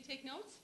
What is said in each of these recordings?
take notes?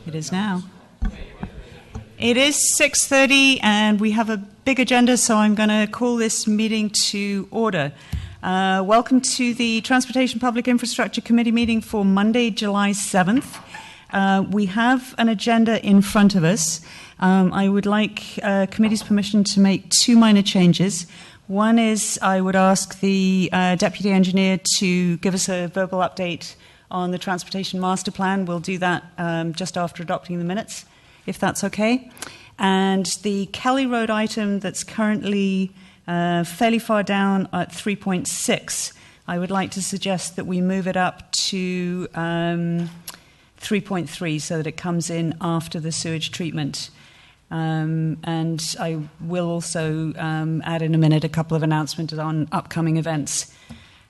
It is now. It is 6:30 and we have a big agenda, so I'm going to call this meeting to order. Welcome to the Transportation Public Infrastructure Committee meeting for Monday, July 7th. We have an agenda in front of us. I would like committee's permission to make two minor changes. One is I would ask the Deputy Engineer to give us a verbal update on the Transportation Master Plan. We'll do that just after adopting the minutes, if that's okay. And the Kelly Road item that's currently fairly far down at 3.6, I would like to suggest that we move it up to 3.3 so that it comes in after the sewage treatment. And I will also add in a minute a couple of announcements on upcoming events.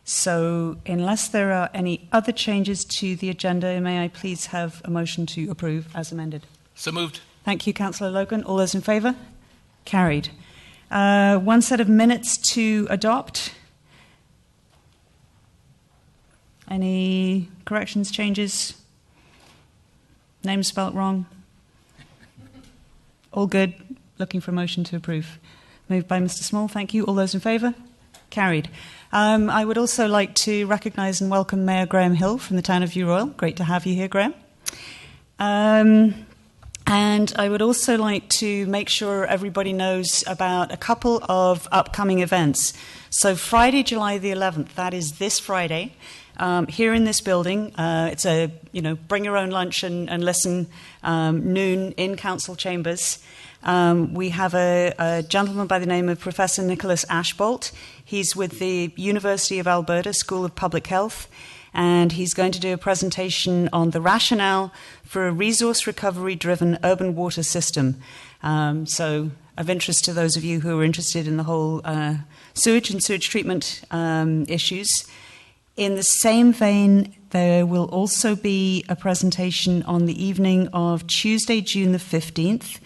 So unless there are any other changes to the agenda, may I please have a motion to approve as amended? So moved. Thank you, Councillor Logan. All those in favour? Carried. One set of minutes to adopt. Any corrections, changes? Name spelt wrong? All good. Looking for a motion to approve. Moved by Mr. Small. Thank you. All those in favour? Carried. I would also like to recognise and welcome Mayor Graham Hill from the town of View Royal. Great to have you here, Graham. And I would also like to make sure everybody knows about a couple of upcoming events. So Friday, July the 11th, that is this Friday, here in this building. It's a, bring your own lunch and listen, noon in council chambers. We have a gentleman by the name of Professor Nicholas Ashbolt. He's with the University of Alberta School of Public Health, and he's going to do a presentation on the rationale for a resource recovery-driven urban water system. So of interest to those of you who are interested in the whole sewage and sewage treatment issues. In the same vein, there will also be a presentation on the evening of Tuesday, June the 15th.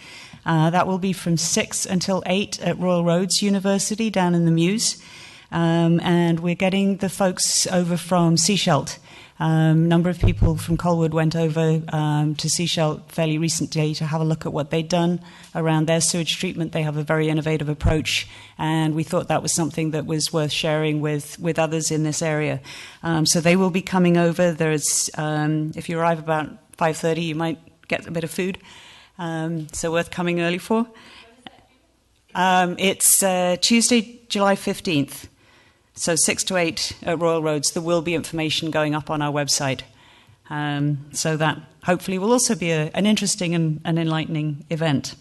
That will be from 6 until 8 at Royal Roads University down in the Mews. And we're getting the folks over from Seashelt. A number of people from Colwood went over to Seashelt fairly recently to have a look at what they'd done around their sewage treatment. They have a very innovative approach, and we thought that was something that was worth sharing with others in this area. So they will be coming over. There's, if you arrive about 5:30, you might get a bit of food. So worth coming early for. It's Tuesday, July 15th. So 6 to 8 at Royal Roads. There will be information going up on our website. So that hopefully will also be an interesting and an enlightening event.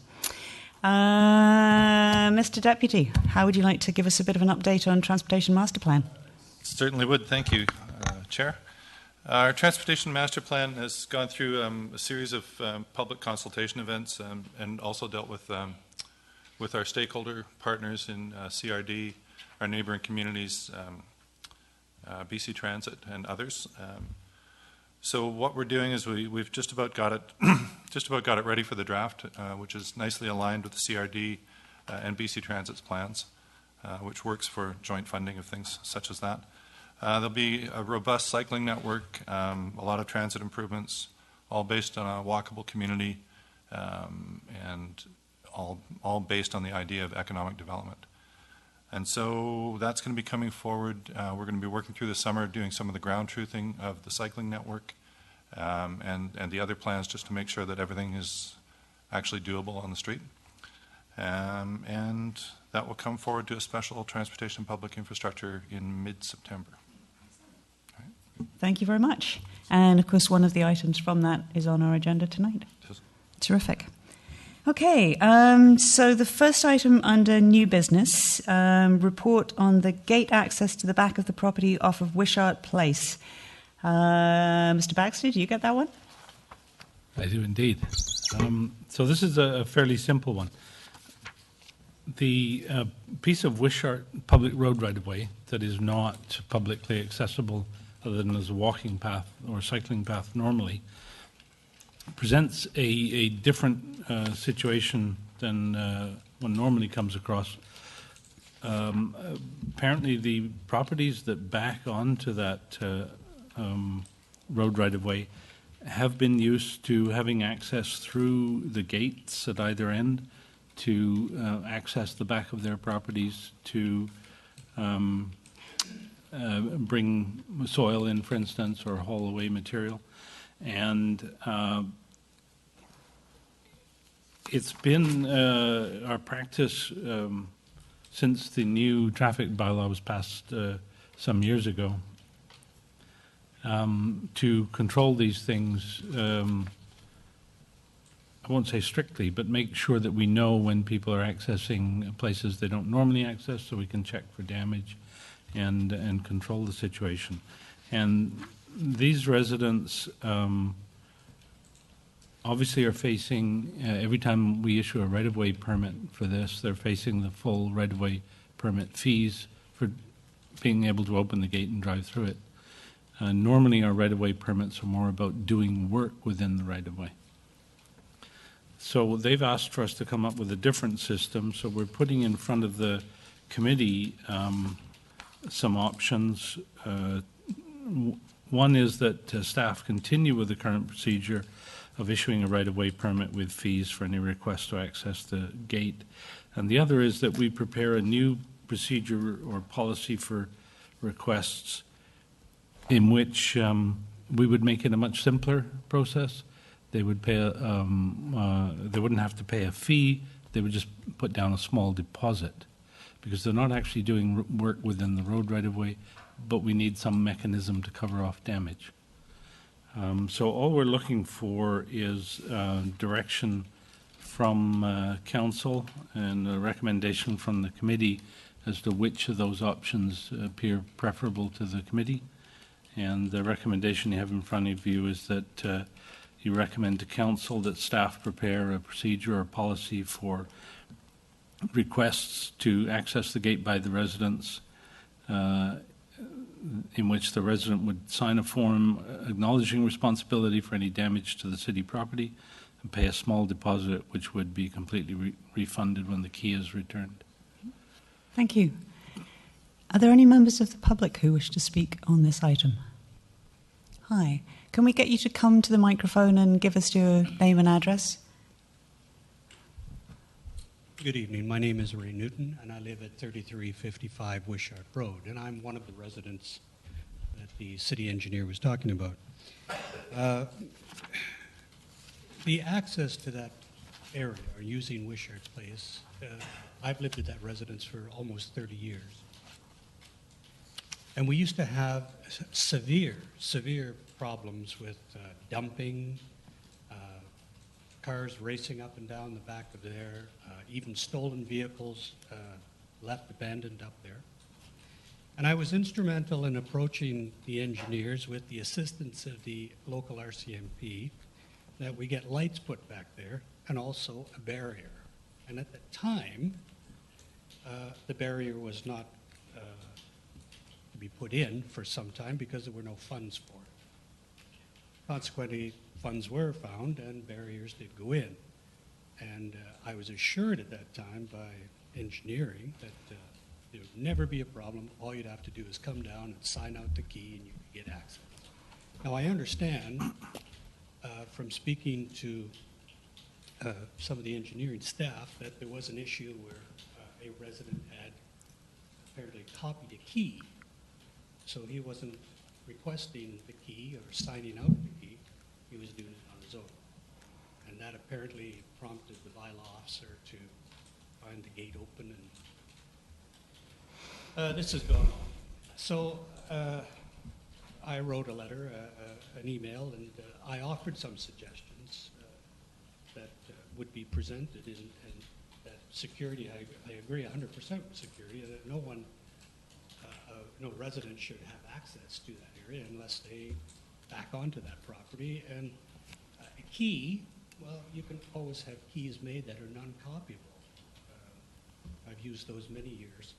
Mr. Deputy, how would you like to give us a bit of an update on Transportation Master Plan? Certainly would. Thank you, Chair. Our Transportation Master Plan has gone through a series of public consultation events and also dealt with our stakeholder partners in CRD, our neighbouring communities, BC Transit, and others. So what we're doing is we've just about got it ready for the draft, which is nicely aligned with the CRD and BC Transit's plans, which works for joint funding of things such as that. There'll be a robust cycling network, a lot of transit improvements, all based on a walkable community, and all based on the idea of economic development. And so that's going to be coming forward. We're going to be working through the summer doing some of the ground truthing of the cycling network and the other plans just to make sure that everything is actually doable on the street. And that will come forward to a special transportation public infrastructure in mid-September. Thank you very much. And of course, one of the items from that is on our agenda tonight. Terrific. Okay, so the first item under new business, report on the gate access to the back of the property off of Wishart Place. Mr. Baxter, do you get that one? I do indeed. So this is a fairly simple one. The piece of Wishart public road right-of-way that is not publicly accessible other than as a walking path or cycling path normally presents a different situation than one normally comes across. Apparently the properties that back onto that road right-of-way have been used to having access through the gates at either end to access the back of their properties to bring soil in, for instance, or haul away material. And it's been our practice since the new traffic bylaw was passed some years ago to control these things, I won't say strictly, but make sure that we know when people are accessing places they don't normally access so we can check for damage and control the situation. And these residents obviously are facing, every time we issue a right-of-way permit for this, they're facing the full right-of-way permit fees for being able to open the gate and drive through it. Normally our right-of-way permits are more about doing work within the right-of-way. So they've asked for us to come up with a different system, so we're putting in front of the committee some options. One is that staff continue with the current procedure of issuing a right-of-way permit with fees for any request to access the gate. And the other is that we prepare a new procedure or policy for requests in which we would make it a much simpler process. They would pay they wouldn't have to pay a fee. They would just put down a small deposit because they're not actually doing work within the road right-of-way, but we need some mechanism to cover off damage. So all we're looking for is direction from council and a recommendation from the committee as to which of those options appear preferable to the committee. And the recommendation you have in front of you is that you recommend to council that staff prepare a procedure or policy for requests to access the gate by the residents, in which the resident would sign a form acknowledging responsibility for any damage to the city property and pay a small deposit which would be completely refunded when the key is returned. Thank you. Are there any members of the public who wish to speak on this item? Hi. Can we get you to come to the microphone and give us your name and address? Good evening. My name is Ray Newton, and I live at 3355 Wishart Road, and I'm one of the residents that the city engineer was talking about. The access to that area, or using Wishart's place, I've lived at that residence for almost 30 years. And we used to have severe problems with dumping, cars racing up and down the back of there, even stolen vehicles left abandoned up there. And I was instrumental in approaching the engineers with the assistance of the local RCMP that we get lights put back there and also a barrier. And at the time, the barrier was not to be put in for some time because there were no funds for it. Consequently, funds were found and barriers did go in. And I was assured at that time by engineering that there would never be a problem. All you'd have to do is come down and sign out the key and you could get access. Now I understand from speaking to some of the engineering staff that there was an issue where a resident had apparently copied a key. So he wasn't requesting the key or signing out the key, he was doing it on his own. And that apparently prompted the bylaw officer to find the gate open, and this has gone on. So I wrote a letter, an email, and I offered some suggestions that would be presented, and that security, I agree 100% with security, that no one, no resident should have access to that area unless they back onto that property. And a key, well, you can always have keys made that are non-copyable. I've used those many years.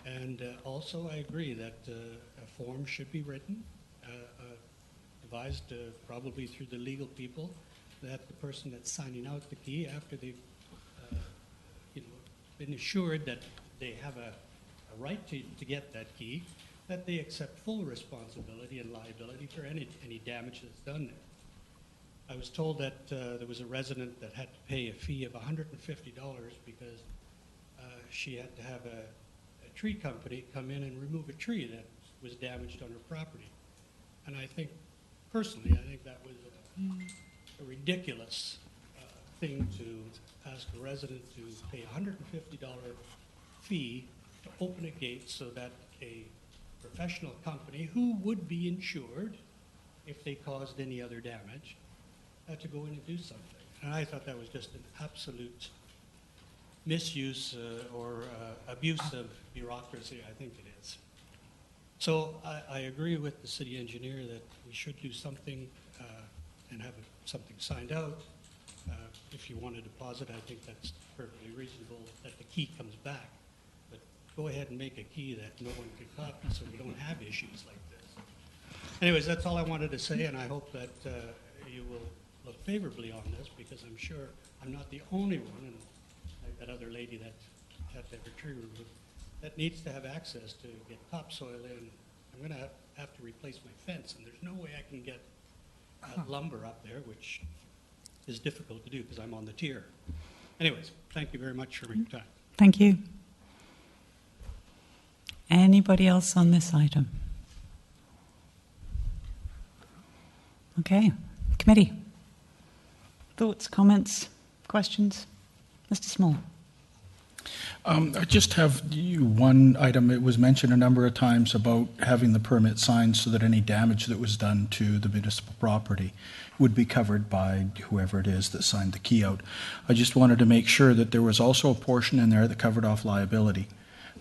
And also I agree that a form should be written, advised probably through the legal people, that the person that's signing out the key after they've been assured that they have a right to get that key, that they accept full responsibility and liability for any damage that's done there. I was told that there was a resident that had to pay a fee of $150 because she had to have a tree company come in and remove a tree that was damaged on her property. And I think, personally, I think that was a ridiculous thing to ask a resident to pay a $150 fee to open a gate so that a professional company who would be insured if they caused any other damage had to go in and do something. And I thought that was just an absolute misuse or abuse of bureaucracy, I think it is. So I agree with the city engineer that we should do something and have something signed out. If you want to deposit, I think that's perfectly reasonable that the key comes back. But go ahead and make a key that no one can copy so we don't have issues like this. Anyways, that's all I wanted to say, and I hope that you will look favorably on this, because I'm sure I'm not the only one, and like that other lady that had to have her tree removed, that needs to have access to get topsoil in. I'm going to have to replace my fence, and there's no way I can get lumber up there, which is difficult to do because I'm on the tier. Anyways, thank you very much for your time. Thank you. Anybody else on this item? Okay. Committee. Thoughts, comments, questions? Mr. Small. I just have one item. It was mentioned a number of times about having the permit signed so that any damage that was done to the municipal property would be covered by whoever it is that signed the key out. I just wanted to make sure that there was also a portion in there that covered off liability,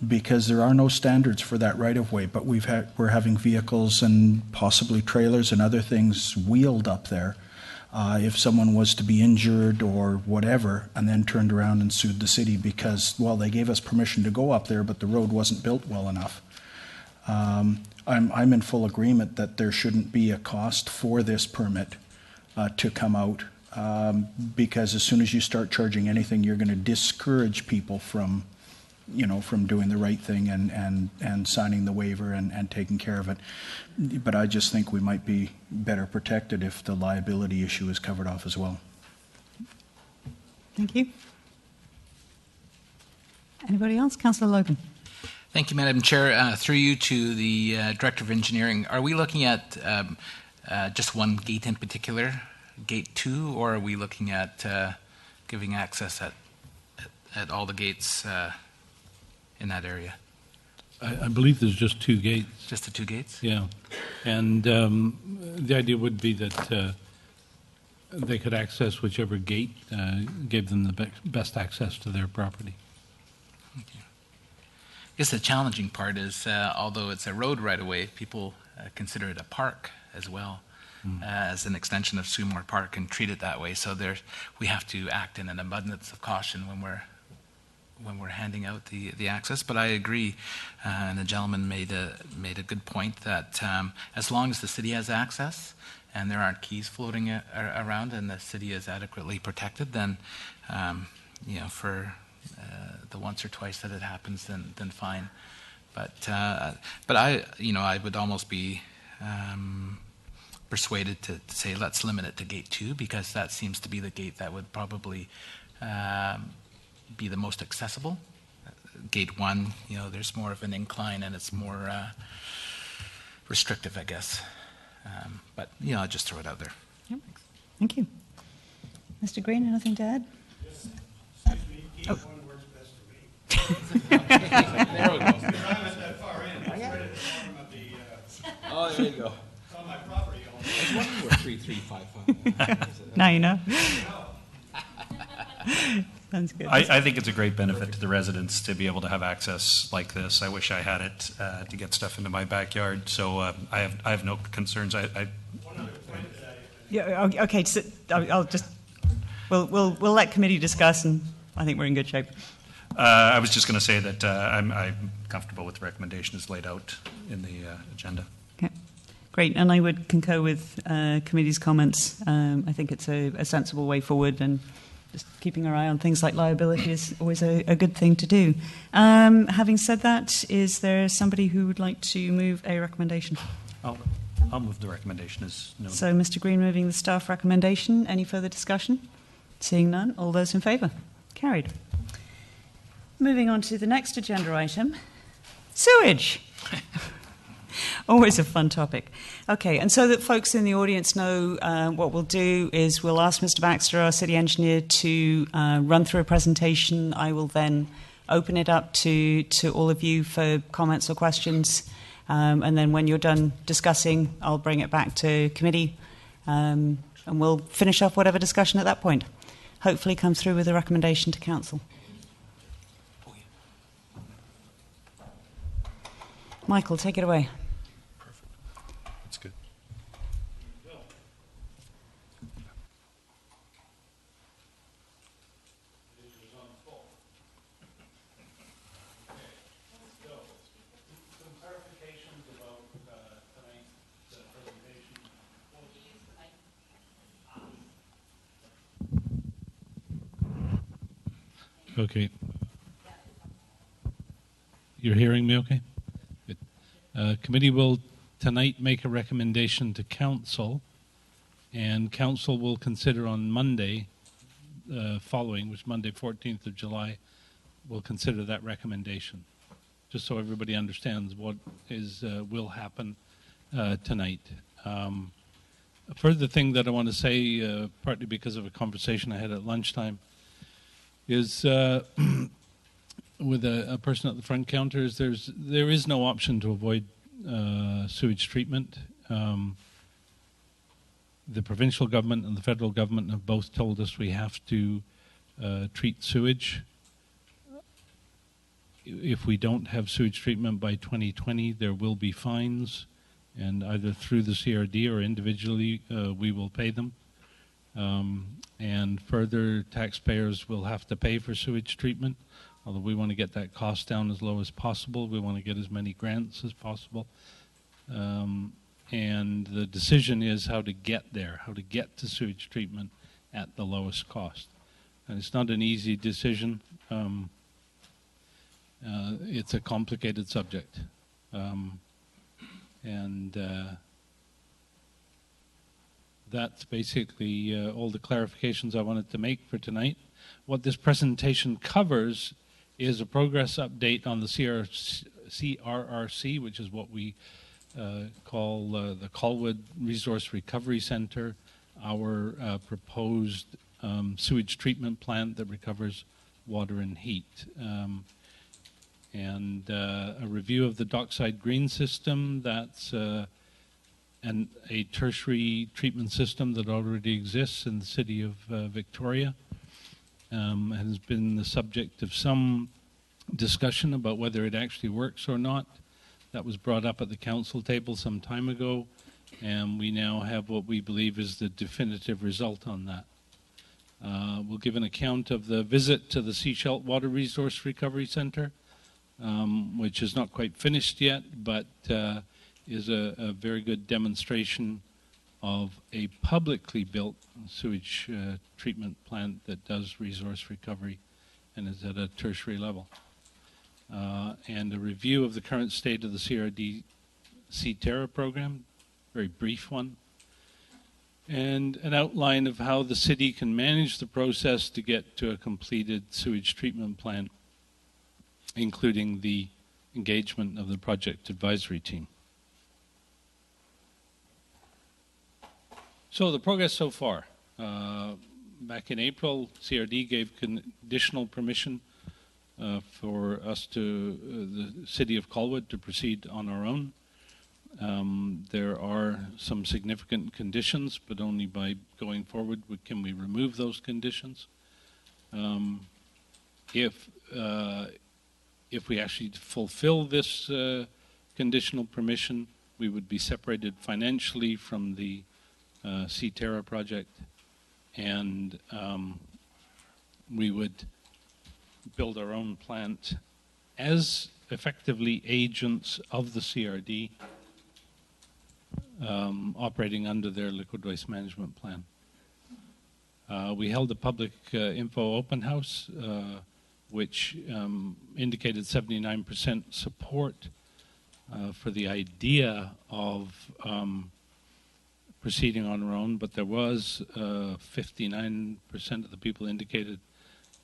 because there are no standards for that right-of-way, but we're having vehicles and possibly trailers and other things wheeled up there. If someone was to be injured or whatever, and then turned around and sued the city because, well, they gave us permission to go up there, but the road wasn't built well enough. I'm in full agreement that there shouldn't be a cost for this permit to come out, because as soon as you start charging anything, you're going to discourage people from doing the right thing and signing the waiver and taking care of it. But I just think we might be better protected if the liability issue is covered off as well. Thank you. Anybody else? Councillor Logan. Thank you, Madam Chair. Through you to the Director of Engineering, are we looking at just one gate in particular, Gate 2, or are we looking at giving access at all the gates in that area? I believe there's just two gates. Just the two gates? Yeah. And the idea would be that they could access whichever gate gave them the best access to their property. Thank you. I guess the challenging part is, although it's a road right-of-way, people consider it a park as well, as an extension of Sewmore Park, and treat it that way. So we have to act in an abundance of caution when we're handing out the access. But I agree, and the gentleman made a good point that as long as the city has access and there aren't keys floating around and the city is adequately protected, then for the once or twice that it happens, then fine. But I would almost be persuaded to say let's limit it to Gate 2, because that seems to be the gate that would probably be the most accessible. Gate 1, there's more of an incline and it's more restrictive, I guess. But I'll just throw it out there. Yep. Thank you. Mr. Green, anything to add? Yes. Excuse me, Gate 1 works best for me. There we go. Because I'm at that far end. It's right at the bottom of the... Oh, there you go. It's on my property almost. I was wondering where 3355. Now you know. Sounds good. I think it's a great benefit to the residents to be able to have access like this. I wish I had it to get stuff into my backyard. So I have no concerns. One other point that I... Yeah. Okay. So I'll just we'll let committee discuss, and I think we're in good shape. I was just going to say that I'm comfortable with the recommendation as laid out in the agenda. Okay. Great. And I would concur with committee's comments. I think it's a sensible way forward, and just keeping our eye on things like liability is always a good thing to do. Having said that, is there somebody who would like to move a recommendation? I'll I'll move the recommendation as noted. So Mr. Green moving the staff recommendation. Any further discussion? Seeing none, all those in favour? Carried. Moving on to the next agenda item, sewage. Always a fun topic. Okay, and so that folks in the audience know, what we'll do is we'll ask Mr. Baxter, our city engineer, to run through a presentation. I will then open it up to all of you for comments or questions. And then when you're done discussing, I'll bring it back to committee, and we'll finish off whatever discussion at that point. Hopefully come through with a recommendation to council. Michael, take it away. Perfect. That's good. Okay. You're hearing me okay? Good. Committee will tonight make a recommendation to council, and council will consider on Monday following, which is Monday 14th of July, will consider that recommendation, just so everybody understands what is will happen tonight. A further thing that I want to say, partly because of a conversation I had at lunchtime, is with a person at the front counter, is there is no option to avoid sewage treatment. The provincial government and the federal government have both told us we have to treat sewage. If we don't have sewage treatment by 2020, there will be fines, and either through the CRD or individually we will pay them. And further, taxpayers will have to pay for sewage treatment. Although we want to get that cost down as low as possible, we want to get as many grants as possible. And the decision is how to get there, how to get to sewage treatment at the lowest cost. And it's not an easy decision. It's a complicated subject. That's basically all the clarifications I wanted to make for tonight. What this presentation covers is a progress update on the CRRC, which is what we call the Colwood Resource Recovery Centre, our proposed sewage treatment plant that recovers water and heat. And a review of the dockside green system, that's and a tertiary treatment system that already exists in the city of Victoria. Has been the subject of some discussion about whether it actually works or not. That was brought up at the council table some time ago, and we now have what we believe is the definitive result on that. We'll give an account of the visit to the Sewage Water Resource Recovery Centre, which is not quite finished yet, but is a very good demonstration of a publicly built sewage treatment plant that does resource recovery and is at a tertiary level. And a review of the current state of the CRD CTERA program, very brief one, and an outline of how the city can manage the process to get to a completed sewage treatment plant, including the engagement of the project advisory team. So the progress so far. Back in April, CRD gave conditional permission for us to, the City of Colwood, to proceed on our own. There are some significant conditions, but only by going forward can we remove those conditions. If we actually fulfill this conditional permission, we would be separated financially from the CTERA project, and we would build our own plant as effectively agents of the CRD, operating under their liquid waste management plan. We held a public info open house, which indicated 79% support for the idea of proceeding on our own, but there was 59% of the people indicated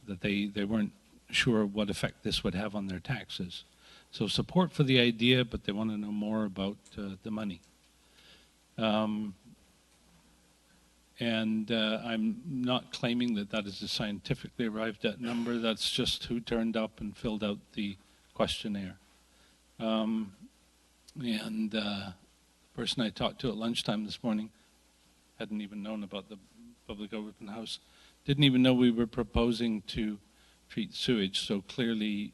that they weren't sure what effect this would have on their taxes. So support for the idea, but they want to know more about the money. And I'm not claiming that that is a scientifically arrived at number. That's just who turned up and filled out the questionnaire. The person I talked to at lunchtime this morning hadn't even known about the public open house, didn't even know we were proposing to treat sewage. So clearly,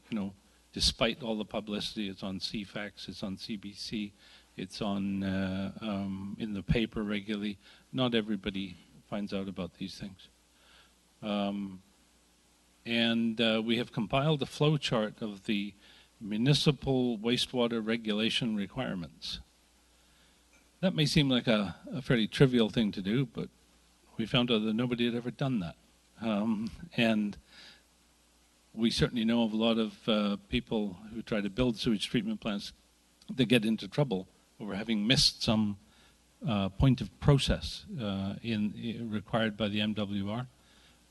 despite all the publicity, it's on CFAX, it's on CBC, it's on in the paper regularly. Not everybody finds out about these things. We have compiled a flow chart of the municipal wastewater regulation requirements. That may seem like a fairly trivial thing to do, but we found out that nobody had ever done that. And we certainly know of a lot of people who try to build sewage treatment plants that get into trouble over having missed some point of process required by the MWR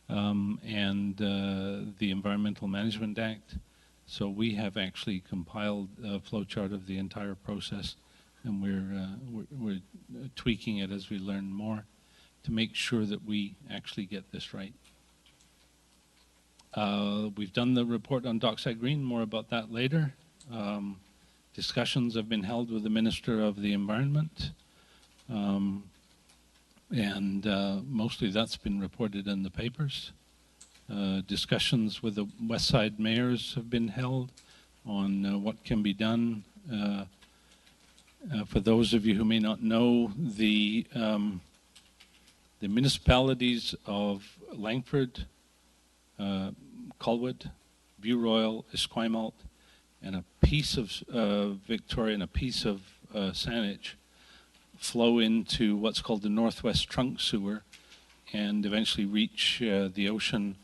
and the Environmental Management Act. So we have actually compiled a flowchart of the entire process, and we're tweaking it as we learn more to make sure that we actually get this right. We've done the report on Dockside Green, more about that later. Discussions have been held with the Minister of the Environment, mostly that's been reported in the papers. Discussions with the West Side mayors have been held on what can be done. For those of you who may not know, the municipalities of Langford, Colwood, View Royal, Esquimalt, and a piece of Victoria and a piece of Saanich flow into what's called the Northwest Trunk Sewer and eventually reach the ocean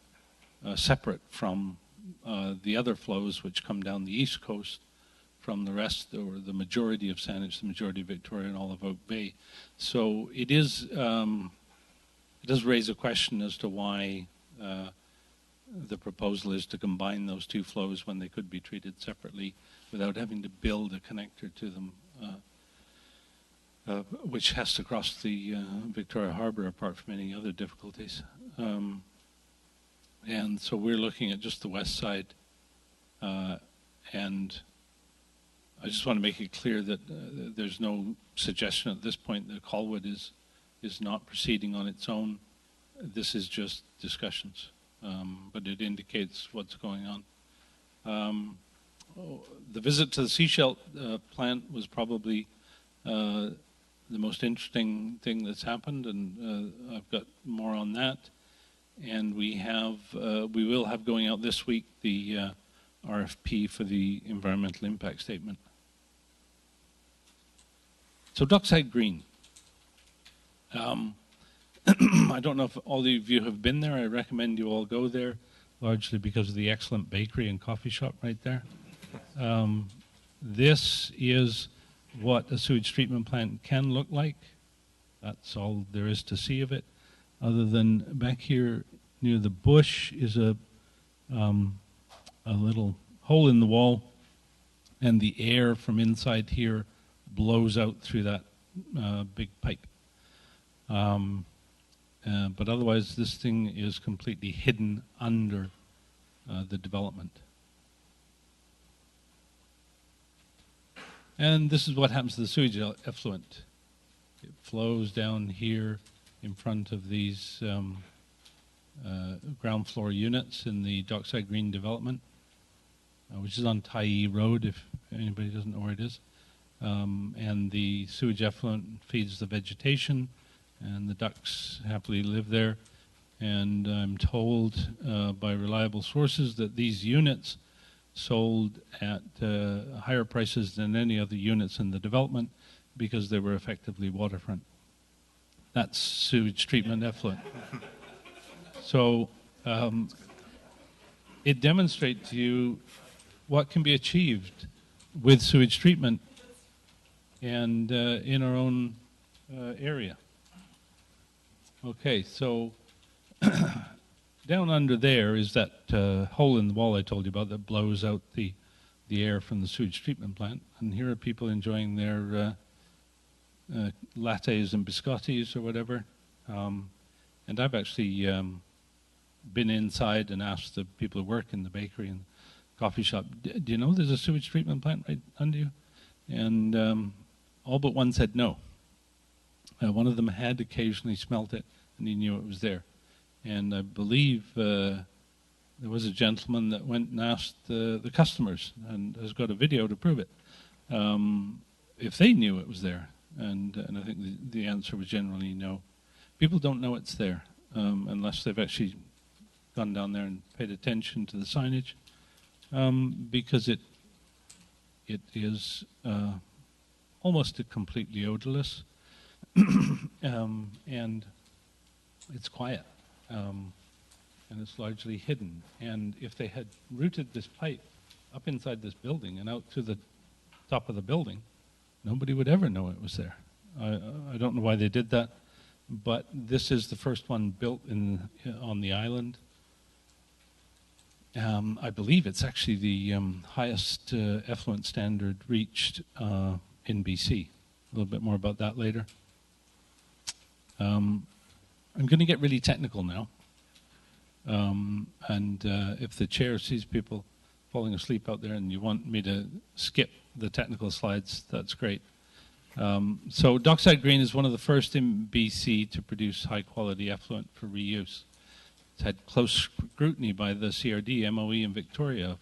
separate from the other flows which come down the east coast from the rest, or the majority of Saanich, the majority of Victoria, and all of Oak Bay. So it is, it does raise a question as to why the proposal is to combine those two flows when they could be treated separately without having to build a connector to them, which has to cross the Victoria Harbour apart from any other difficulties. And so we're looking at just the west side, and I just want to make it clear that there's no suggestion at this point that Colwood is not proceeding on its own. This is just discussions, but it indicates what's going on. The visit to the Seashell plant was probably the most interesting thing that's happened, and I've got more on that. And we will have going out this week the RFP for the environmental impact statement. So Dockside Green. I don't know if all of you have been there. I recommend you all go there, largely because of the excellent bakery and coffee shop right there. This is what a sewage treatment plant can look like. That's all there is to see of it, other than back here near the bush is a little hole in the wall, and the air from inside here blows out through that big pipe. But otherwise, this thing is completely hidden under the development. And this is what happens to the sewage effluent. It flows down here in front of these ground floor units in the Dockside Green development, which is on Tyee Road, if anybody doesn't know where it is. And the sewage effluent feeds the vegetation, and the ducks happily live there. And I'm told by reliable sources that these units sold at higher prices than any other units in the development because they were effectively waterfront. That's sewage treatment effluent. So it demonstrates to you what can be achieved with sewage treatment and in our own area. Okay, so down under there is that hole in the wall I told you about that blows out the air from the sewage treatment plant. And here are people enjoying their lattes and biscottis or whatever. And I've actually been inside and asked the people who work in the bakery and coffee shop, do you know there's a sewage treatment plant right under you? And all but one said no. One of them had occasionally smelt it, and he knew it was there. And I believe there was a gentleman that went and asked the customers, and has got a video to prove it, if they knew it was there. And I think the answer was generally no. People don't know it's there unless they've actually gone down there and paid attention to the signage, because it is almost completely odorless. And it's quiet, and it's largely hidden. And if they had routed this pipe up inside this building and out to the top of the building, nobody would ever know it was there. I don't know why they did that, but this is the first one built on the island. I believe it's actually the highest effluent standard reached in BC. A little bit more about that later. I'm going to get really technical now. And if the chair sees people falling asleep out there and you want me to skip the technical slides, that's great. So Dockside Green is one of the first in BC to produce high-quality effluent for reuse. It's had close scrutiny by the CRD, MOE, and Victoria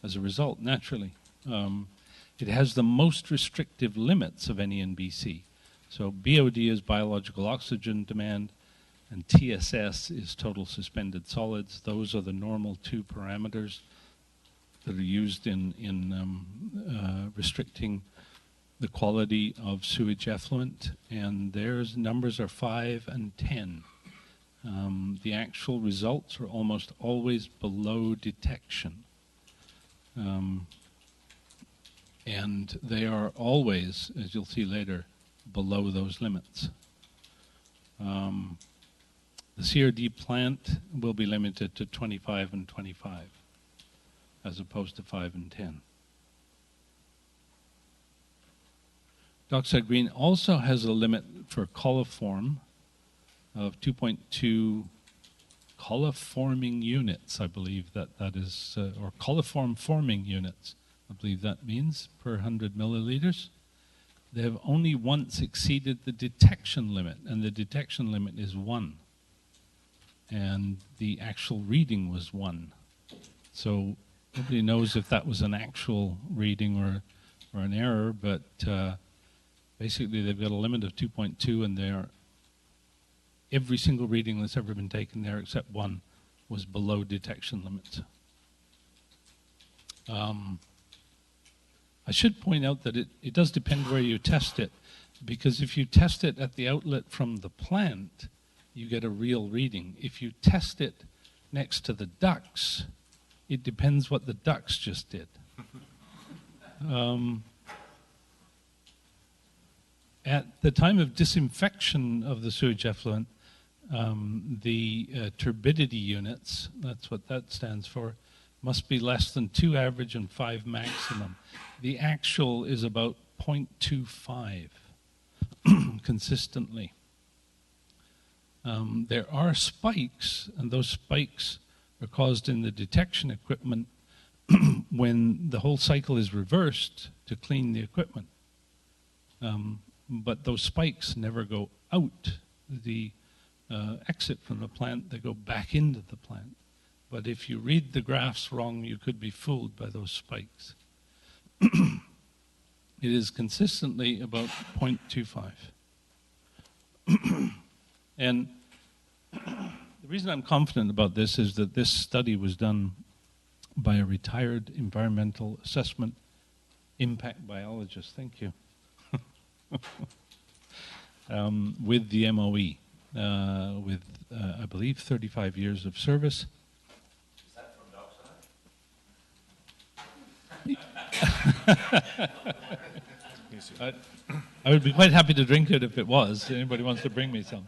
as a result, naturally. It has the most restrictive limits of any in BC. So BOD is biological oxygen demand, and TSS is total suspended solids. Those are the normal two parameters that are used in restricting the quality of sewage effluent, and their numbers are 5 and 10. The actual results are almost always below detection. And they are always, as you'll see later, below those limits. The CRD plant will be limited to 25 and 25, as opposed to 5 and 10. Dockside Green also has a limit for coliform of 2.2 coliforming units, I believe that is, or coliform forming units, I believe that means, per 100 milliliters. They have only once exceeded the detection limit, and the detection limit is 1. And the actual reading was 1. So nobody knows if that was an actual reading or an error, but basically they've got a limit of 2.2, and every single reading that's ever been taken there except 1 was below detection limits. I should point out that it does depend where you test it, because if you test it at the outlet from the plant, you get a real reading. If you test it next to the ducts, it depends what the ducts just did. At the time of disinfection of the sewage effluent, the turbidity units, that's what that stands for, must be less than 2 average and 5 maximum. The actual is about 0.25 consistently. There are spikes, and those spikes are caused in the detection equipment when the whole cycle is reversed to clean the equipment. But those spikes never go out the exit from the plant, they go back into the plant. But if you read the graphs wrong, you could be fooled by those spikes. It is consistently about 0.25. And the reason I'm confident about this is that this study was done by a retired environmental assessment impact biologist, thank you, with the MOE, with, I believe, 35 years of service. Is that from Dockside? I would be quite happy to drink it if it was. Anybody wants to bring me some?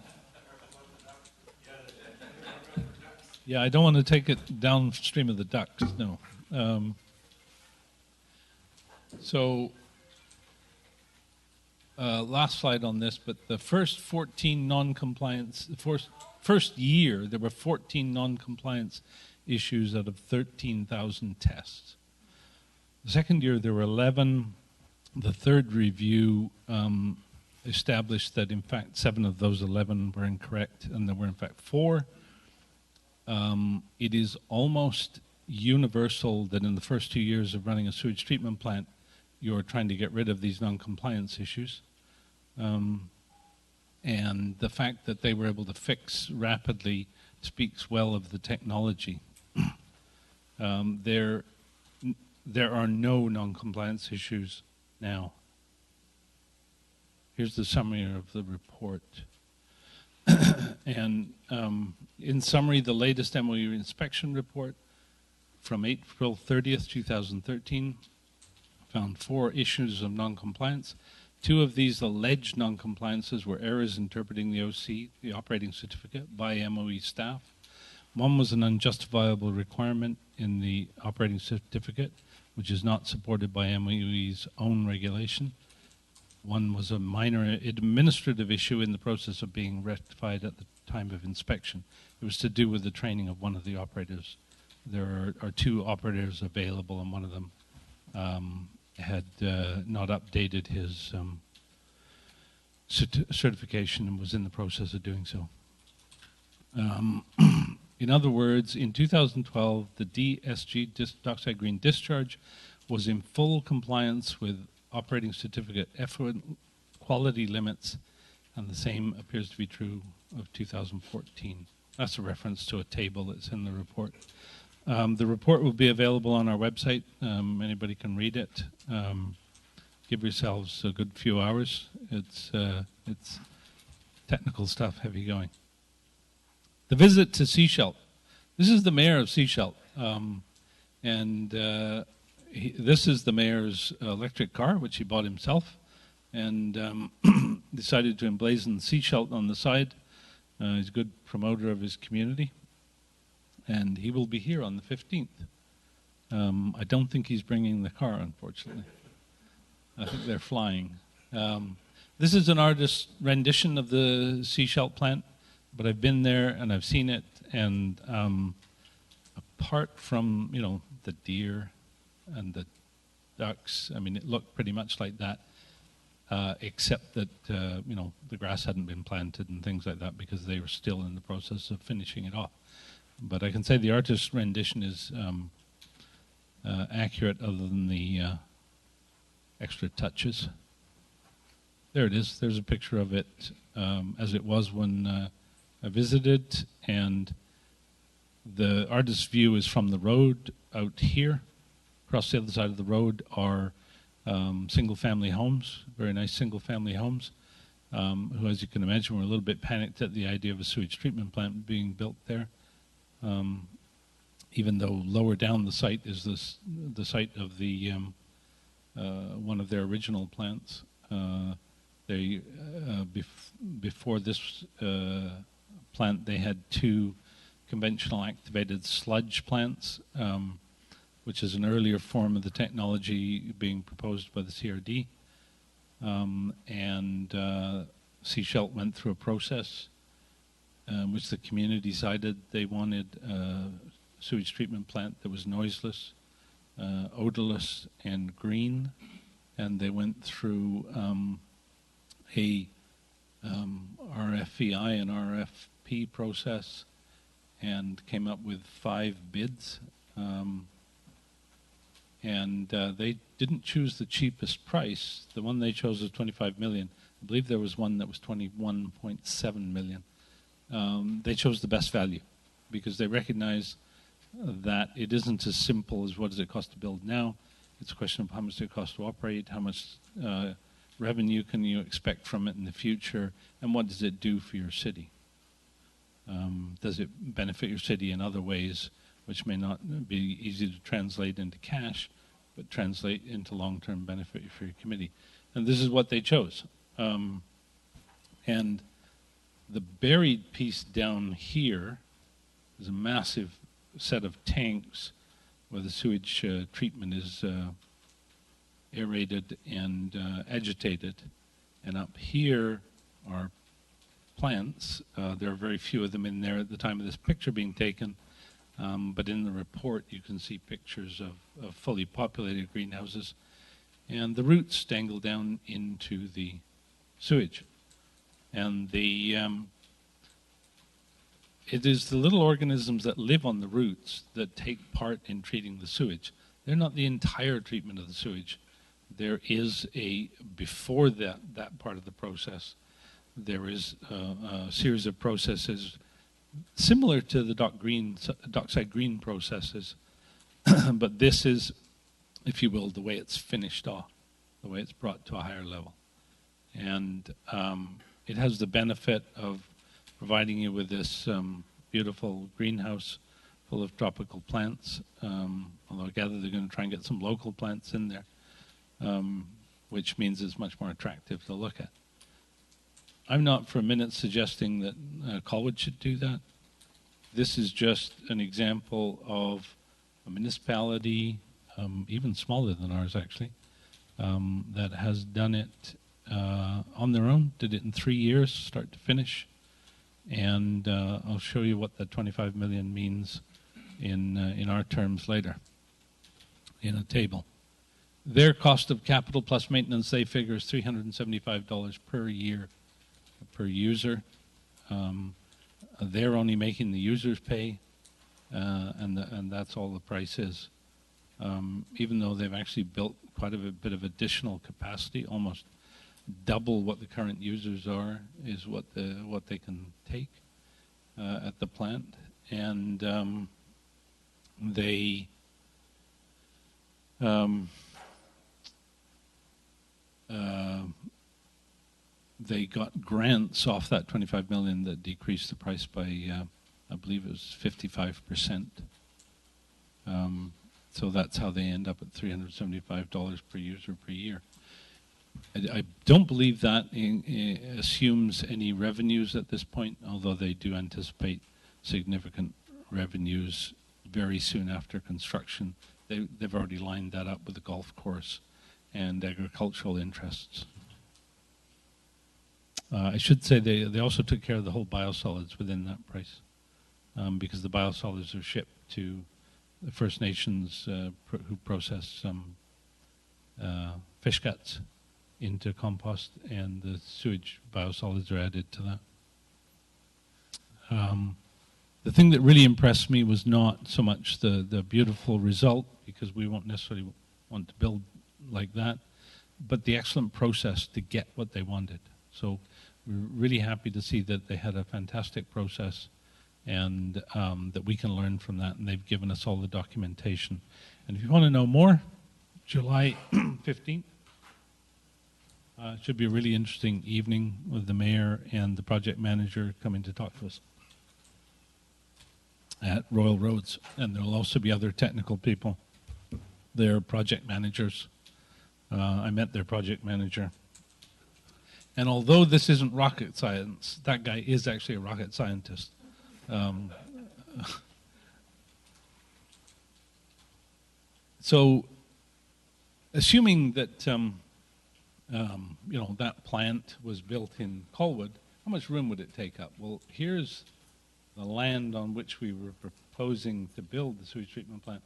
Yeah, I don't want to take it downstream of the ducks, no. Last slide on this, but the first 14 non-compliance, first year, there were 14 non-compliance issues out of 13,000 tests. The second year, there were 11. The third review established that, in fact, 7 of those 11 were incorrect, and there were, in fact, 4. It is almost universal that in the first 2 years of running a sewage treatment plant, you're trying to get rid of these non-compliance issues. And the fact that they were able to fix rapidly speaks well of the technology. There are no non-compliance issues now. Here's the summary of the report. And in summary, the latest MOU inspection report from April 30th, 2013 found 4 issues of non-compliance. 2 of these alleged non-compliances were errors interpreting the OC, the operating certificate, by MOE staff. 1 was an unjustifiable requirement in the operating certificate, which is not supported by MOE's own regulation. 1 was a minor administrative issue in the process of being rectified at the time of inspection. It was to do with the training of one of the operators. There are 2 operators available, and one of them had not updated his certification and was in the process of doing so. In other words, in 2012, the DSG, Dockside Green Discharge, was in full compliance with operating certificate effluent quality limits, and the same appears to be true of 2014. That's a reference to a table that's in the report. The report will be available on our website. Anybody can read it. Give yourselves a good few hours. It's technical stuff, heavy going. The visit to Sewage. This is the mayor of Sewage, and this is the mayor's electric car, which he bought himself, and decided to emblazon Sewage on the side. He's a good promoter of his community, and he will be here on the 15th. I don't think he's bringing the car, unfortunately. I think they're flying. This is an artist's rendition of the Sewage plant, but I've been there and I've seen it, and apart from, the deer and the ducks, I mean, it looked pretty much like that, except that, the grass hadn't been planted and things like that because they were still in the process of finishing it off. But I can say the artist's rendition is accurate, other than the extra touches. There it is. There's a picture of it as it was when I visited, and the artist's view is from the road out here. Across the other side of the road are single-family homes, very nice single-family homes, who, as you can imagine, were a little bit panicked at the idea of a sewage treatment plant being built there. Even though lower down the site is the site of the one of their original plants. Before this plant, they had 2 conventional activated sludge plants, which is an earlier form of the technology being proposed by the CRD. Sewage went through a process which the community decided they wanted a sewage treatment plant that was noiseless, odorless, and green, and they went through a RFEI and RFP process and came up with 5 bids. They didn't choose the cheapest price. The one they chose was $25 million. I believe there was one that was $21.7 million. They chose the best value because they recognize that it isn't as simple as what does it cost to build now. It's a question of how much does it cost to operate, how much revenue can you expect from it in the future, and what does it do for your city? Does it benefit your city in other ways, which may not be easy to translate into cash, but translate into long-term benefit for your committee? And this is what they chose. And the buried piece down here there's a massive set of tanks where the sewage treatment is aerated and agitated. And up here are plants. There are very few of them in there at the time of this picture being taken, but in the report you can see pictures of fully populated greenhouses. And the roots dangle down into the sewage. And it is the little organisms that live on the roots that take part in treating the sewage. They're not the entire treatment of the sewage. There is before that part of the process, there is a series of processes similar to the dockside green processes, but this is, if you will, the way it's finished off, the way it's brought to a higher level. And it has the benefit of providing you with this beautiful greenhouse full of tropical plants, although I gather they're going to try and get some local plants in there, which means it's much more attractive to look at. I'm not for a minute suggesting that Colwood should do that. This is just an example of a municipality, even smaller than ours actually, that has done it on their own, did it in 3 years, start to finish. And I'll show you what the 25 million means in our terms later in a table. Their cost of capital plus maintenance, they figure, is $375 per year per user. They're only making the users pay, and that's all the price is. Even though they've actually built quite a bit of additional capacity, almost double what the current users are is what they can take at the plant, and they got grants off that 25 million that decreased the price by I believe it was 55%. So that's how they end up at $375 per user per year. I don't believe that assumes any revenues at this point, although they do anticipate significant revenues very soon after construction. They've already lined that up with the golf course and agricultural interests. I should say they also took care of the whole biosolids within that price, because the biosolids are shipped to the First Nations who process fish guts into compost, and the sewage biosolids are added to that. The thing that really impressed me was not so much the beautiful result, because we won't necessarily want to build like that, but the excellent process to get what they wanted. So we're really happy to see that they had a fantastic process, and that we can learn from that, and they've given us all the documentation. And if you want to know more, July 15th, it should be a really interesting evening with the mayor and the project manager coming to talk to us at Royal Roads. And there will also be other technical people. They're project managers. I met their project manager. And although this isn't rocket science, that guy is actually a rocket scientist. So, assuming that that plant was built in Colwood, how much room would it take up? Well, here's the land on which we were proposing to build the sewage treatment plant.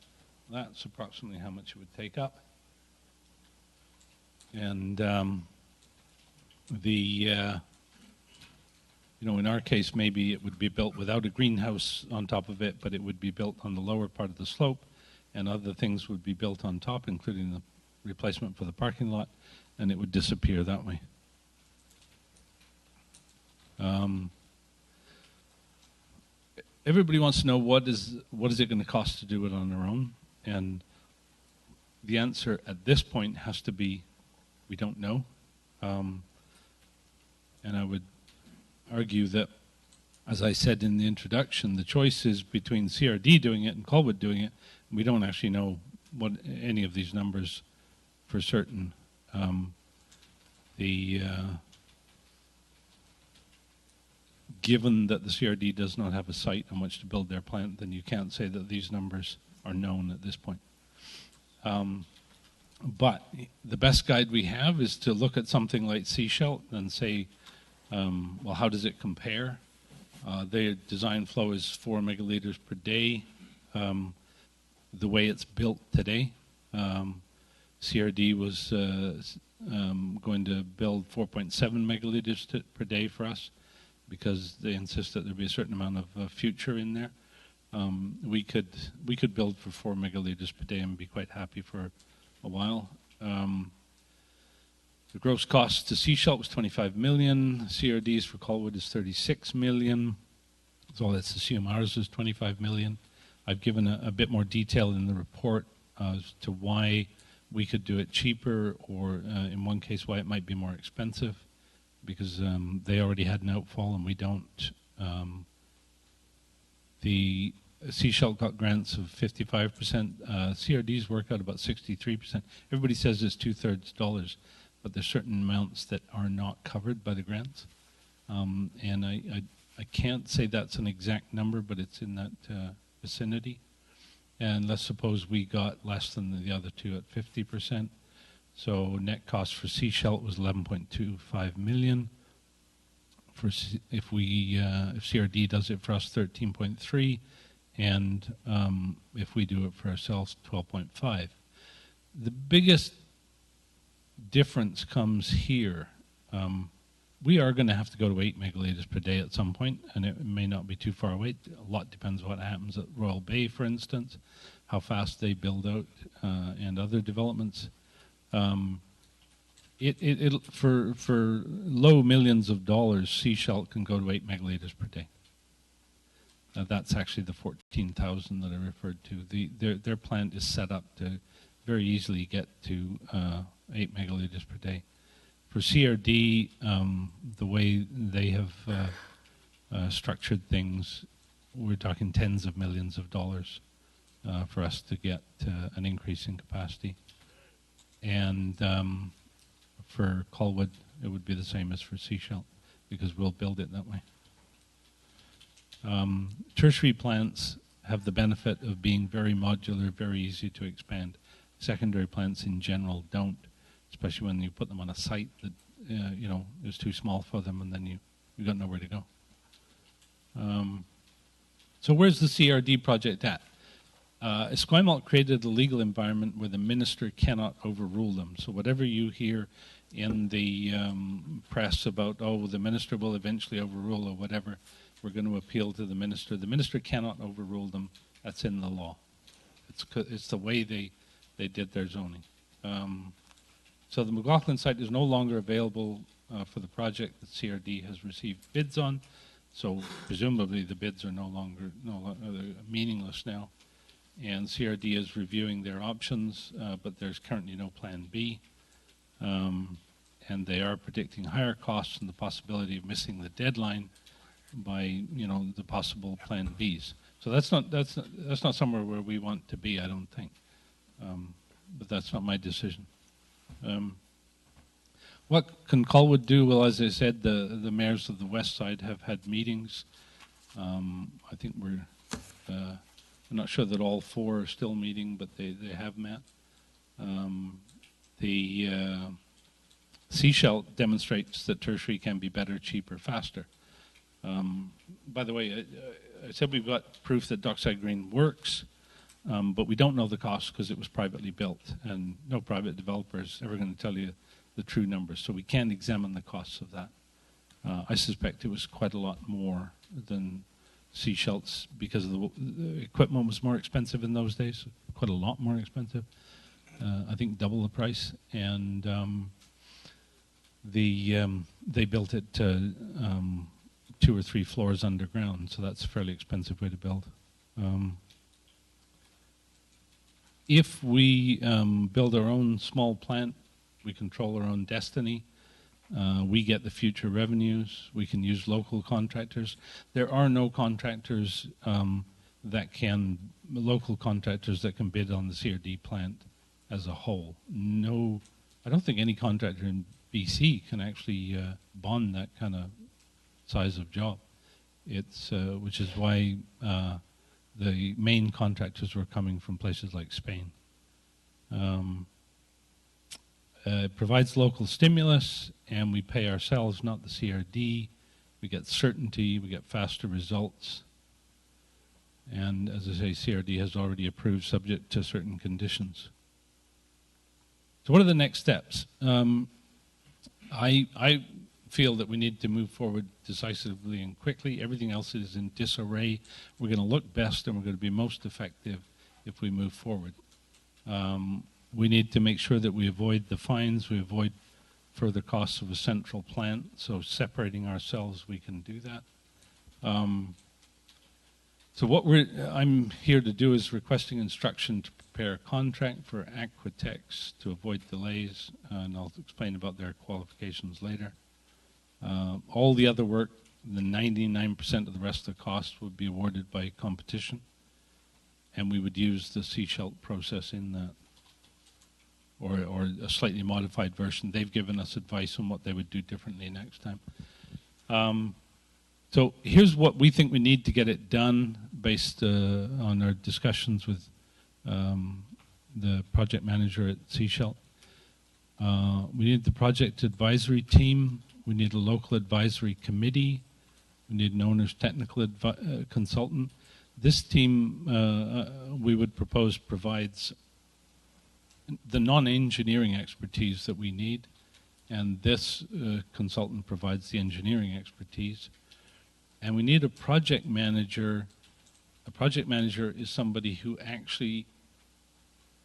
That's approximately how much it would take up. And in our case, maybe it would be built without a greenhouse on top of it, but it would be built on the lower part of the slope, and other things would be built on top, including the replacement for the parking lot, and it would disappear that way. Everybody wants to know what is it going to cost to do it on their own, and the answer at this point has to be, we don't know. And I would argue that, as I said in the introduction, the choice is between CRD doing it and Colwood doing it. We don't actually know what any of these numbers for certain. given that the CRD does not have a site on which to build their plant, then you can't say that these numbers are known at this point. But the best guide we have is to look at something like Sewage and say, well, how does it compare? Their design flow is 4 megaliters per day. The way it's built today, CRD was going to build 4.7 megaliters per day for us because they insist that there be a certain amount of future in there. We could build for 4 megaliters per day and be quite happy for a while. The gross cost to Sewage was 25 million. CRD's for Colwood is 36 million. So let's assume ours is 25 million. I've given a bit more detail in the report as to why we could do it cheaper, or in one case why it might be more expensive, because they already had an outfall and we don't. The Sewage got grants of 55%. CRD's work out about 63%. Everybody says it's 2/3 dollars, but there's certain amounts that are not covered by the grants. And I can't say that's an exact number, but it's in that vicinity. And let's suppose we got less than the other two at 50%. So net cost for Sewage was 11.25 million. If CRD does it for us, 13.3, and if we do it for ourselves, 12.5. The biggest difference comes here. We are going to have to go to 8 megaliters per day at some point, and it may not be too far away. A lot depends what happens at Royal Bay, for instance, how fast they build out, and other developments. For low millions of dollars, Sewage can go to 8 megaliters per day. That's actually the 14,000 that I referred to. Their plant is set up to very easily get to 8 megaliters per day. For CRD, the way they have structured things, we're talking tens of millions of dollars for us to get an increase in capacity. And for Colwood, it would be the same as for Sewage, because we'll build it that way. Tertiary plants have the benefit of being very modular, very easy to expand. Secondary plants in general don't, especially when you put them on a site that is too small for them, and then you've got nowhere to go. So where's the CRD project at? Esquimalt created a legal environment where the minister cannot overrule them. So whatever you hear in the press about, oh, the minister will eventually overrule or whatever, we're going to appeal to the minister. The minister cannot overrule them. That's in the law. It's the way they did their zoning. So the McLaughlin site is no longer available for the project that CRD has received bids on. So presumably the bids are no longer meaningless now. And CRD is reviewing their options, but there's currently no plan B. And they are predicting higher costs and the possibility of missing the deadline by the possible plan Bs. So that's not somewhere where we want to be, I don't think. But that's not my decision. What can Colwood do? Well, as I said, the mayors of the west side have had meetings. I think I'm not sure that all 4 are still meeting, but they have met. The Sewage demonstrates that tertiary can be better, cheaper, faster. By the way, I said we've got proof that Dockside Green works, but we don't know the cost because it was privately built, and no private developer is ever going to tell you the true numbers, so we can't examine the costs of that. I suspect it was quite a lot more than Sewage because the equipment was more expensive in those days, quite a lot more expensive. I think double the price, and they built it 2 or 3 floors underground, so that's a fairly expensive way to build. If we build our own small plant, we control our own destiny. We get the future revenues. We can use local contractors. There are no contractors local contractors that can bid on the CRD plant as a whole. No, I don't think any contractor in BC can actually bond that kind of size of job. which is why the main contractors were coming from places like Spain. It provides local stimulus, and we pay ourselves, not the CRD. We get certainty, we get faster results. And as I say, CRD has already approved subject to certain conditions. So what are the next steps? I feel that we need to move forward decisively and quickly. Everything else is in disarray. We're going to look best and we're going to be most effective if we move forward. We need to make sure that we avoid the fines, we avoid further costs of a central plant, so separating ourselves, we can do that. So what I'm here to do is requesting instruction to prepare a contract for Aquatex to avoid delays, and I'll explain about their qualifications later. All the other work, the 99% of the rest of the cost would be awarded by competition, and we would use the Sewage process in that, or a slightly modified version. They've given us advice on what they would do differently next time. So here's what we think we need to get it done based on our discussions with the project manager at Sewage. We need the project advisory team. We need a local advisory committee. We need an owner's technical consultant. This team, we would propose, provides the non-engineering expertise that we need, and this consultant provides the engineering expertise. And we need a project manager. A project manager is somebody who actually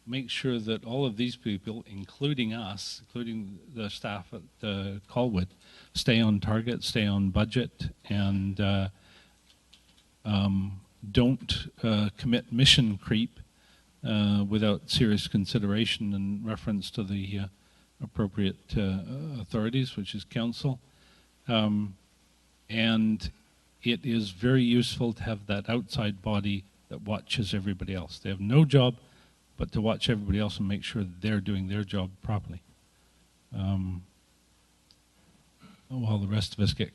makes sure that all of these people, including us, including the staff at Colwood, stay on target, stay on budget, and don't commit mission creep without serious consideration and reference to the appropriate authorities, which is council. And it is very useful to have that outside body that watches everybody else. They have no job but to watch everybody else and make sure that they're doing their job properly. While the rest of us get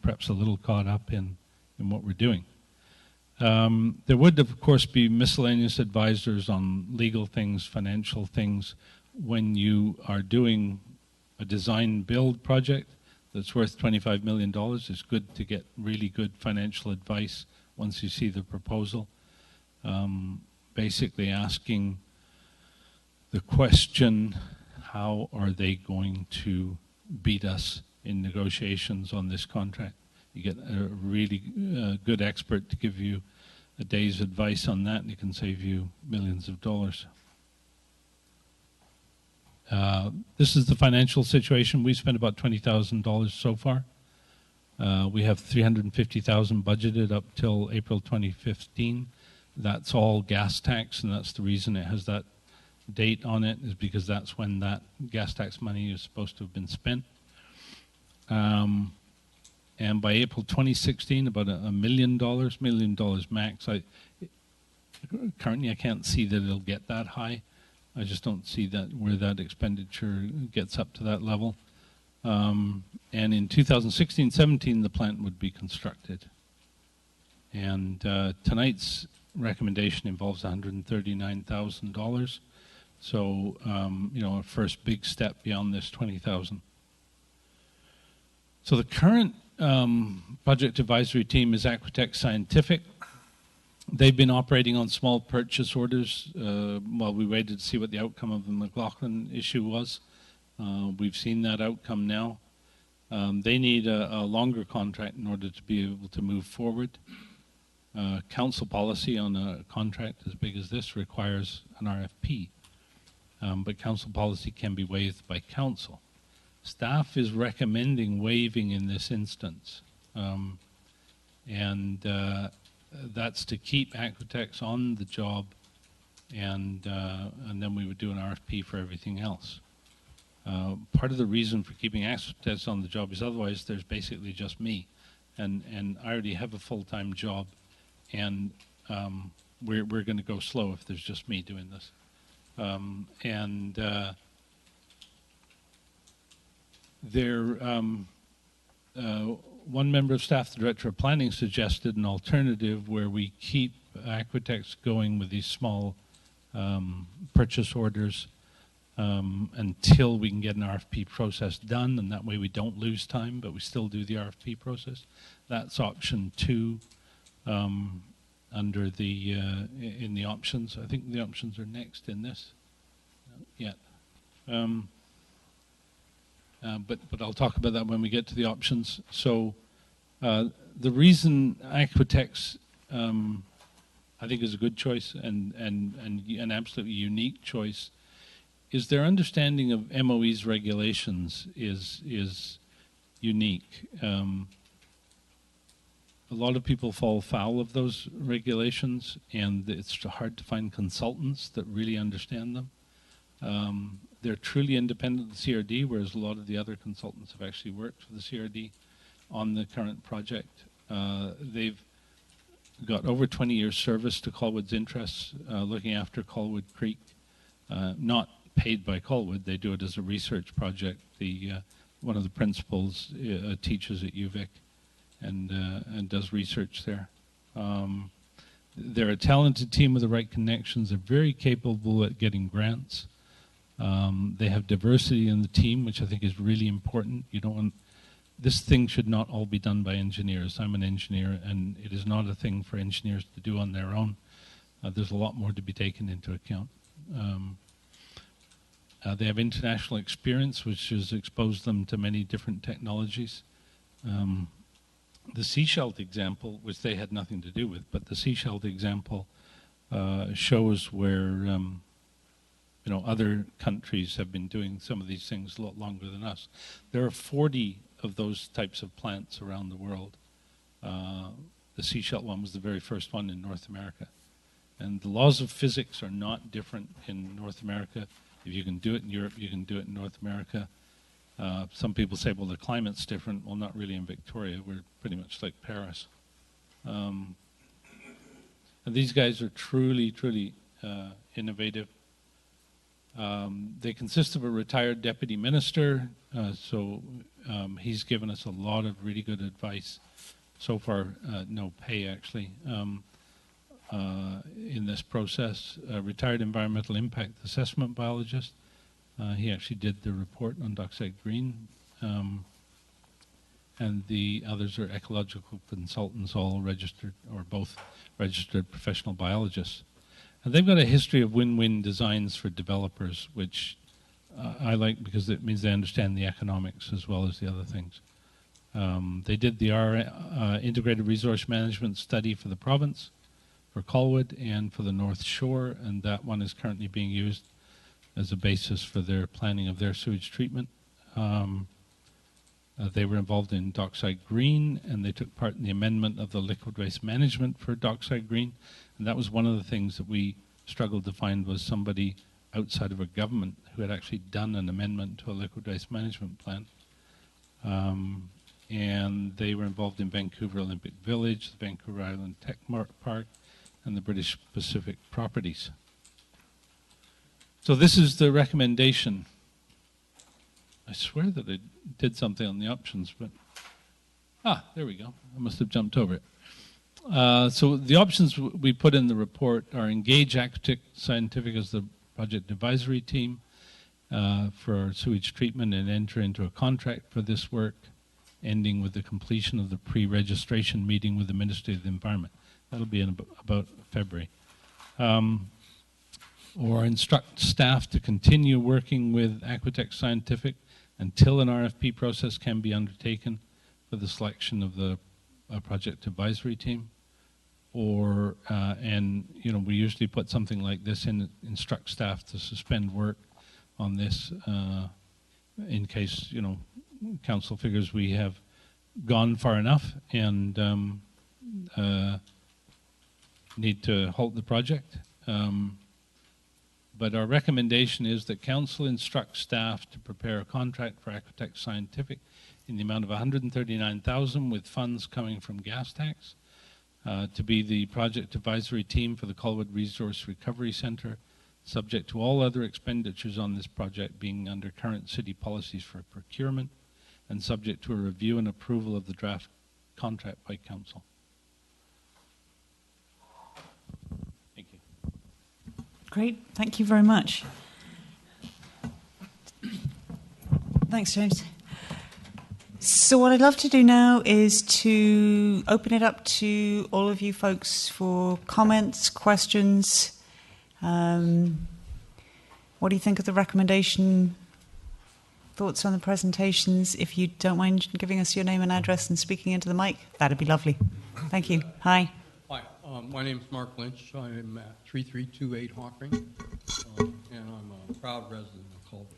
perhaps a little caught up in what we're doing. There would, of course, be miscellaneous advisors on legal things, financial things. When you are doing a design-build project that's worth $25 million, it's good to get really good financial advice once you see the proposal. Basically asking the question, how are they going to beat us in negotiations on this contract? You get a really good expert to give you a day's advice on that, and it can save you millions of dollars. This is the financial situation. We spent about $20,000 so far. We have $350,000 budgeted up till April 2015. That's all gas tax, and that's the reason it has that date on it, is because that's when that gas tax money is supposed to have been spent. And by April 2016, about $1 million max. Currently, I can't see that it'll get that high. I just don't see that where that expenditure gets up to that level. And in 2016-17, the plant would be constructed. And tonight's recommendation involves $139,000. So, a first big step beyond this $20,000. So the current project advisory team is Aquatex Scientific. They've been operating on small purchase orders while we waited to see what the outcome of the McLaughlin issue was. We've seen that outcome now. They need a longer contract in order to be able to move forward. Council policy on a contract as big as this requires an RFP, but council policy can be waived by council. Staff is recommending waiving in this instance, and that's to keep Aquatex on the job, and then we would do an RFP for everything else. Part of the reason for keeping Aquatex on the job is otherwise there's basically just me, and I already have a full-time job, and we're going to go slow if there's just me doing this, one member of staff, the Director of Planning, suggested an alternative where we keep Aquatex going with these small purchase orders until we can get an RFP process done, and that way we don't lose time, but we still do the RFP process. That's option 2 under the in the options. I think the options are next in this. Yeah. But I'll talk about that when we get to the options. So the reason Aquatex I think is a good choice and an absolutely unique choice is their understanding of MOE's regulations is unique. A lot of people fall foul of those regulations, and it's hard to find consultants that really understand them. They're truly independent of the CRD, whereas a lot of the other consultants have actually worked for the CRD on the current project. They've got over 20 years service to Colwood's interests, looking after Colwood Creek, not paid by Colwood. They do it as a research project. One of the principals teaches at UVic and does research there. They're a talented team with the right connections. They're very capable at getting grants. They have diversity in the team, which I think is really important. You don't want, this thing should not all be done by engineers. I'm an engineer, and it is not a thing for engineers to do on their own. There's a lot more to be taken into account. They have international experience, which has exposed them to many different technologies. The seashell example, which they had nothing to do with, but the seashell example shows where other countries have been doing some of these things a lot longer than us. There are 40 of those types of plants around the world. The seashell one was the very first one in North America. And the laws of physics are not different in North America. If you can do it in Europe, you can do it in North America. Some people say, well, the climate's different. Well, not really in Victoria. We're pretty much like Paris. And these guys are truly, truly innovative. They consist of a retired deputy minister, so he's given us a lot of really good advice. So far, no pay, actually, in this process. A retired environmental impact assessment biologist. He actually did the report on Dockside Green. And the others are ecological consultants, all registered, or both registered professional biologists. And they've got a history of win-win designs for developers, which I like because it means they understand the economics as well as the other things. They did the Integrated Resource Management study for the province, for Colwood, and for the North Shore, and that one is currently being used as a basis for their planning of their sewage treatment. They were involved in Dockside Green, and they took part in the amendment of the liquid waste management for Dockside Green. And that was one of the things that we struggled to find, was somebody outside of a government who had actually done an amendment to a liquid waste management plan. And they were involved in Vancouver Olympic Village, the Vancouver Island Tech Park, and the British Pacific Properties. So this is the recommendation. I swear that I did something on the options, but there we go. I must have jumped over it. So the options we put in the report are engage Aquatex Scientific as the project advisory team for our sewage treatment and enter into a contract for this work, ending with the completion of the pre-registration meeting with the Ministry of the Environment. That'll be in about February. Or instruct staff to continue working with Aquatex Scientific until an RFP process can be undertaken for the selection of the project advisory team. Or, we usually put something like this in, instruct staff to suspend work on this in case, council figures we have gone far enough and need to halt the project. But our recommendation is that council instruct staff to prepare a contract for Aquatex Scientific in the amount of $139,000 with funds coming from gas tax to be the project advisory team for the Colwood Resource Recovery Centre, subject to all other expenditures on this project being under current city policies for procurement, and subject to a review and approval of the draft contract by Council. Thank you. Great, thank you very much. Thanks, James. So what I'd love to do now is to open it up to all of you folks for comments, questions. What do you think of the recommendation? Thoughts on the presentations? If you don't mind giving us your name and address and speaking into the mic, that'd be lovely. Thank you. Hi. Hi, my name is Mark Lynch. I'm at 3328 Hawkring, and I'm a proud resident of Culver.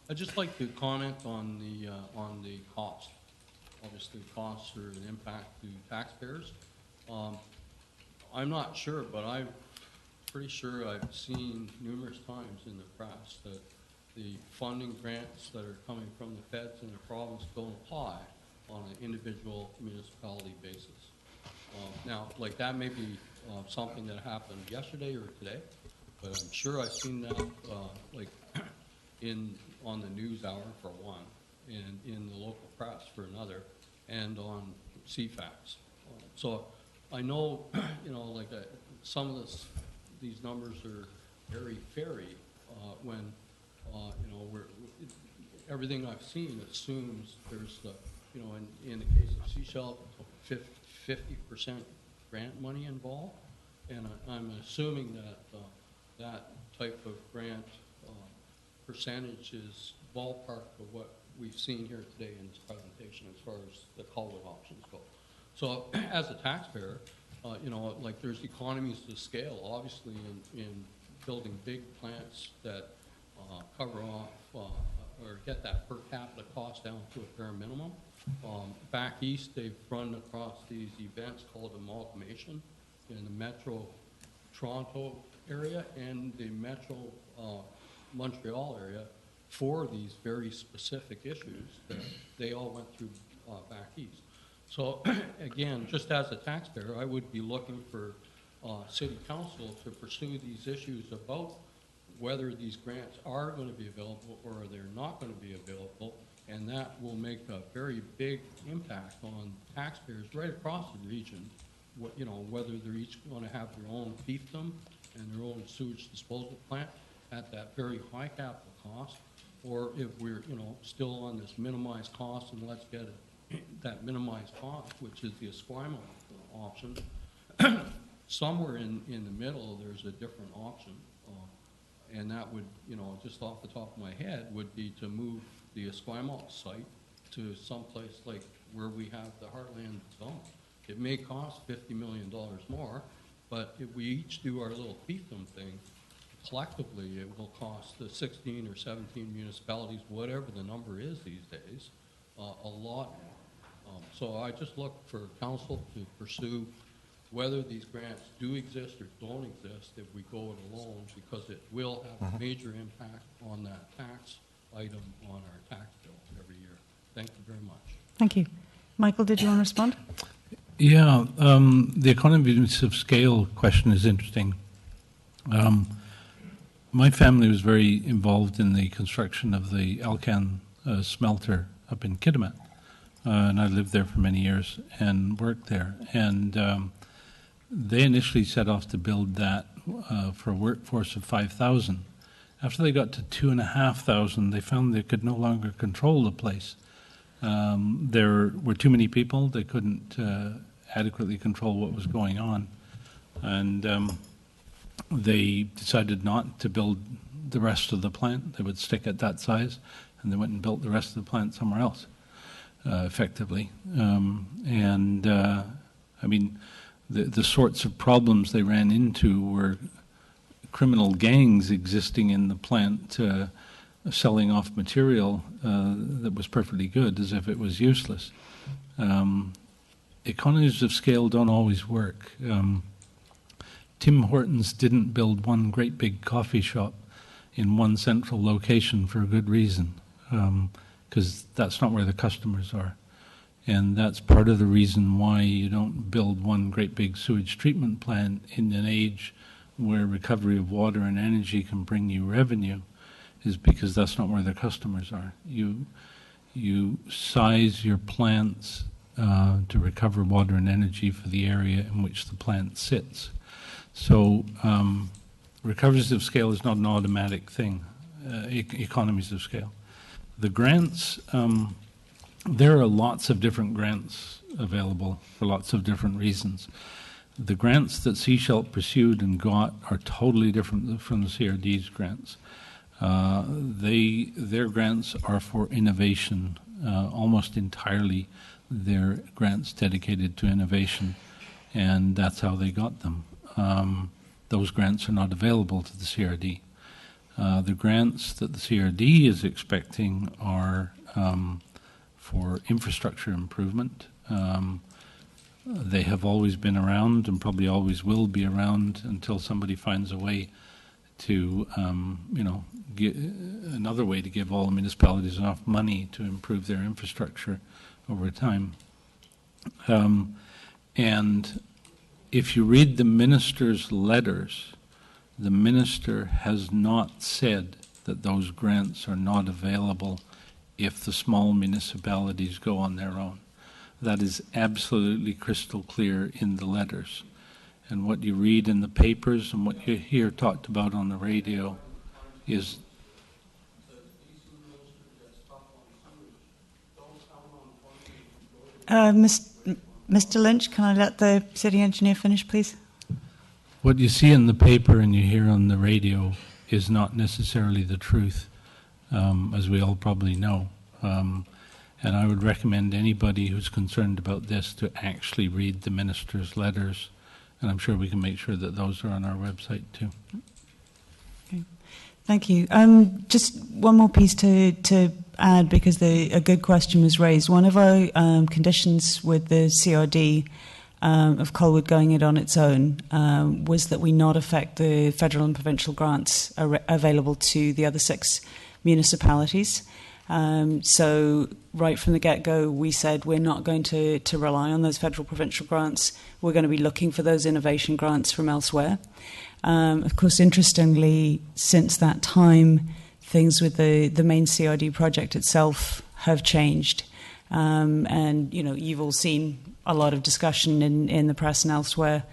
I'd just like to comment on the cost. Obviously, costs are an impact to taxpayers. I'm not sure, but I'm pretty sure I've seen numerous times in the press that the funding grants that are coming from the feds and the province don't apply on an individual municipality basis. Now, like that may be something that happened yesterday or today, but I'm sure I've seen that like on the news hour for one, and in the local press for another, and on CFAX. So I know, you know, like some of these numbers are very fairy when, you know, everything I've seen assumes there's, you know, in the case of Seashell, 50% grant money involved, and I'm assuming that that type of grant percentage is ballpark of what we've seen here today in this presentation as far as the culvert options go. So as a taxpayer, you know, like there's economies to scale, obviously, in building big plants that cover off or get that per capita cost down to a bare minimum. Back east, they've run across these events called amalgamation in the Metro Toronto area and the Metro Montreal area for these very specific issues that they all went through back east. So again, just as a taxpayer, I would be looking for City Council to pursue these issues about whether these grants are going to be available or they're not going to be available, and that will make a very big impact on taxpayers right across the region. You know, whether they're each going to have their own fiefdom and their own sewage disposal plant at that very high capital cost, or if we're, you know, still on this minimized cost, and let's get that minimized cost, which is the Esquimalt option. Somewhere in the middle, there's a different option, and that would, you know, just off the top of my head, would be to move the Esquimalt site to someplace like where we have the Heartland zone. It may cost $50 million more, but if we each do our little fiefdom thing, collectively it will cost the 16 or 17 municipalities, whatever the number is these days, a lot more. So I just look for council to pursue whether these grants do exist or don't exist if we go it alone, because it will have a major impact on that tax item on our tax bill every year. Thank you very much. Thank you. Michael, did you want to respond? Yeah, the economies of scale question is interesting. My family was very involved in the construction of the Alcan smelter up in Kitimat, and I lived there for many years and worked there. And they initially set off to build that for a workforce of 5,000. After they got to 2,500, they found they could no longer control the place. There were too many people. They couldn't adequately control what was going on. And they decided not to build the rest of the plant. They would stick at that size, and they went and built the rest of the plant somewhere else, effectively. I mean, the sorts of problems they ran into were criminal gangs existing in the plant, selling off material that was perfectly good as if it was useless. Economies of scale don't always work. Tim Hortons didn't build one great big coffee shop in one central location for a good reason, because that's not where the customers are. And that's part of the reason why you don't build one great big sewage treatment plant in an age where recovery of water and energy can bring you revenue, is because that's not where the customers are. you size your plants to recover water and energy for the area in which the plant sits. So recoveries of scale is not an automatic thing, economies of scale. The grants, there are lots of different grants available for lots of different reasons. The grants that Seashelt pursued and got are totally different from the CRD's grants. Their grants are for innovation, almost entirely they're grants dedicated to innovation, and that's how they got them. Those grants are not available to the CRD. The grants that the CRD is expecting are for infrastructure improvement. They have always been around and probably always will be around until somebody finds a way to, another way to give all the municipalities enough money to improve their infrastructure over time. And if you read the minister's letters, the minister has not said that those grants are not available if the small municipalities go on their own. That is absolutely crystal clear in the letters. And what you read in the papers and what you hear talked about on the radio is Mr. Lynch, can I let the city engineer finish, please? what you see in the paper and you hear on the radio is not necessarily the truth, as we all probably know. And I would recommend anybody who's concerned about this to actually read the minister's letters, and I'm sure we can make sure that those are on our website too. Okay. Thank you. Just one more piece to add, because a good question was raised. One of our conditions with the CRD of Colwood going it on its own was that we not affect the federal and provincial grants available to the other 6 municipalities. So right from the get-go, we said we're not going to rely on those federal provincial grants. We're going to be looking for those innovation grants from elsewhere. Of course, interestingly, since that time, things with the main CRD project itself have changed. And, you know, you've all seen a lot of discussion in the press and elsewhere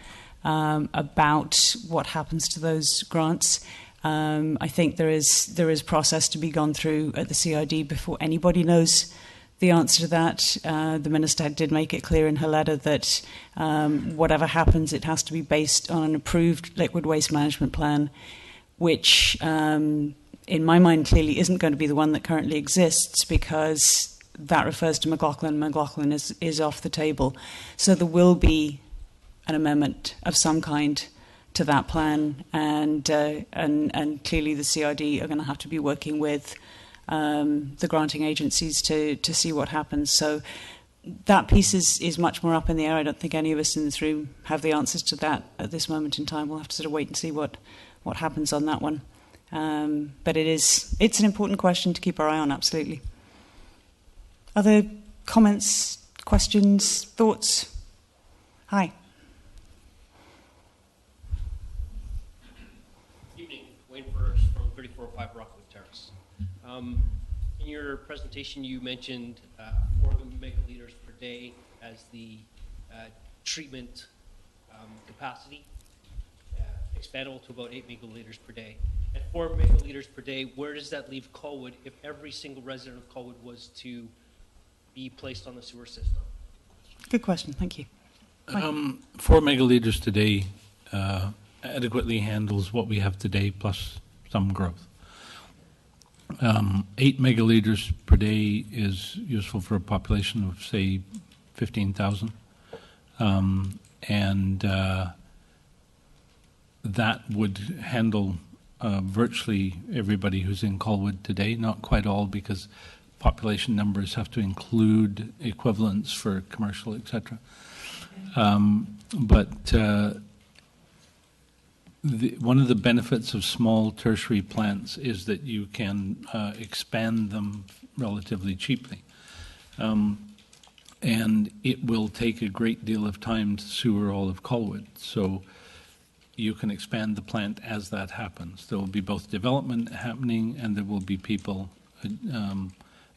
about what happens to those grants. I think there is process to be gone through at the CRD before anybody knows the answer to that. The Minister did make it clear in her letter that whatever happens, it has to be based on an approved liquid waste management plan, which in my mind clearly isn't going to be the one that currently exists, because that refers to McLaughlin. McLaughlin is off the table. So there will be an amendment of some kind to that plan, and clearly the CRD are going to have to be working with the granting agencies to see what happens. So that piece is much more up in the air. I don't think any of us in this room have the answers to that at this moment in time. We'll have to sort of wait and see what happens on that one. But it's an important question to keep our eye on, absolutely. Other comments, questions, thoughts? Hi. From 3405 Rockwood Terrace. In your presentation, you mentioned 4 megaliters per day as the treatment capacity, expandable to about 8 megaliters per day. At 4 megaliters per day, where does that leave Colwood if every single resident of Colwood was to be placed on the sewer system? Good question, thank you. 4 megaliters today adequately handles what we have today plus some growth. 8 megaliters per day is useful for a population of, say, 15,000. And that would handle virtually everybody who's in Colwood today. Not quite all, because population numbers have to include equivalents for commercial, etc. One of the benefits of small tertiary plants is that you can expand them relatively cheaply. And it will take a great deal of time to sewer all of Colwood. So you can expand the plant as that happens. There will be both development happening, and there will be people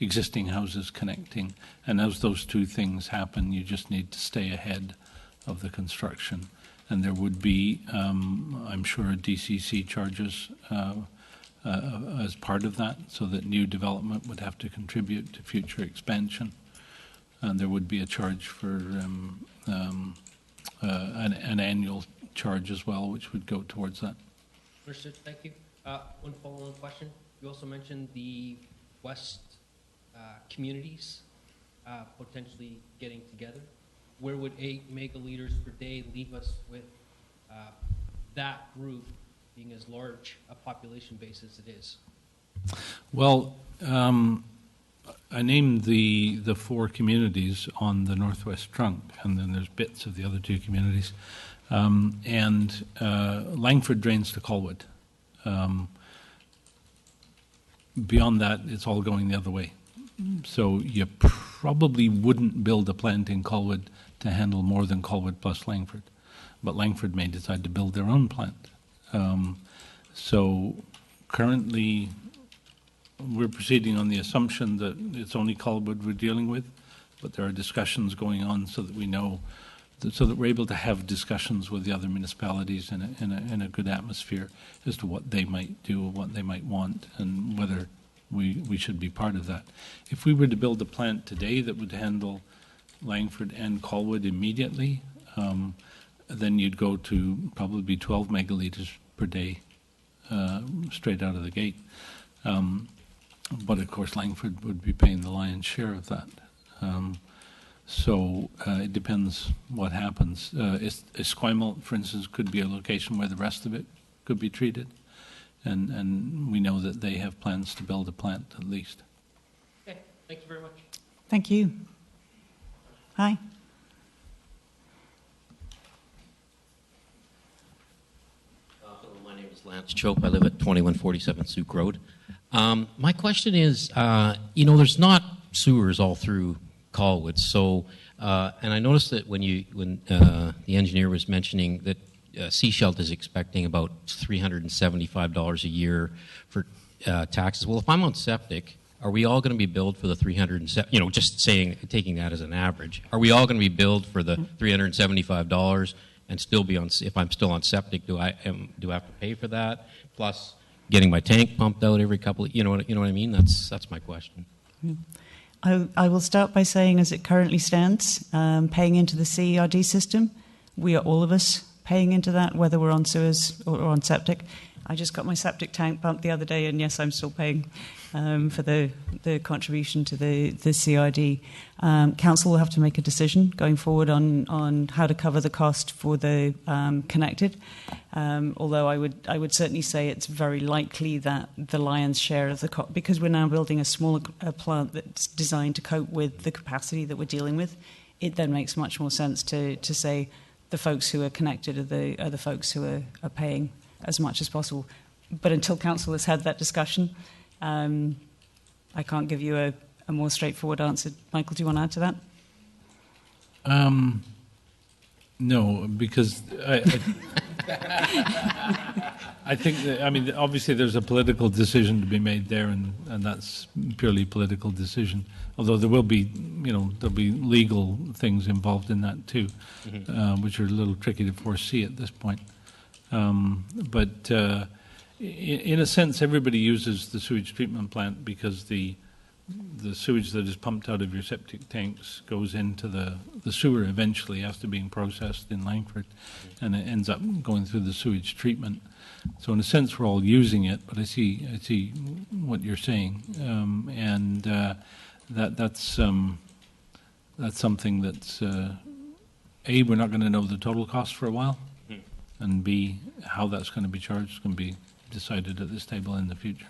existing houses connecting. And as those two things happen, you just need to stay ahead of the construction. And there would be, I'm sure, DCC charges as part of that, so that new development would have to contribute to future expansion. And there would be a charge for an annual charge as well, which would go towards that. Understood. Thank you. One follow-on question. You also mentioned the West communities potentially getting together. Where would 8 megaliters per day leave us with that group being as large a population base as it is? Well, I named the 4 communities on the northwest trunk, and then there's bits of the other 2 communities. And Langford drains to Colwood. Beyond that, it's all going the other way. So you probably wouldn't build a plant in Colwood to handle more than Colwood plus Langford. But Langford may decide to build their own plant. So currently, we're proceeding on the assumption that it's only Colwood we're dealing with, but there are discussions going on so that we know, so that we're able to have discussions with the other municipalities in a good atmosphere as to what they might do, what they might want, and whether we should be part of that. If we were to build a plant today that would handle Langford and Colwood immediately, then you'd go to probably 12 megaliters per day straight out of the gate. But of course, Langford would be paying the lion's share of that. So it depends what happens. Esquimalt, for instance, could be a location where the rest of it could be treated. And we know that they have plans to build a plant at least. Okay, thank you very much. Thank you. Hi. My name is Lance Chope. I live at 2147 Souk Road. My question is, there's not sewers all through Colwood. So, and I noticed that when the engineer was mentioning that Seashelt is expecting about $375 a year for taxes. Well, if I'm on septic, are we all going to be billed for the just saying, taking that as an average, are we all going to be billed for the $375 and still be on? If I'm still on septic, do I have to pay for that? Plus, getting my tank pumped out every couple of, you know what I mean? That's my question. I will start by saying, as it currently stands, paying into the CERD system, we are all of us paying into that, whether we're on sewers or on septic. I just got my septic tank pumped the other day, and yes, I'm still paying for the contribution to the CRD. Council will have to make a decision going forward on how to cover the cost for the connected. Although I would certainly say it's very likely that the lion's share of the cost, because we're now building a smaller plant that's designed to cope with the capacity that we're dealing with, it then makes much more sense to say the folks who are connected are the folks who are paying as much as possible. But until council has had that discussion, I can't give you a more straightforward answer. Michael, do you want to add to that? No, because I think that, obviously there's a political decision to be made there, and that's purely political decision. Although there will be, there'll be legal things involved in that too, which are a little tricky to foresee at this point. But in a sense, everybody uses the sewage treatment plant because the sewage that is pumped out of your septic tanks goes into the sewer eventually after being processed in Langford, and it ends up going through the sewage treatment. So in a sense, we're all using it, but I see what you're saying, and that's something that's A, we're not going to know the total cost for a while, and B, how that's going to be charged is going to be decided at this table in the future.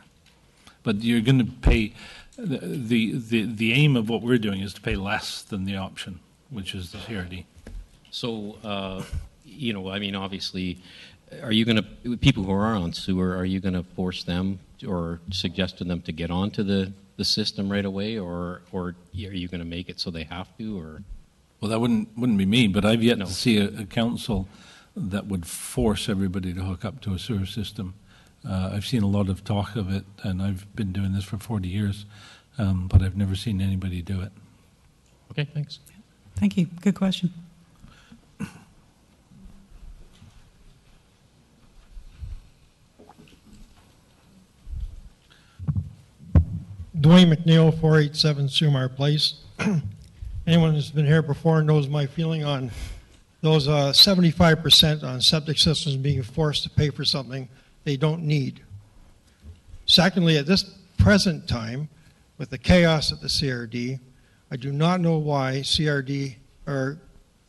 But you're going to pay, the aim of what we're doing is to pay less than the option, which is the CRD. So, obviously, are you going to, people who are on sewer, are you going to force them or suggest to them to get onto the system right away, or are you going to make it so they have to, or? Well, that wouldn't be me, but I've yet to see a council that would force everybody to hook up to a sewer system. I've seen a lot of talk of it, and I've been doing this for 40 years, but I've never seen anybody do it. Okay, thanks. Thank you. Good question. Dwayne McNeil, 487 Sumar Place. Anyone who's been here before knows my feeling on those 75% on septic systems being forced to pay for something they don't need. Secondly, at this present time, with the chaos at the CRD, I do not know why CRD or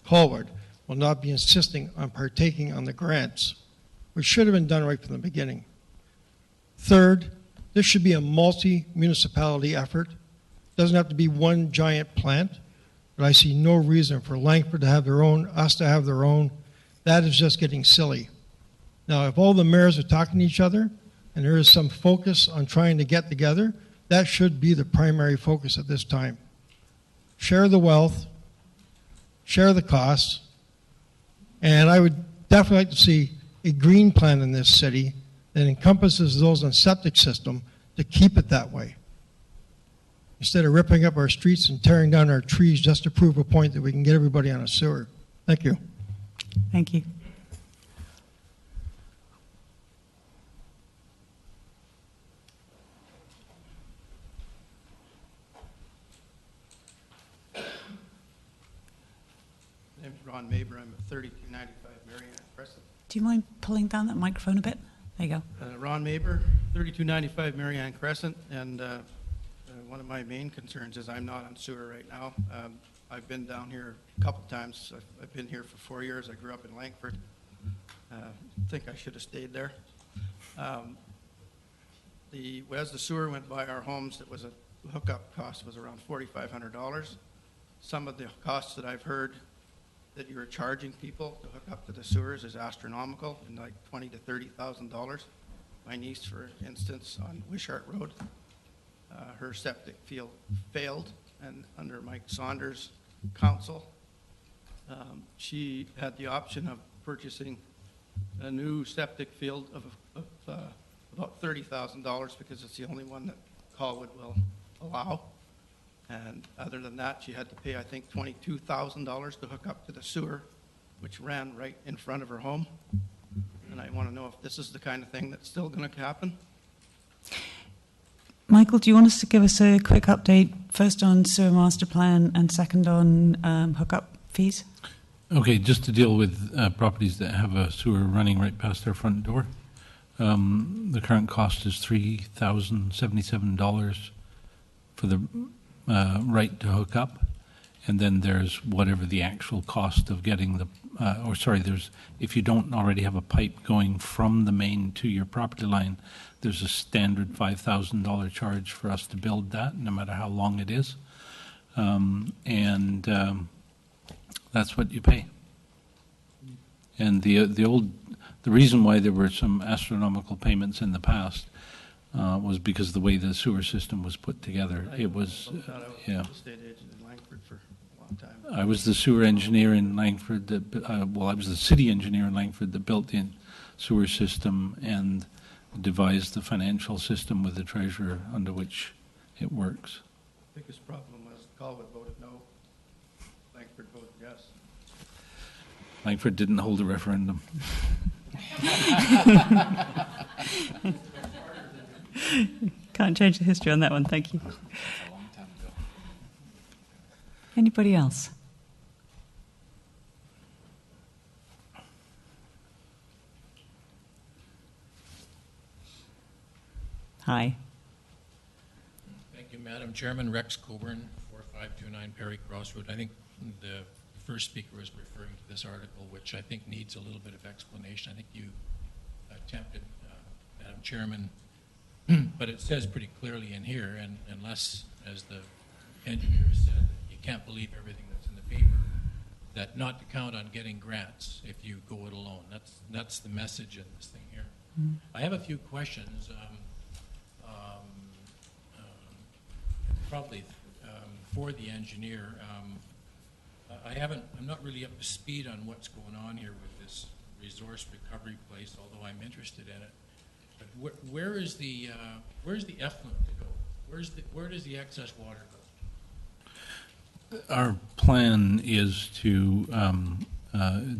Colwood will not be insisting on partaking on the grants, which should have been done right from the beginning. Third, this should be a multi-municipality effort. It doesn't have to be one giant plant, but I see no reason for Langford to have their own, us to have their own. That is just getting silly. Now, if all the mayors are talking to each other and there is some focus on trying to get together, that should be the primary focus at this time. Share the wealth, share the costs, and I would definitely like to see a green plan in this city that encompasses those on septic system to keep it that way. Instead of ripping up our streets and tearing down our trees just to prove a point that we can get everybody on a sewer. Thank you. Thank you. My name's Ron Maber. I'm at 3295 Marianne Crescent. Do you mind pulling down that microphone a bit? There you go. Ron Maber, 3295 Marianne Crescent, and one of my main concerns is I'm not on sewer right now. I've been down here a couple times. I've been here for 4 years. I grew up in Langford. I think I should have stayed there. As the sewer went by our homes, it was a hookup cost was around $4,500. Some of the costs that I've heard that you're charging people to hook up to the sewers is astronomical, and like $20,000 to $30,000. My niece, for instance, on Wishart Road, her septic field failed, and under Mike Saunders' counsel, she had the option of purchasing a new septic field of about $30,000 because it's the only one that Colwood will allow. And other than that, she had to pay, I think, $22,000 to hook up to the sewer, which ran right in front of her home. And I want to know if this is the kind of thing that's still going to happen. Michael, do you want us to give us a quick update, first on sewer master plan and second on hookup fees? Okay, just to deal with properties that have a sewer running right past their front door. The current cost is $3,077 for the right to hook up, and then there's whatever the actual cost of getting the, there's, if you don't already have a pipe going from the main to your property line, there's a standard $5,000 charge for us to build that, no matter how long it is, and that's what you pay. And the reason why there were some astronomical payments in the past was because of the way the sewer system was put together. It was, yeah. I was a state agent in Langford for a long time. I was the sewer engineer in Langford. I was the city engineer in Langford that built the sewer system and devised the financial system with the treasurer under which it works. The biggest problem was Colwood voted no. Langford voted yes. Langford didn't hold a referendum. Can't change the history on that one, thank you. Anybody else? Hi. Thank you, Madam Chairman. Rex Coburn, 4529 Perry Cross Road. I think the first speaker was referring to this article, which I think needs a little bit of explanation. I think you attempted, Madam Chairman, but it says pretty clearly in here, and unless, as the engineer said, you can't believe everything that's in the paper, that not to count on getting grants if you go it alone. That's the message in this thing here. Mm-hmm. I have a few questions, probably for the engineer. I'm not really up to speed on what's going on here with this resource recovery place, although I'm interested in it. But where is the effluent to go? Where does the excess water go? Our plan is to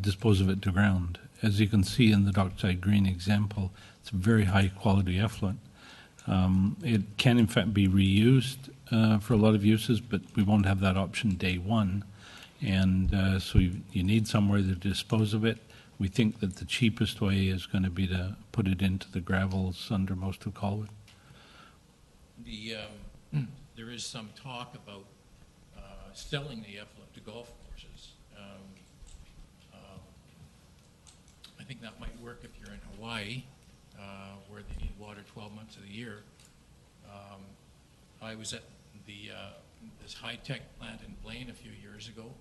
dispose of it to ground. As you can see in the Dockside Green example, it's a very high quality effluent. It can in fact be reused for a lot of uses, but we won't have that option day one. And so you need somewhere to dispose of it. We think that the cheapest way is going to be to put it into the gravels under most of Colwood. There is some talk about selling the effluent to golf courses. I think that might work if you're in Hawaii, where they need water 12 months of the year. I was at this high-tech plant in Blaine a few years ago.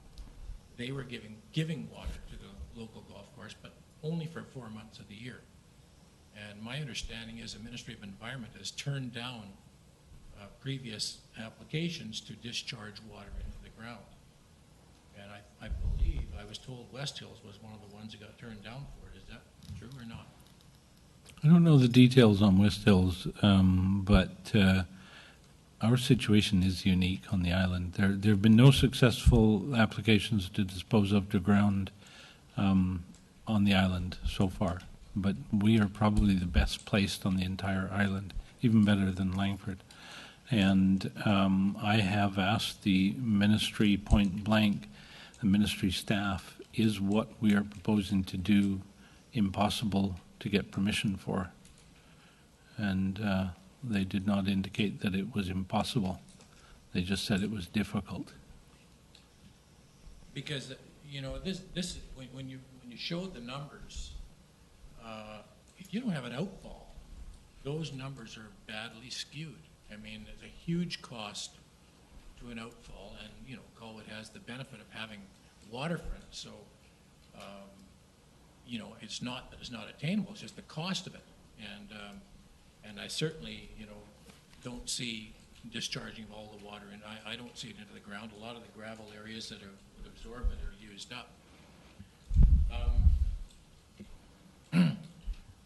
They were giving water to the local golf course, but only for 4 months of the year. And my understanding is the Ministry of Environment has turned down previous applications to discharge water into the ground. And I believe, I was told West Hills was one of the ones that got turned down for it. Is that true or not? I don't know the details on West Hills, but our situation is unique on the island. There have been no successful applications to dispose of to ground on the island so far, but we are probably the best placed on the entire island, even better than Langford. And I have asked the ministry point blank, the ministry staff, is what we are proposing to do impossible to get permission for? And they did not indicate that it was impossible. They just said it was difficult. Because this when you showed the numbers, if you don't have an outfall, those numbers are badly skewed. I mean, there's a huge cost to an outfall, and Colwood has the benefit of having waterfront, so it's not that it's not attainable; it's just the cost of it. And I certainly don't see discharging of all the water, and I don't see it into the ground. A lot of the gravel areas that would absorb it are used up.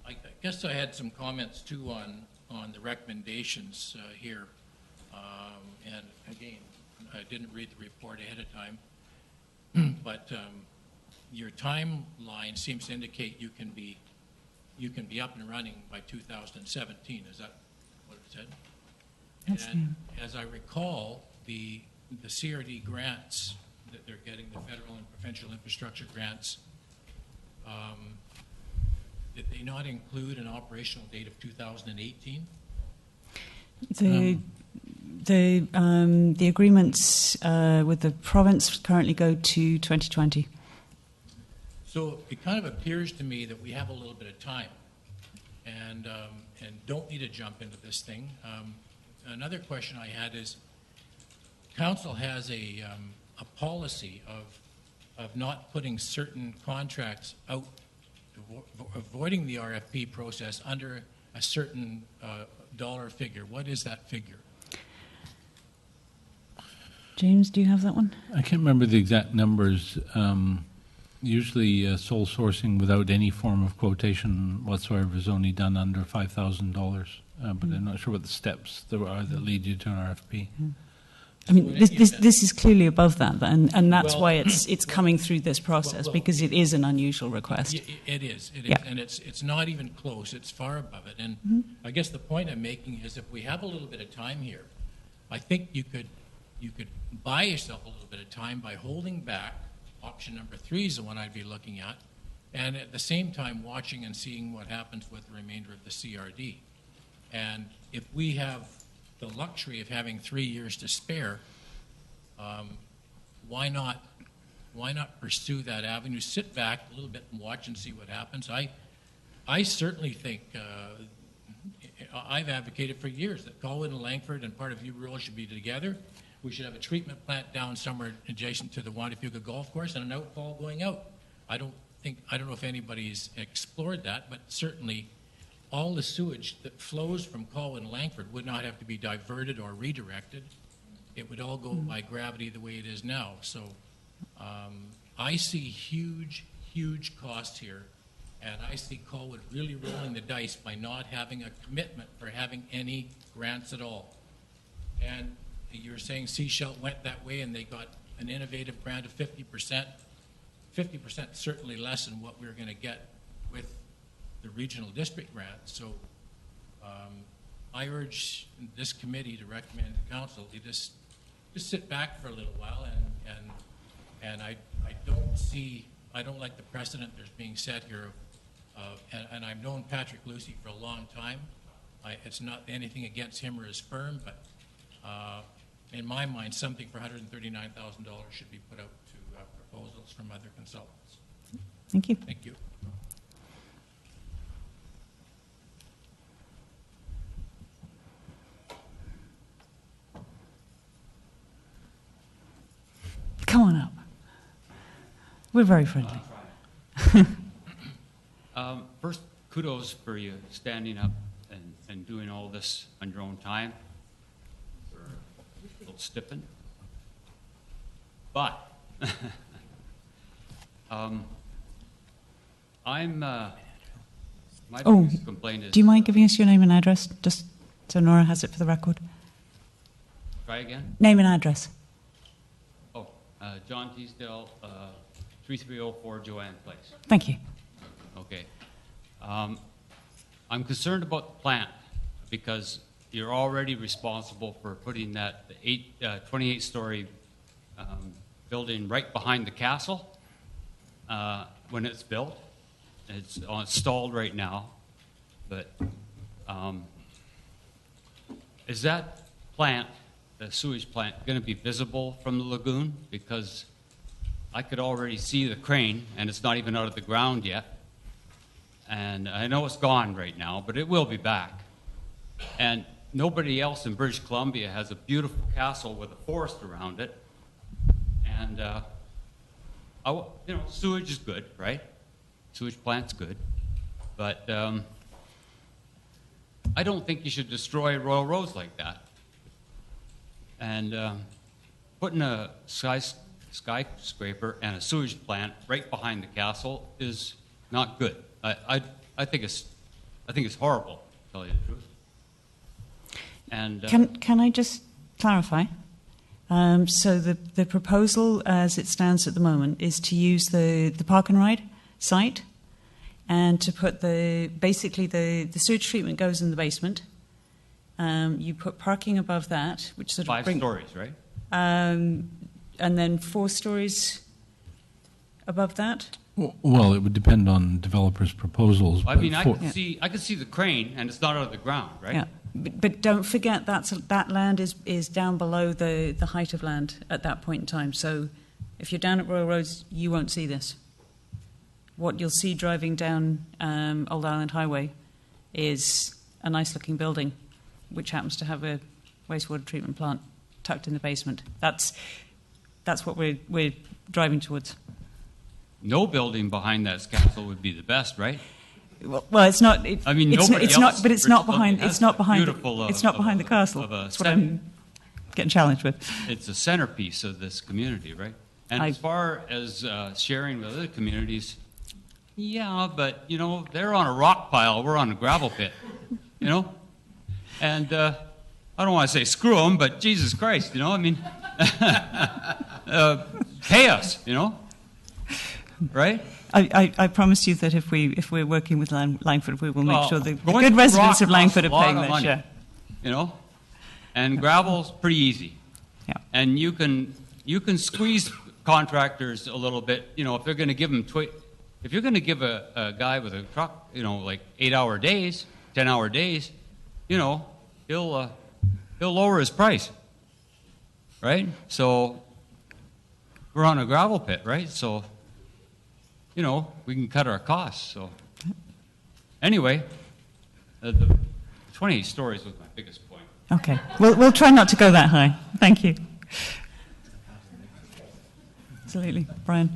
I guess I had some comments too on the recommendations here. And again, I didn't read the report ahead of time, but your timeline seems to indicate you can be up and running by 2017. Is that what it said? And as I recall, the CRD grants that they're getting, the federal and provincial infrastructure grants, did they not include an operational date of 2018? The agreements with the province currently go to 2020. So it kind of appears to me that we have a little bit of time, and don't need to jump into this thing. Another question I had is, council has a policy of not putting certain contracts out, avoiding the RFP process under a certain dollar figure. What is that figure? James, do you have that one? I can't remember the exact numbers. Usually sole sourcing without any form of quotation whatsoever is only done under $5,000, but I'm not sure what the steps there are that lead you to an RFP. I mean, this is clearly above that, and that's why it's coming through this process, because it is an unusual request. It is, yeah. And it's not even close. It's far above it. And I guess the point I'm making is, if we have a little bit of time here, I think you could buy yourself a little bit of time by holding back. Option number 3 is the one I'd be looking at, and at the same time watching and seeing what happens with the remainder of the CRD. And if we have the luxury of having 3 years to spare, why not pursue that avenue? Sit back a little bit and watch and see what happens. I certainly think I've advocated for years that Colwood and Langford and part of View Rural should be together. We should have a treatment plant down somewhere adjacent to the Wandafuga Golf Course and an outfall going out. I don't know if anybody's explored that, but certainly all the sewage that flows from Colwood and Langford would not have to be diverted or redirected. It would all go by gravity the way it is now. So I see huge costs here, and I see Colwood really rolling the dice by not having a commitment for having any grants at all. and you were saying Seashell went that way and they got an innovative grant of 50%. 50% certainly less than what we were going to get with the regional district grant. So I urge this committee to recommend to council to just sit back for a little while, and I don't like the precedent that's being set here. And I've known Patrick Lucy for a long time. It's not anything against him or his firm, but in my mind, something for $139,000 should be put out to proposals from other consultants. Thank you. Thank you. Come on up. We're very friendly. First, kudos for you standing up and doing all this on your own time. We're a little stiffened. But my biggest complaint is... Do you mind giving us your name and address, just so Nora has it for the record? Try again? Name and address. Oh, John Teasdale, 3304 Joanne Place. Thank you. Okay. I'm concerned about the plant because you're already responsible for putting that 28-story building right behind the castle when it's built. It's stalled right now, but is that plant, the sewage plant, going to be visible from the lagoon? Because I could already see the crane, and it's not even out of the ground yet. And I know it's gone right now, but it will be back. And nobody else in British Columbia has a beautiful castle with a forest around it. And, sewage is good, right? Sewage plant's good. But I don't think you should destroy Royal Roads like that. And putting a skyscraper and a sewage plant right behind the castle is not good. I think it's horrible, to tell you the truth. And can I just clarify? So the proposal, as it stands at the moment, is to use the park and ride site, and to put basically the sewage treatment goes in the basement. You put parking above that, which sort of 5 stories, right? And then 4 stories above that. Well, it would depend on developers' proposals. I mean, I can see the crane, and it's not out of the ground, right? Yeah, but don't forget that land is down below the height of land at that point in time. So if you're down at Royal Roads, you won't see this. What you'll see driving down Old Island Highway is a nice-looking building, which happens to have a wastewater treatment plant tucked in the basement. That's what we're driving towards. No building behind that castle would be the best, right? Well, it's not. I mean, it's not. But it's not behind. It's not behind. Beautiful. It's not behind the castle. That's what I'm getting challenged with. It's a centerpiece of this community, right? And as far as sharing with other communities, yeah, but they're on a rock pile. We're on a gravel pit, And I don't want to say screw them, but Jesus Christ, I mean, pay us, right? I promise you that if we're working with Langford, we will make sure the good residents of Langford are paying their share. And gravel's pretty easy. Yeah. And you can squeeze contractors a little bit. If they're going to give them if you're going to give a guy with a truck, like 8-hour days, 10-hour days, he'll lower his price, right? So we're on a gravel pit, right? So we can cut our costs. So anyway, the 28 stories was my biggest point. Okay, we'll try not to go that high. Thank you. Absolutely, Brian.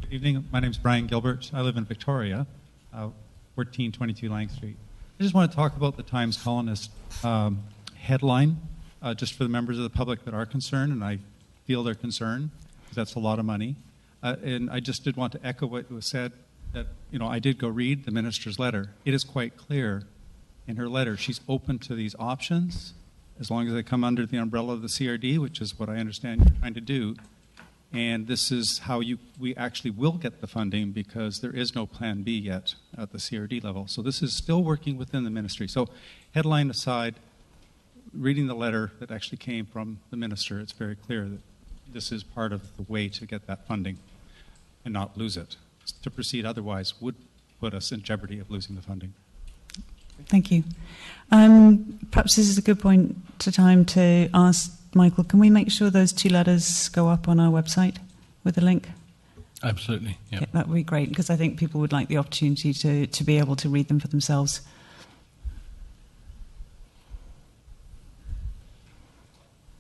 Good evening. My name is Brian Gilbert. I live in Victoria, 1422 Lang Street. I just want to talk about the Times Colonist headline, just for the members of the public that are concerned, and I feel their concern, because that's a lot of money. And I just did want to echo what was said, that, I did go read the minister's letter. It is quite clear in her letter she's open to these options, as long as they come under the umbrella of the CRD, which is what I understand you're trying to do. And this is how we actually will get the funding, because there is no plan B yet at the CRD level. So this is still working within the ministry. So headline aside, reading the letter that actually came from the minister, it's very clear that this is part of the way to get that funding and not lose it. To proceed otherwise would put us in jeopardy of losing the funding. Thank you. Perhaps this is a good point to time to ask Michael, can we make sure those 2 letters go up on our website with a link? Absolutely, yeah. Okay, that would be great, because I think people would like the opportunity to be able to read them for themselves.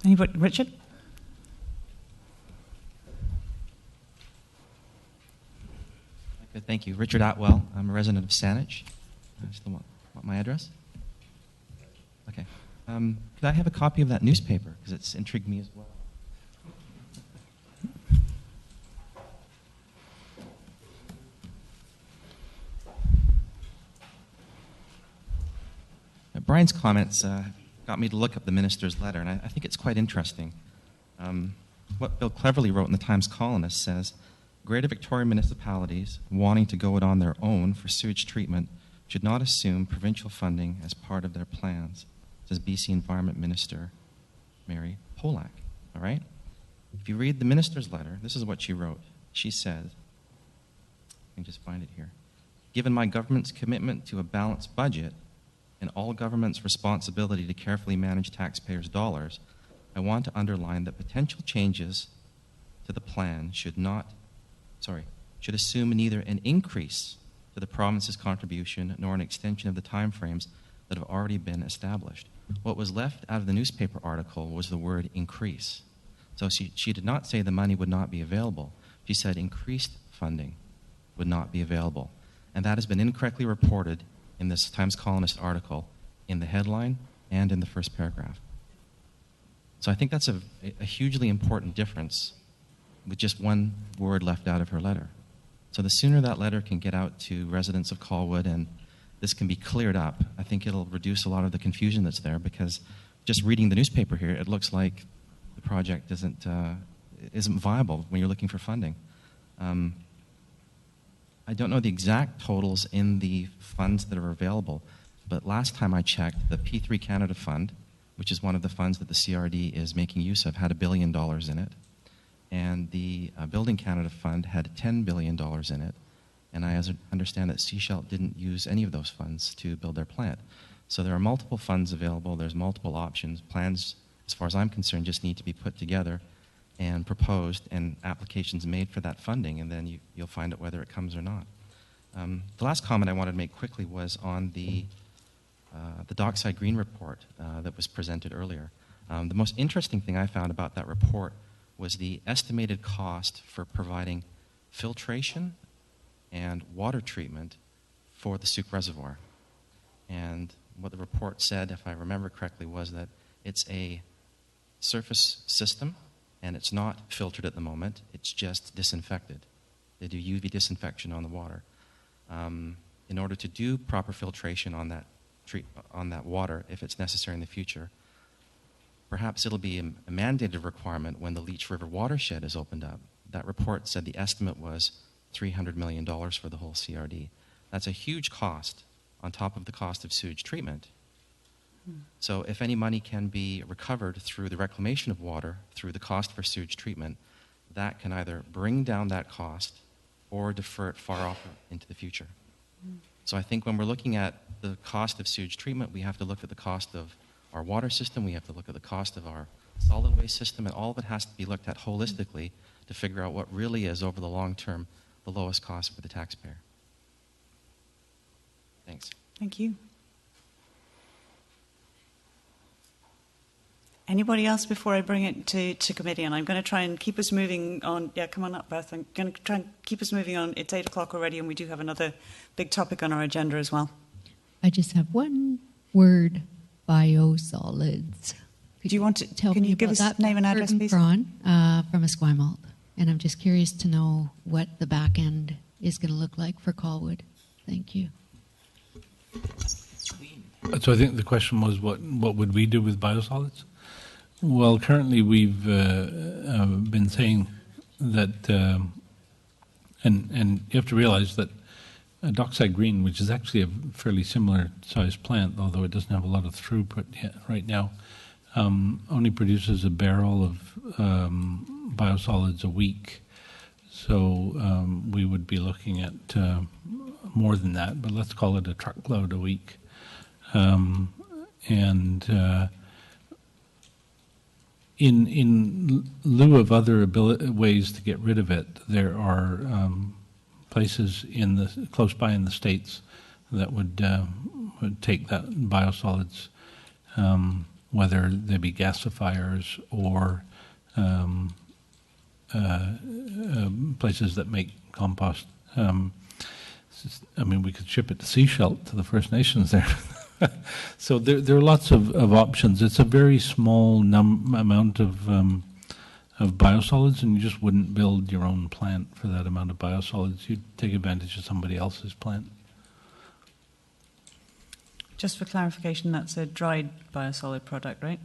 Anybody? Richard? Good, thank you. Richard Atwell. I'm a resident of Saanich. I still want my address? Okay. Could I have a copy of that newspaper? Because it's intrigued me as well. Brian's comments got me to look up the minister's letter, and I think it's quite interesting. What Bill Cleverly wrote in the Times Colonist says, Greater Victoria municipalities wanting to go it on their own for sewage treatment should not assume provincial funding as part of their plans, says BC Environment Minister Mary Polak. All right? If you read the minister's letter, this is what she wrote. She says, let me just find it here. Given my government's commitment to a balanced budget and all government's responsibility to carefully manage taxpayers' dollars, I want to underline that potential changes to the plan should assume neither an increase to the province's contribution nor an extension of the timeframes that have already been established. What was left out of the newspaper article was the word increase. So she did not say the money would not be available. She said increased funding would not be available. And that has been incorrectly reported in this Times Colonist article in the headline and in the first paragraph. So I think that's a hugely important difference with just one word left out of her letter. So the sooner that letter can get out to residents of Colwood and this can be cleared up, I think it'll reduce a lot of the confusion that's there, because just reading the newspaper here, it looks like the project isn't viable when you're looking for funding. I don't know the exact totals in the funds that are available, but last time I checked, the P3 Canada Fund, which is one of the funds that the CRD is making use of, had $1 billion in it. And the Building Canada Fund had $10 billion in it. And I understand that Sewage didn't use any of those funds to build their plant. So there are multiple funds available. There's multiple options. Plans, as far as I'm concerned, just need to be put together and proposed, and applications made for that funding, and then you'll find out whether it comes or not. The last comment I wanted to make quickly was on the Dockside Green report that was presented earlier. The most interesting thing I found about that report was the estimated cost for providing filtration and water treatment for the Sewage Reservoir. And what the report said, if I remember correctly, was that it's a surface system, and it's not filtered at the moment. It's just disinfected. They do UV disinfection on the water. In order to do proper filtration on that water, if it's necessary in the future, perhaps it'll be a mandated requirement when the Leech River watershed is opened up. That report said the estimate was $300 million for the whole CRD. That's a huge cost on top of the cost of sewage treatment. So if any money can be recovered through the reclamation of water, through the cost for sewage treatment, that can either bring down that cost or defer it far off into the future. So I think when we're looking at the cost of sewage treatment, we have to look at the cost of our water system, we have to look at the cost of our solid waste system, and all of it has to be looked at holistically to figure out what really is, over the long term, the lowest cost for the taxpayer. Thanks. Thank you. Anybody else before I bring it to committee? And I'm going to try and keep us moving on. Yeah, come on up, Beth. I'm going to try and keep us moving on. It's 8 o'clock already, and we do have another big topic on our agenda as well. I just have one word: biosolids. Do you want to tell can me you give about us that? name and address, please? Braun from Esquimalt, and I'm just curious to know what the back end is going to look like for Colwood. Thank you. So I think the question was, what would we do with biosolids? Well, currently we've been saying that, and you have to realize that Dockside Green, which is actually a fairly similar sized plant, although it doesn't have a lot of throughput yet right now, only produces a barrel of biosolids a week. So we would be looking at more than that, but let's call it a truckload a week. In lieu of other ways to get rid of it, there are places close by in the States that would take that biosolids, whether they be gasifiers or places that make compost. I mean, we could ship it to Sewage, to the First Nations there. So there are lots of options. It's a very small amount of biosolids, and you just wouldn't build your own plant for that amount of biosolids. You'd take advantage of somebody else's plant. Just for clarification, that's a dried biosolid product, right?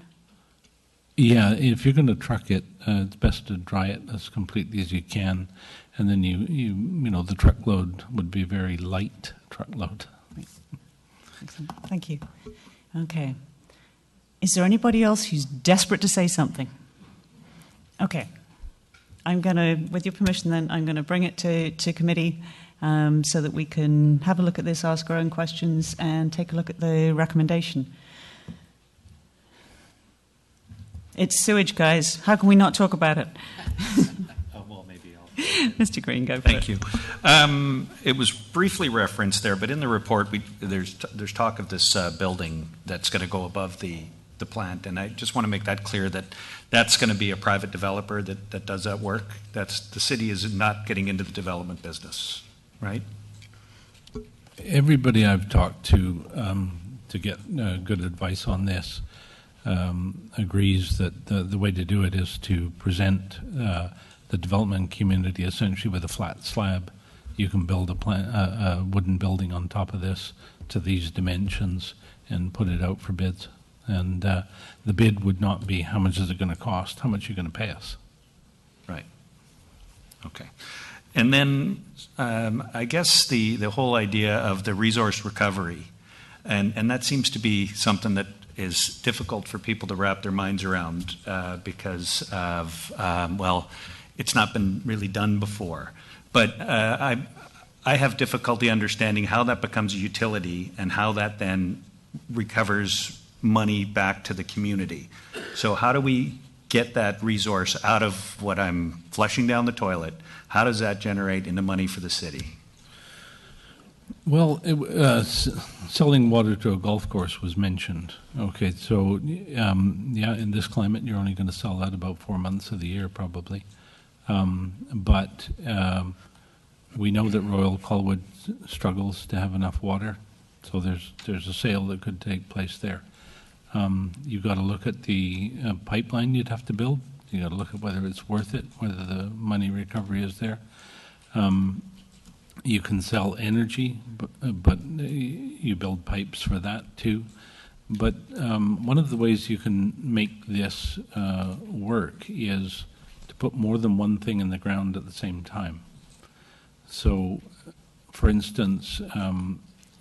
Yeah, if you're going to truck it, it's best to dry it as completely as you can, and then you know the truckload would be a very light truckload. Excellent. Thank you. Okay. Is there anybody else who's desperate to say something? Okay. I'm going to, with your permission then, I'm going to bring it to committee so that we can have a look at this, ask our own questions, and take a look at the recommendation. It's sewage, guys. How can we not talk about it? Well, maybe I'll... Mr. Green, go for it. Thank you. It was briefly referenced there, but in the report, there's talk of this building that's going to go above the plant, and I just want to make that clear that that's going to be a private developer that does that work. The city is not getting into the development business, right? Everybody I've talked to get good advice on this agrees that the way to do it is to present the development community essentially with a flat slab. You can build a wooden building on top of this to these dimensions and put it out for bids. And the bid would not be how much is it going to cost, how much are you going to pay us. Right. Okay. And then I guess the whole idea of the resource recovery, and that seems to be something that is difficult for people to wrap their minds around because of, well, it's not been really done before. But I have difficulty understanding how that becomes a utility and how that then recovers money back to the community. So how do we get that resource out of what I'm flushing down the toilet? How does that generate into money for the city? Well, selling water to a golf course was mentioned. Okay, so yeah, in this climate, you're only going to sell that about 4 months of the year, probably. But we know that Royal Colwood struggles to have enough water, so there's a sale that could take place there. You've got to look at the pipeline you'd have to build. You've got to look at whether it's worth it, whether the money recovery is there. You can sell energy, but you build pipes for that too. But one of the ways you can make this work is to put more than one thing in the ground at the same time. So, for instance,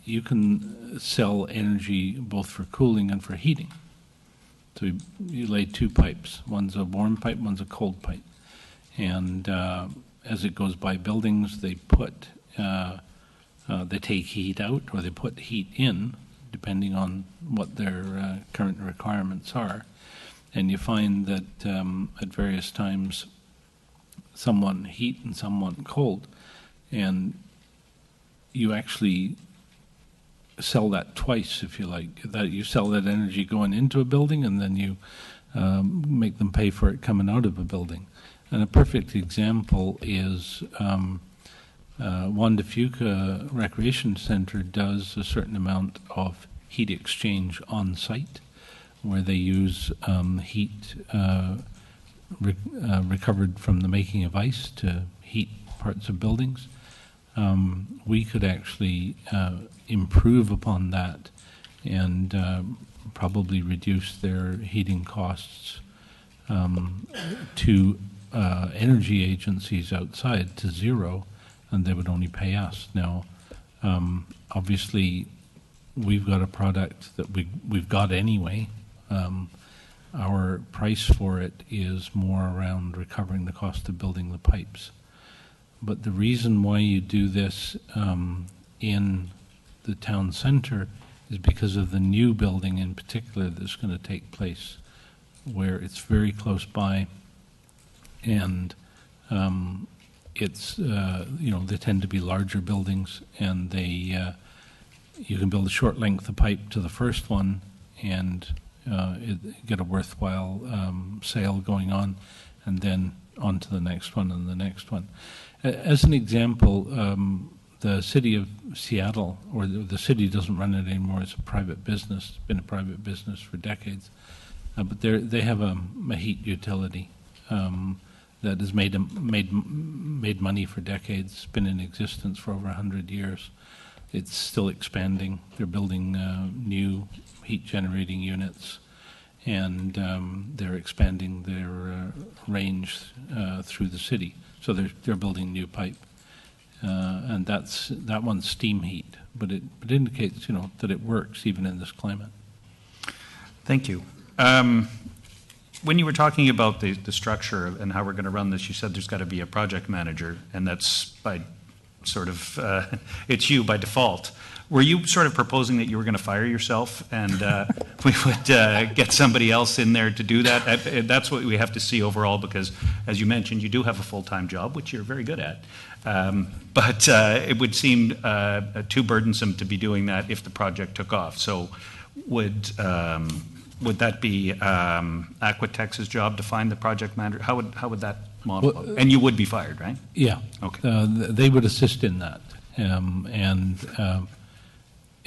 you can sell energy both for cooling and for heating. So you lay two pipes. One's a warm pipe, one's a cold pipe. And as it goes by buildings, they take heat out or they put heat in, depending on what their current requirements are. And you find that at various times, some want heat and some want cold. And you actually sell that twice, if you like. That you sell that energy going into a building, and then you make them pay for it coming out of a building. And a perfect example is Juan de Fuca Recreation Center does a certain amount of heat exchange on site, where they use heat recovered from the making of ice to heat parts of buildings. We could actually improve upon that and probably reduce their heating costs to energy agencies outside to zero, and they would only pay us. Now, obviously, we've got a product that we've got anyway. Our price for it is more around recovering the cost of building the pipes. But the reason why you do this in the town centre is because of the new building in particular that's going to take place, where it's very close by, and it's they tend to be larger buildings, and you can build a short length of pipe to the first one and get a worthwhile sale going on, and then on to the next one and the next one. As an example, the city of Seattle, or the city doesn't run it anymore, it's a private business, it's been a private business for decades, but they have a heat utility that has made money for decades, been in existence for over 100 years. It's still expanding. They're building new heat generating units, and they're expanding their range through the city. So they're building new pipe, and that one's steam heat, but it indicates that it works even in this climate. Thank you. When you were talking about the structure and how we're going to run this, you said there's got to be a project manager, and that's by sort of it's you by default. Were you sort of proposing that you were going to fire yourself and we would get somebody else in there to do that? That's what we have to see overall, because, as you mentioned, you do have a full-time job, which you're very good at. But it would seem too burdensome to be doing that if the project took off. So would that be Aquatex's job to find the project manager? How would that model look? And you would be fired, right? Yeah. Okay. They would assist in that.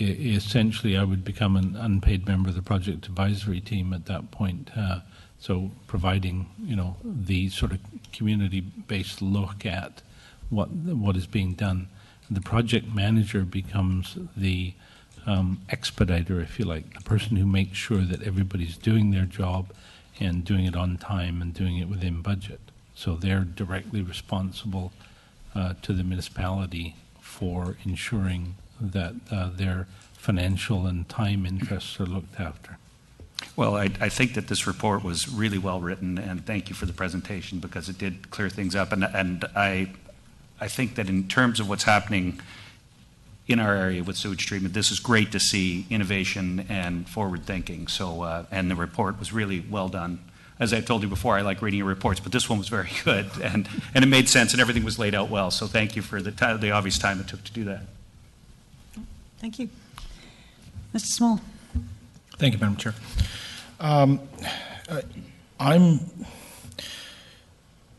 Essentially, I would become an unpaid member of the project advisory team at that point. So providing, the sort of community-based look at what is being done. The project manager becomes the expediter, if you like, the person who makes sure that everybody's doing their job and doing it on time and doing it within budget. So they're directly responsible to the municipality for ensuring that their financial and time interests are looked after. Well, I think that this report was really well written, and thank you for the presentation, because it did clear things up. And I think that in terms of what's happening in our area with sewage treatment, this is great to see innovation and forward thinking. So, and the report was really well done. As I told you before, I like reading your reports, but this one was very good, and it made sense, and everything was laid out well. So thank you for the obvious time it took to do that. Thank you. Mr. Small. Thank you, Madam Chair.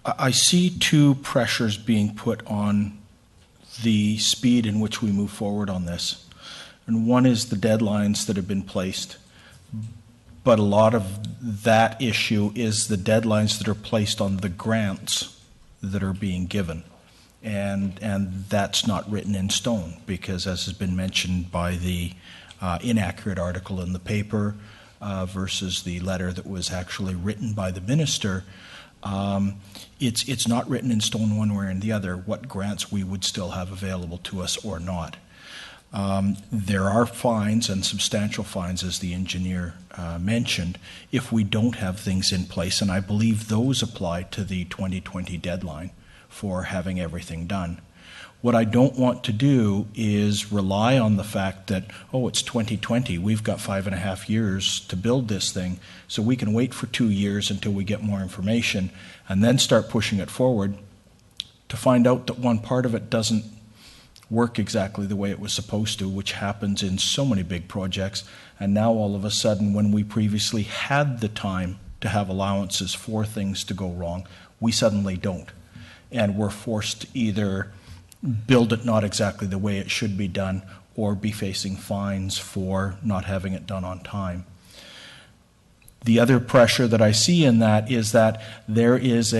I see two pressures being put on the speed in which we move forward on this. And one is the deadlines that have been placed. But a lot of that issue is the deadlines that are placed on the grants that are being given. And that's not written in stone, because, as has been mentioned by the inaccurate article in the paper versus the letter that was actually written by the minister, it's not written in stone one way or the other what grants we would still have available to us or not. There are fines, and substantial fines, as the engineer mentioned, if we don't have things in place, and I believe those apply to the 2020 deadline for having everything done. What I don't want to do is rely on the fact that, it's 2020, we've got 5.5 years to build this thing, so we can wait for 2 years until we get more information and then start pushing it forward, to find out that one part of it doesn't work exactly the way it was supposed to, which happens in so many big projects. And now all of a sudden, when we previously had the time to have allowances for things to go wrong, we suddenly don't. And we're forced to either build it not exactly the way it should be done, or be facing fines for not having it done on time. The other pressure that I see in that is that there is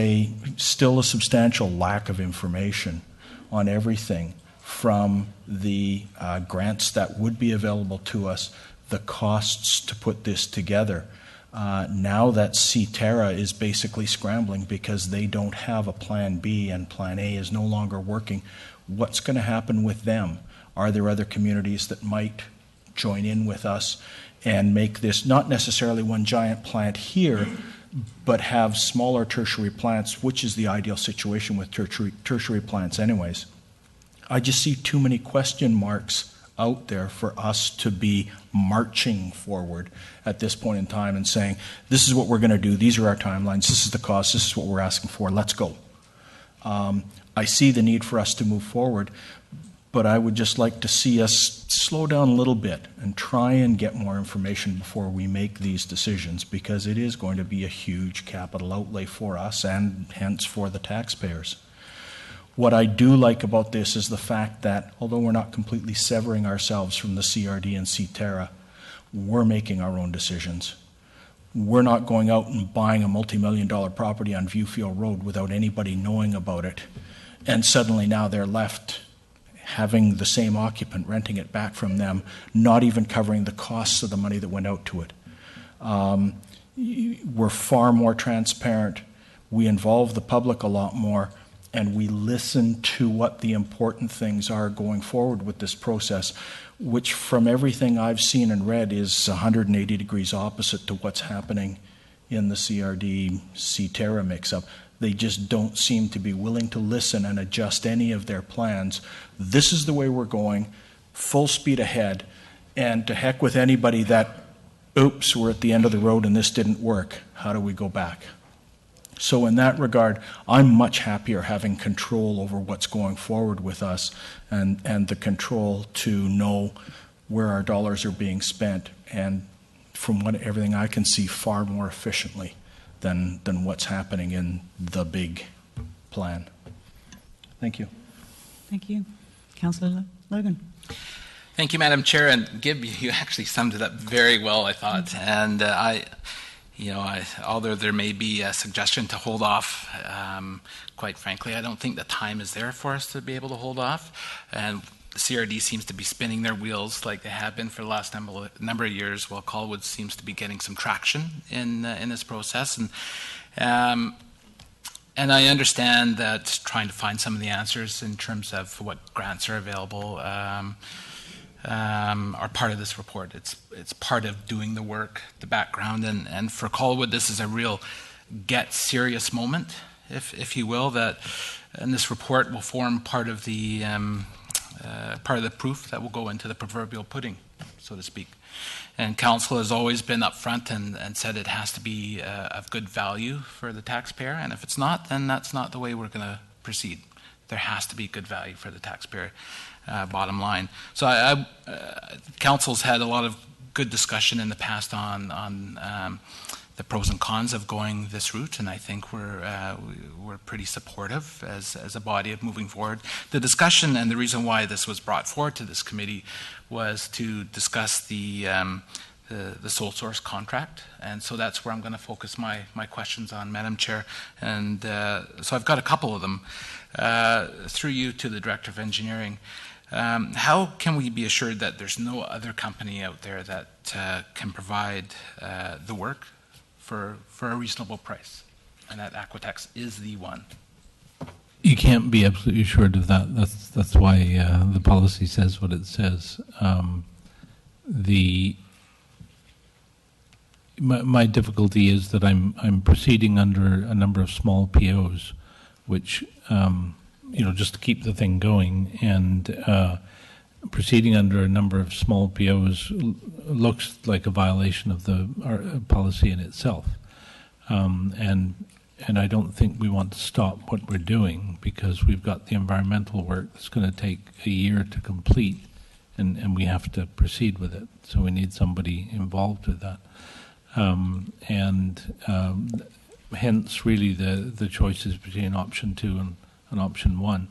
still a substantial lack of information on everything, from the grants that would be available to us the costs to put this together. Now that CTerra is basically scrambling because they don't have a plan B and plan A is no longer working, what's going to happen with them? Are there other communities that might join in with us and make this not necessarily one giant plant here, but have smaller tertiary plants, which is the ideal situation with tertiary plants anyways? I just see too many question marks out there for us to be marching forward at this point in time and saying, this is what we're going to do, these are our timelines, this is the cost, this is what we're asking for, let's go. I see the need for us to move forward, but I would just like to see us slow down a little bit and try and get more information before we make these decisions, because it is going to be a huge capital outlay for us and hence for the taxpayers. What I do like about this is the fact that although we're not completely severing ourselves from the CRD and CTerra, we're making our own decisions. We're not going out and buying a multi-million-dollar property on Viewfield Road without anybody knowing about it, and suddenly now they're left having the same occupant renting it back from them, not even covering the costs of the money that went out to it. We're far more transparent. We involve the public a lot more, and we listen to what the important things are going forward with this process, which from everything I've seen and read is 180 degrees opposite to what's happening in the CRD-CTerra mix-up. They just don't seem to be willing to listen and adjust any of their plans. This is the way we're going, full speed ahead, and to heck with anybody that, oops, we're at the end of the road and this didn't work. How do we go back? So in that regard, I'm much happier having control over what's going forward with us and the control to know where our dollars are being spent, and from everything I can see, far more efficiently than what's happening in the big plan. Thank you. Thank you. Councillor Logan. Thank you, Madam Chair. And Gib, you actually summed it up very well, I thought. And although there may be a suggestion to hold off, quite frankly, I don't think the time is there for us to be able to hold off. And the CRD seems to be spinning their wheels like they have been for the last number of years, while Colwood seems to be getting some traction in this process. And I understand that trying to find some of the answers in terms of what grants are available are part of this report. It's part of doing the work, the background, and for Colwood, this is a real get serious moment, if you will. And this report will form part of the proof that will go into the proverbial pudding, so to speak. And Council has always been upfront and said it has to be of good value for the taxpayer, and if it's not, then that's not the way we're going to proceed. There has to be good value for the taxpayer, bottom line. So Council's had a lot of good discussion in the past on the pros and cons of going this route, and I think we're pretty supportive as a body of moving forward. The discussion and the reason why this was brought forward to this committee was to discuss the sole source contract, and so that's where I'm going to focus my questions on, Madam Chair. And so I've got a couple of them through you to the Director of Engineering. How can we be assured that there's no other company out there that can provide the work for a reasonable price, and that Aquatex is the one? You can't be absolutely assured of that. That's why the policy says what it says. My difficulty is that I'm proceeding under a number of small POs, which just to keep the thing going, and proceeding under a number of small POs looks like a violation of our policy in itself. And I don't think we want to stop what we're doing, because we've got the environmental work that's going to take a year to complete, and we have to proceed with it. So we need somebody involved with that. Hence really the choices between option 2 and option 1.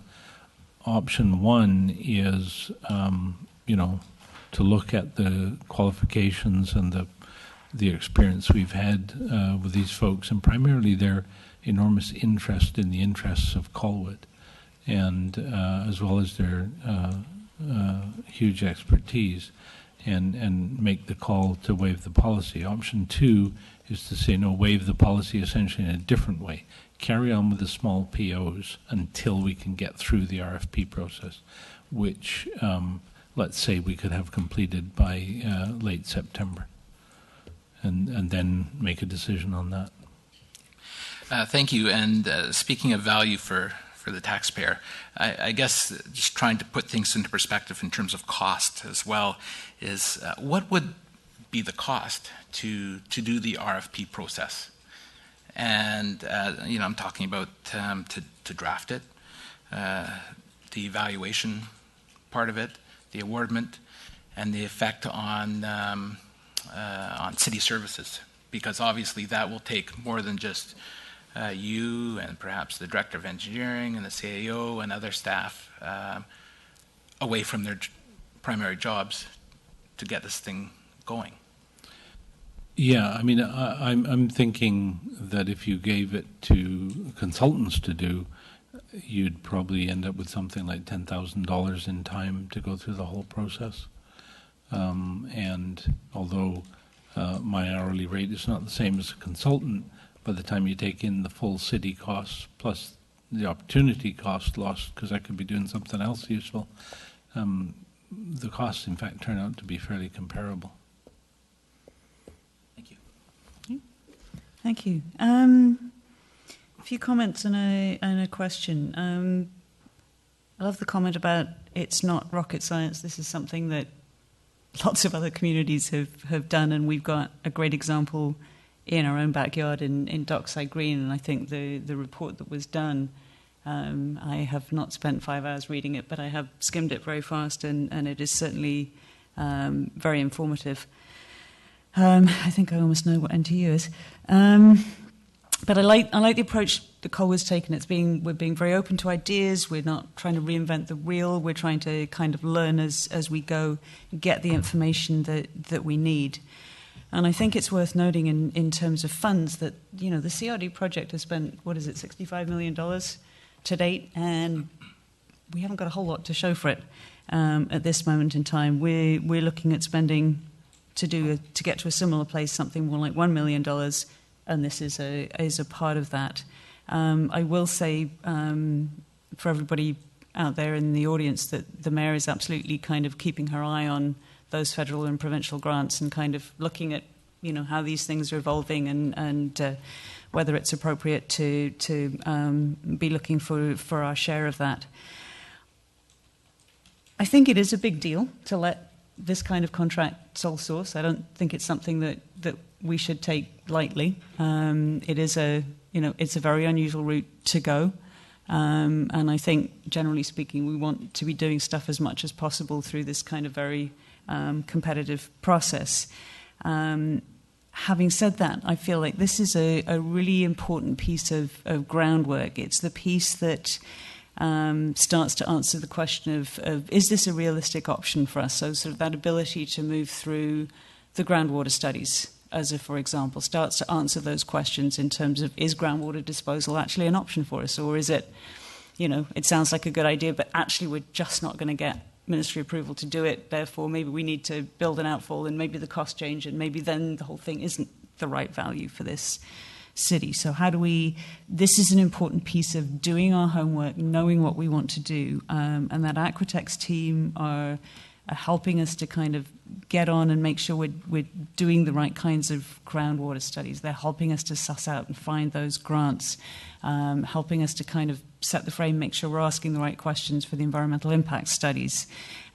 Option 1 is, to look at the qualifications and the experience we've had with these folks, and primarily their enormous interest in the interests of Colwood, and as well as their huge expertise, and make the call to waive the policy. Option 2 is to say, no, waive the policy essentially in a different way. Carry on with the small POs until we can get through the RFP process, which, let's say, we could have completed by late September, and then make a decision on that. Thank you. And speaking of value for the taxpayer, I guess just trying to put things into perspective in terms of cost as well is what would be the cost to do the RFP process? And I'm talking about to draft it, the evaluation part of it, the awardment, and the effect on city services, because obviously that will take more than just you and perhaps the Director of Engineering and the CAO and other staff away from their primary jobs to get this thing going. Yeah, I mean, I'm thinking that if you gave it to consultants to do, you'd probably end up with something like $10,000 in time to go through the whole process. And although my hourly rate is not the same as a consultant, by the time you take in the full city costs plus the opportunity cost lost, because I could be doing something else useful, the costs, in fact, turn out to be fairly comparable. Thank you. Thank you. A few comments and a question. I love the comment about it's not rocket science. This is something that lots of other communities have done, and we've got a great example in our own backyard in Dockside Green. And I think the report that was done, I have not spent 5 hours reading it, but I have skimmed it very fast, and it is certainly very informative. I think I almost know what NTU is. But I like the approach that Colwood's taken. We're being very open to ideas. We're not trying to reinvent the wheel. We're trying to kind of learn as we go, get the information that we need. And I think it's worth noting in terms of funds that, the CRD project has spent, $65 million to date, and we haven't got a whole lot to show for it at this moment in time. We're looking at spending to get to a similar place, something more like $1 million, and this is a part of that. I will say for everybody out there in the audience that the Mayor is absolutely kind of keeping her eye on those federal and provincial grants and kind of looking at how these things are evolving and whether it's appropriate to be looking for our share of that. I think it is a big deal to let this kind of contract sole source. I don't think it's something that we should take lightly. It is it's a very unusual route to go. And I think, generally speaking, we want to be doing stuff as much as possible through this kind of very competitive process. Having said that, I feel like this is a really important piece of groundwork. It's the piece that starts to answer the question of is this a realistic option for us? So sort of that ability to move through the groundwater studies, as for example, starts to answer those questions in terms of is groundwater disposal actually an option for us, or is it, it sounds like a good idea, but actually we're just not going to get ministry approval to do it, therefore maybe we need to build an outfall and maybe the cost change and maybe then the whole thing isn't the right value for this city. So this is an important piece of doing our homework, knowing what we want to do, and that Aquatex team are helping us to kind of get on and make sure we're doing the right kinds of groundwater studies. They're helping us to suss out and find those grants, helping us to kind of set the frame, make sure we're asking the right questions for the environmental impact studies,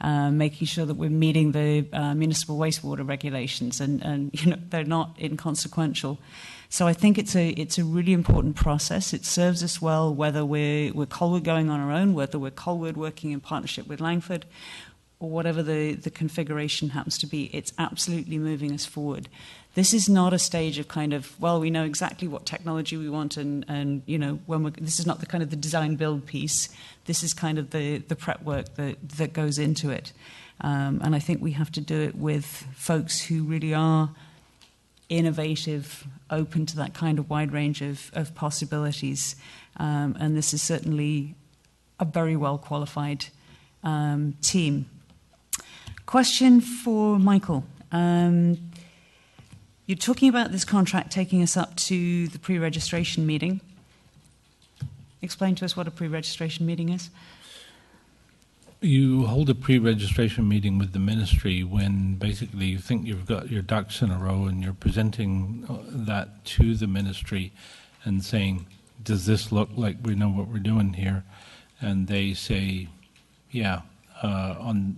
making sure that we're meeting the municipal wastewater regulations, and they're not inconsequential. So I think it's a really important process. It serves us well whether we're Colwood going on our own, whether we're Colwood working in partnership with Langford, or whatever the configuration happens to be. It's absolutely moving us forward. This is not a stage of kind of, well, we know exactly what technology we want, and this is not the kind of the design build piece. This is kind of the prep work that goes into it. And I think we have to do it with folks who really are innovative, open to that kind of wide range of possibilities. And this is certainly a very well qualified team. Question for Michael. You're talking about this contract taking us up to the pre-registration meeting. Explain to us what a pre-registration meeting is. You hold a pre-registration meeting with the ministry when basically you think you've got your ducks in a row and you're presenting that to the ministry and saying, does this look like we know what we're doing here? And they say, yeah, on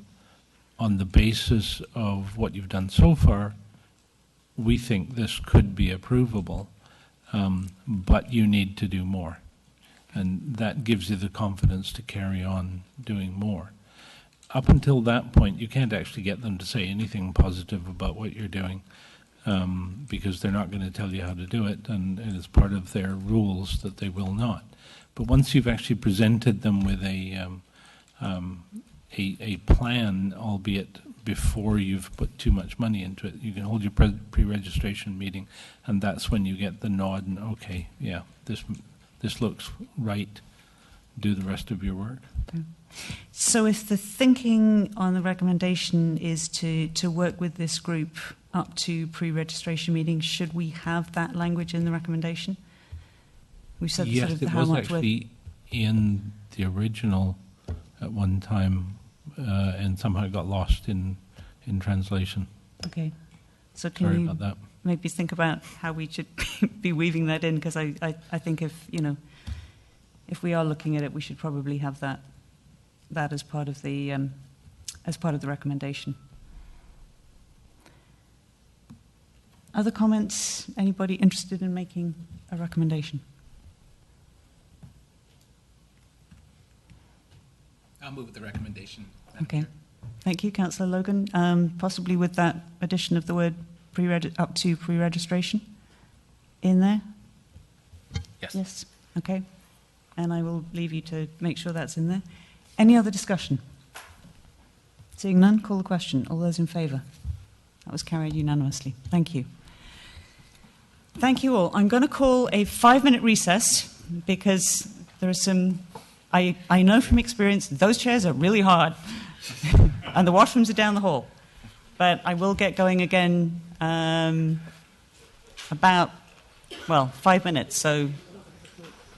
the basis of what you've done so far, we think this could be approvable, but you need to do more. And that gives you the confidence to carry on doing more. Up until that point, you can't actually get them to say anything positive about what you're doing, because they're not going to tell you how to do it, and it's part of their rules that they will not. But once you've actually presented them with a plan, albeit before you've put too much money into it, you can hold your pre-registration meeting, and that's when you get the nod and, okay, yeah, this looks right, do the rest of your work. Okay. So if the thinking on the recommendation is to work with this group up to pre-registration meetings, should we have that language in the recommendation? We said yes, sort of it how was much actually in the original at one time, and somehow it got lost in translation. Okay. So Sorry can you about that. maybe think about how we should be weaving that in? Because I think if we are looking at it, we should probably have that as part of the recommendation. Other comments? Anybody interested in making a recommendation? I'll move the recommendation. Okay. Thank you, Councillor Logan. Possibly with that addition of the word up to pre-registration in there? Yes. Yes. Okay. And I will leave you to make sure that's in there. Any other discussion? Seeing none, call the question. All those in favour? That was carried unanimously. Thank you. Thank you all. I'm going to call a 5-minute recess because there are some... I know from experience those chairs are really hard and the washrooms are down the hall. But I will get going again about, 5 minutes, so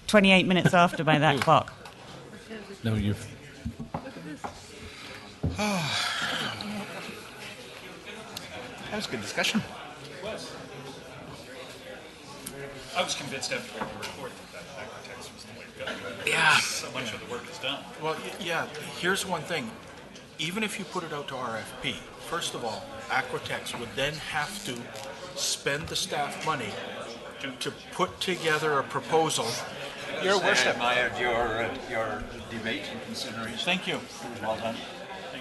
28 minutes after by that clock. No, you're... That was a good discussion. I was convinced after we were recording that Aquatex was the way to go. Yeah. So much of the work is done. Well, yeah, here's one thing. Even if you put it out to RFP, first of all, Aquatex would then have to spend the staff money to put together a proposal. Your Worship. I admired your debate and consideration. Thank you. Well done.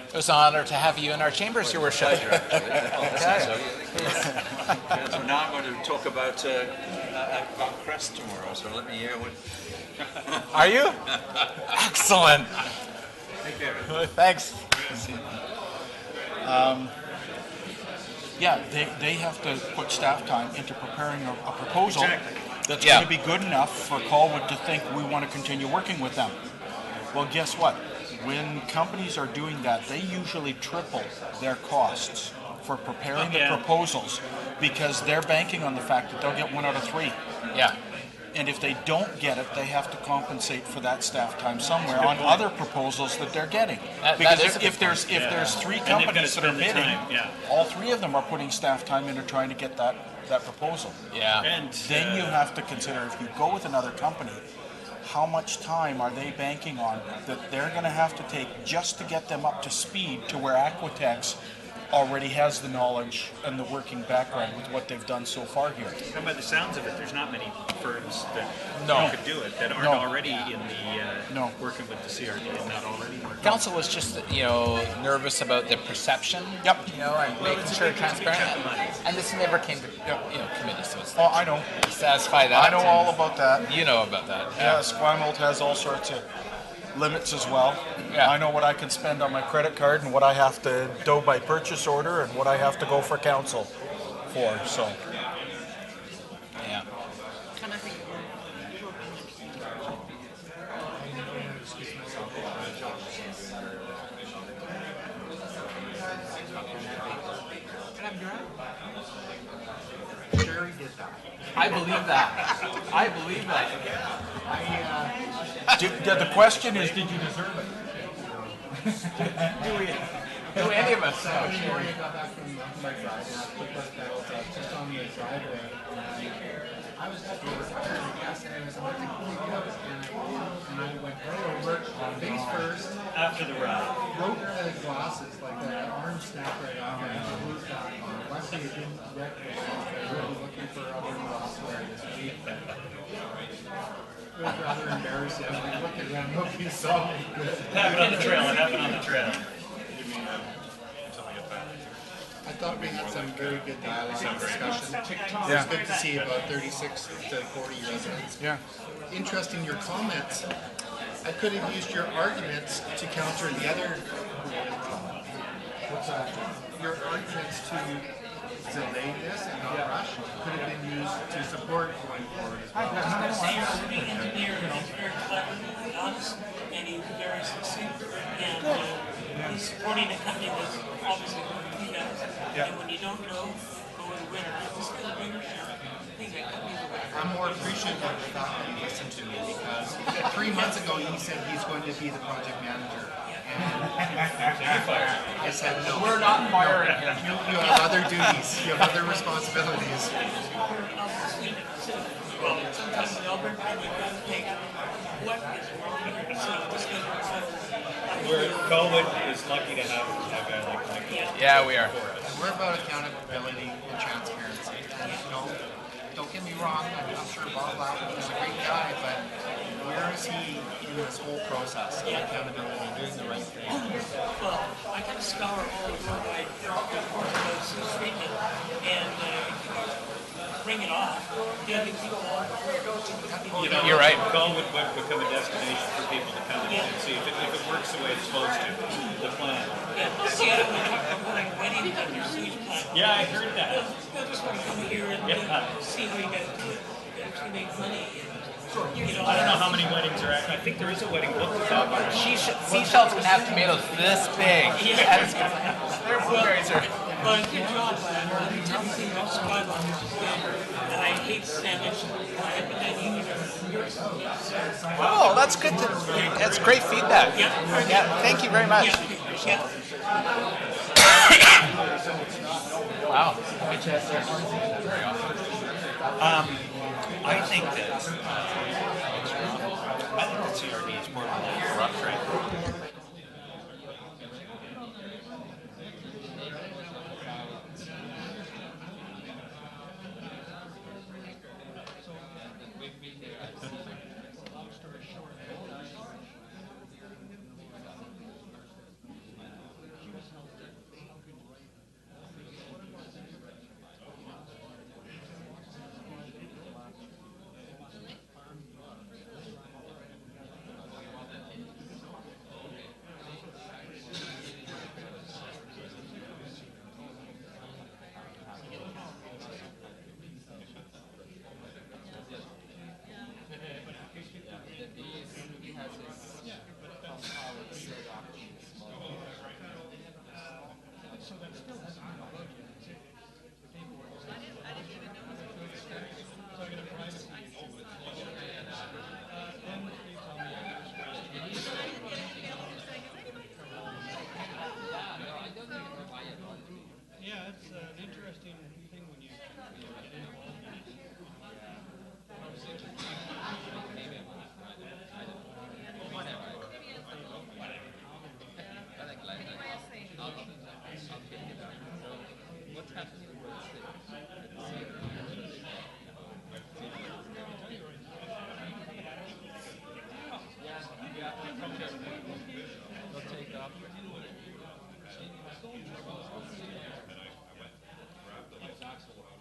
It was an honor to have you in our chambers, Your Worship. Pleasure, actually. So now I'm going to talk about Crest tomorrow, so let me hear what... Are you? Excellent. Take care. Thanks. Yeah, they have to put staff time into preparing a proposal that's Yeah. going to be good enough for Colwood to think we want to continue working with them. Well, guess what? When companies are doing that, they usually triple their costs for preparing the proposals because they're banking on the fact that they'll get 1 out of 3. Yeah. And if they don't get it, they have to compensate for that staff time somewhere on other proposals that they're getting. Because if there's 3 companies that are bidding, all 3 of them are putting staff time into trying to get that proposal. Yeah. And Then you have to consider, if you go with another company, how much time are they banking on that they're going to have to take just to get them up to speed to where Aquatex already has the knowledge and the working background with what they've done so far here. And by the sounds of it, there's not many firms that could do it that aren't already in the working with the CRD and not already working. Council was just, nervous about the perception. Yep. And making sure it's transparent. And this never came to, committee, so it's I know. Satisfy that. I know all about that. You know about that. Yeah, Squimold has all sorts of limits as well. Yeah. I know what I can spend on my credit card and what I have to do by purchase order and what I have to go for council for, so. Yeah. I believe that. I believe that. The question is, did you deserve it? Do any of us? Before I got back from my drive, just on the driveway, I was just over the gas and I was about to clean it up, and I went right over face first. After the ride. Broke the glasses, like the arm snapped right off, and I lose that. Luckily, it didn't wreck the glass. I was really looking for other glassware this week. It was rather embarrassing. I was looking around, nobody saw me. It happened on the trail. It happened on the trail. I thought we had some very good dialogue and discussion. Yeah. It was good to see about 36 to 40 residents. Yeah. Interesting, your comments. I could have used your arguments to counter the other. What's that? Your arguments to delay this and not rush could have been used to support going forward as well. The engineer is very clever and honest, and he's very succinct, and he's supporting a company that's obviously going to do that. And when you don't know, go and win. This is a bigger thing that companies are. I'm more appreciative of the fact that you listened to me, because 3 months ago he said he's going to be the project manager. And I said no. We're not firing him. You have other duties. You have other responsibilities. Well, sometimes in Alberta, we've got to take what is wrong here. So Where Colwood is lucky to have a guy like Mike. Yeah, we are. We're about accountability and transparency. And, don't get me wrong, I'm sure Bob Loudon is a great guy, but where is he in this whole process of accountability and doing the right thing? Well, I got to scour all the road I dropped before those treatment and bring it off. You're right. Colwood would become a destination for people to come in and see if it works the way it's supposed to. The plan. Yeah, see, I talked about going weddings on your sewage plant. Yeah, I heard that. I just want to come here and see how you guys do it. Actually make money. I don't know how many weddings are actually. I think there is a wedding book to talk about. Seashells can have tomatoes this big. Their blueberries are. Well, good job. Everything else and I hate salmon. Oh, that's good. That's great feedback. Yeah, thank you very much. Wow. I think that CRD is more than corrupt, right?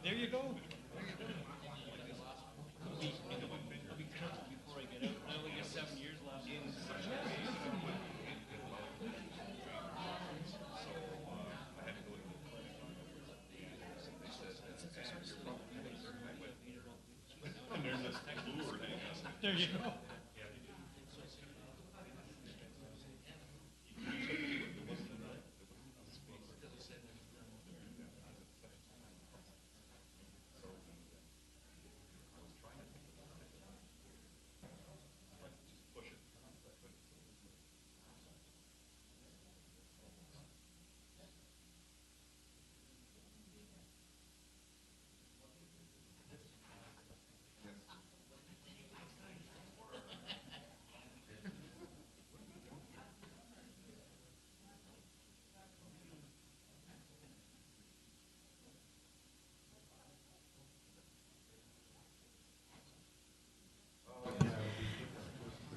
There you go. Before I get out, I only get 7 years left. There you go.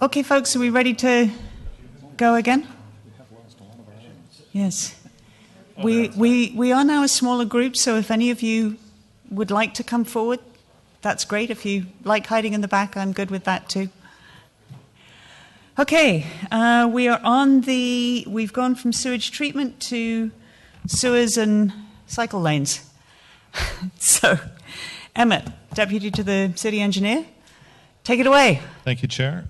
Okay, folks, are we ready to go again? Yes. We are now a smaller group, so if any of you would like to come forward, that's great. If you like hiding in the back, I'm good with that too. Okay, we've gone from sewage treatment to sewers and cycle lanes. So, Emmett, Deputy to the City Engineer, take it away. Thank you, Chair.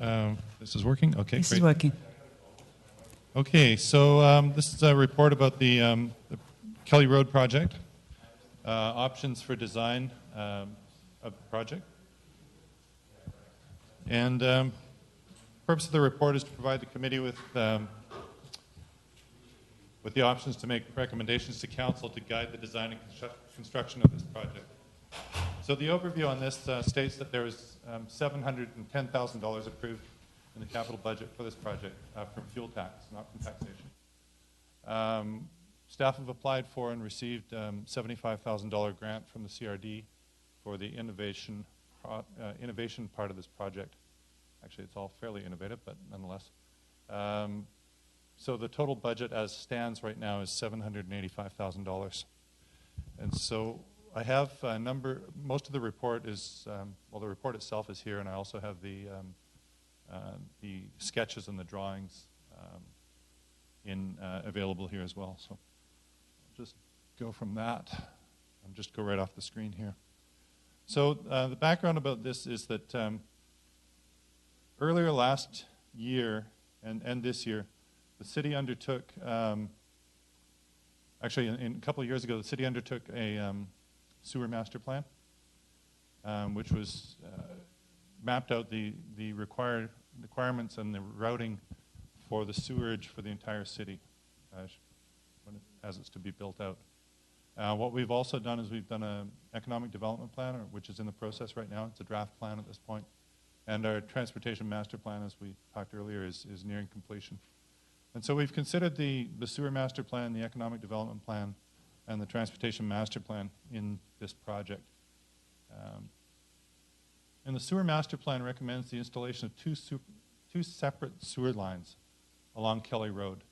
This is working? Okay, This great. is working. Okay, so this is a report about the Kelly Road project, options for design of the project. And the purpose of the report is to provide the committee with the options to make recommendations to council to guide the design and construction of this project. So the overview on this states that there is $710,000 approved in the capital budget for this project from fuel tax, not from taxation. Staff have applied for and received $75,000 grant from the CRD for the innovation part of this project. Actually, it's all fairly innovative, but nonetheless. So the total budget as stands right now is $785,000. And so I have a number, most of the report is, the report itself is here, and I also have the sketches and the drawings available here as well. So I'll just go from that and just go right off the screen here. So the background about this is that earlier last year and this year, the city undertook, actually in a couple of years ago, the city undertook a sewer master plan, which was mapped out the requirements and the routing for the sewerage for the entire city as it's to be built out. What we've also done is we've done an economic development plan, which is in the process right now. It's a draft plan at this point. And our transportation master plan, as we talked earlier, is nearing completion. And so we've considered the sewer master plan, the economic development plan, and the transportation master plan in this project. And the sewer master plan recommends the installation of two separate sewer lines along Kelly Road.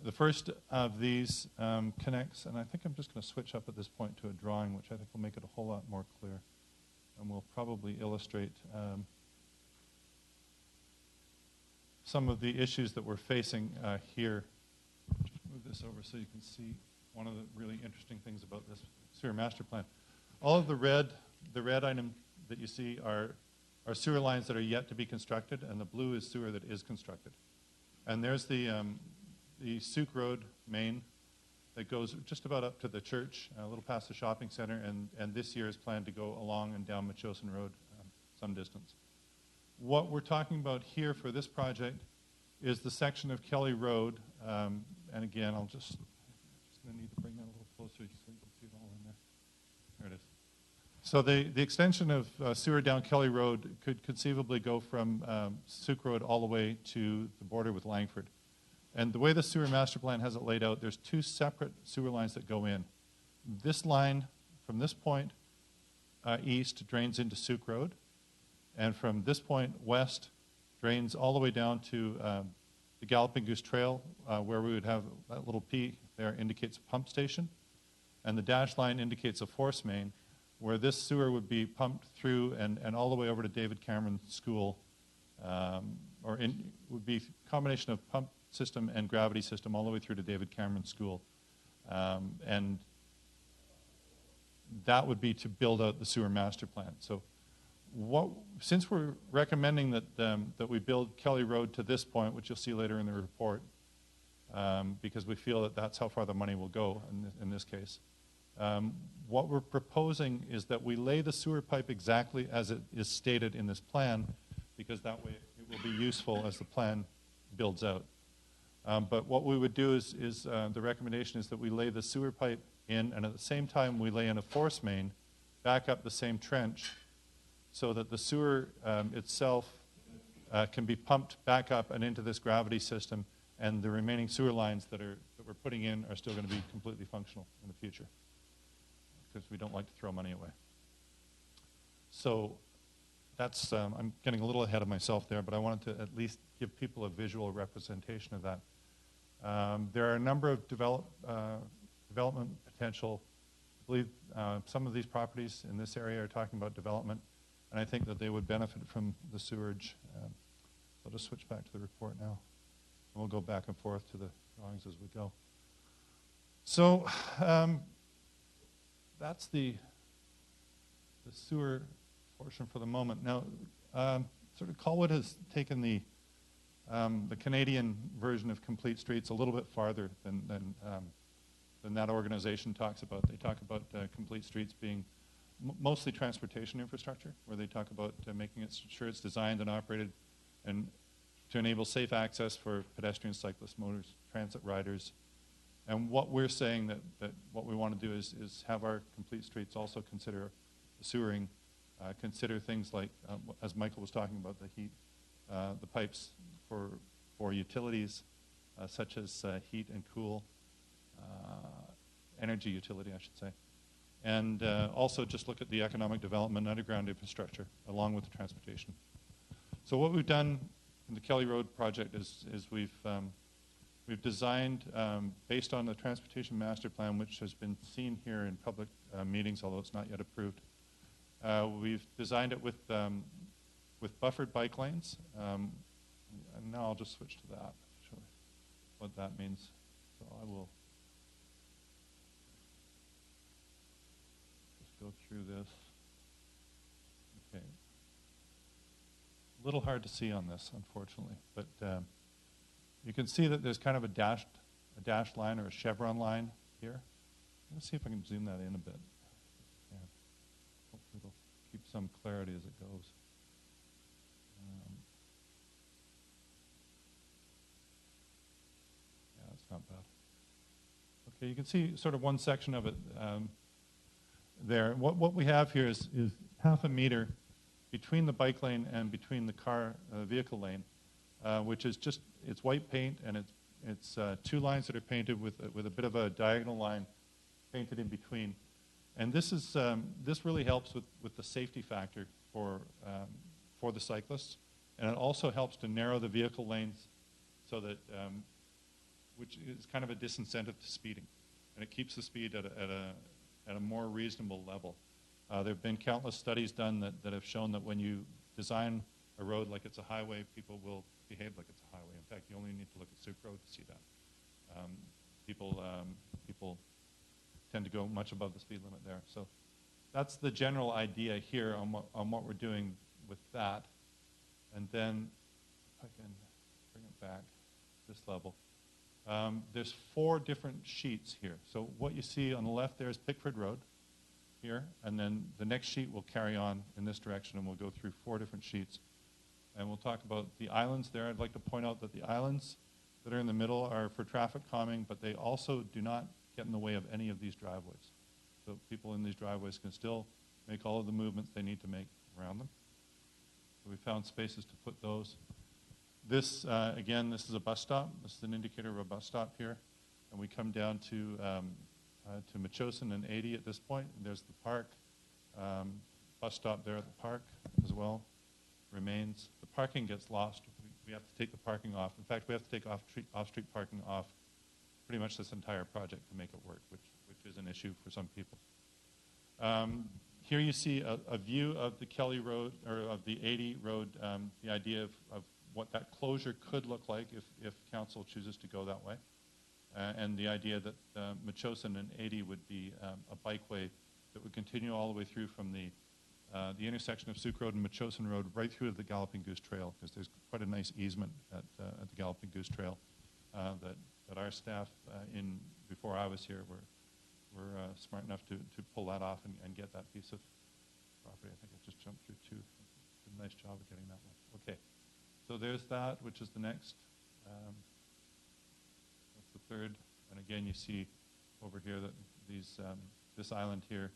The first of these connects, and I think I'm just going to switch up at this point to a drawing, which I think will make it a whole lot more clear, and will probably illustrate some of the issues that we're facing here. Just move this over so you can see one of the really interesting things about this sewer master plan. All of the red item that you see are sewer lines that are yet to be constructed, and the blue is sewer that is constructed. And there's the Sewage Road main that goes just about up to the church, a little past the shopping center, and this year is planned to go along and down Machosen Road some distance. What we're talking about here for this project is the section of Kelly Road, and again, I'm just going to need to bring that a little closer so you can see it all in there. There it is. So the extension of sewer down Kelly Road could conceivably go from Sewage Road all the way to the border with Langford. And the way the sewer master plan has it laid out, there's two separate sewer lines that go in. This line, from this point east, drains into Sewage Road, and from this point west, drains all the way down to the Galloping Goose Trail, where we would have that little P there indicates a pump station, and the dashed line indicates a force main, where this sewer would be pumped through and all the way over to David Cameron School, would be a combination of pump system and gravity system all the way through to David Cameron School. And that would be to build out the sewer master plan. So since we're recommending that we build Kelly Road to this point, which you'll see later in the report, because we feel that that's how far the money will go in this case, what we're proposing is that we lay the sewer pipe exactly as it is stated in this plan, because that way it will be useful as the plan builds out. But what we would do is the recommendation is that we lay the sewer pipe in, and at the same time we lay in a force main back up the same trench so that the sewer itself can be pumped back up and into this gravity system, and the remaining sewer lines that we're putting in are still going to be completely functional in the future, because we don't like to throw money away. So that's I'm getting a little ahead of myself there, but I wanted to at least give people a visual representation of that. There are a number of development potential. I believe some of these properties in this area are talking about development, and I think that they would benefit from the sewerage. I'll just switch back to the report now, and we'll go back and forth to the drawings as we go. So that's the sewer portion for the moment. Now, sort of Colwood has taken the Canadian version of complete streets a little bit farther than that organization talks about. They talk about complete streets being mostly transportation infrastructure, where they talk about making sure it's designed and operated and to enable safe access for pedestrians, cyclists, motors, transit riders. And what we're saying that what we want to do is have our complete streets also consider the sewering, consider things like, as Michael was talking about, the heat, the pipes for utilities such as heat and cool, energy utility, I should say. And also just look at the economic development underground infrastructure along with the transportation. So what we've done in the Kelly Road project is we've designed, based on the Transportation Master Plan, which has been seen here in public meetings, although it's not yet approved. We've designed it with buffered bike lanes. And now I'll just switch to that, show what that means. So I will just go through this. Okay. A little hard to see on this, unfortunately, but you can see that there's kind of a dashed line or a chevron line here. Let's see if I can zoom that in a bit. Yeah. Hopefully it'll keep some clarity as it goes. Yeah, that's not bad. Okay, you can see sort of one section of it there. What we have here is half a meter between the bike lane and between the vehicle lane, which is just, it's white paint, and it's two lines that are painted with a bit of a diagonal line painted in between. And this is this really helps with the safety factor for the cyclists, and it also helps to narrow the vehicle lanes so that which is kind of a disincentive to speeding, and it keeps the speed at a more reasonable level. There have been countless studies done that have shown that when you design a road like it's a highway, people will behave like it's a highway. In fact, you only need to look at Sioux Road to see that. People tend to go much above the speed limit there. So that's the general idea here on what we're doing with that. And then, if I can bring it back this level. There's 4 different sheets here. So what you see on the left there is Pickford Road here, and then the next sheet will carry on in this direction, and we'll go through 4 different sheets. And we'll talk about the islands there. I'd like to point out that the islands that are in the middle are for traffic calming, but they also do not get in the way of any of these driveways. So people in these driveways can still make all of the movements they need to make around them. So we found spaces to put those. This, again, this is a bus stop. This is an indicator of a bus stop here. And we come down to Metchosin and 80 at this point. And there's the park. Bus stop there at the park as well remains. The parking gets lost. We have to take the parking off. In fact, we have to take off-street parking off pretty much this entire project to make it work, which is an issue for some people. Here you see a view of the Kelly Road, or of the 80 road, the idea of what that closure could look like if council chooses to go that way. And the idea that Metchosin and 80 would be a bikeway that would continue all the way through from the intersection of Sewage Road and Metchosin Road right through to the Galloping Goose Trail, because there's quite a nice easement at the Galloping Goose Trail that our staff before I was here were smart enough to pull that off and get that piece of property. I think I just jumped through 2. Did a nice job of getting that one. Okay, so there's that, which is the next. That's the third. And again, you see over here that this island here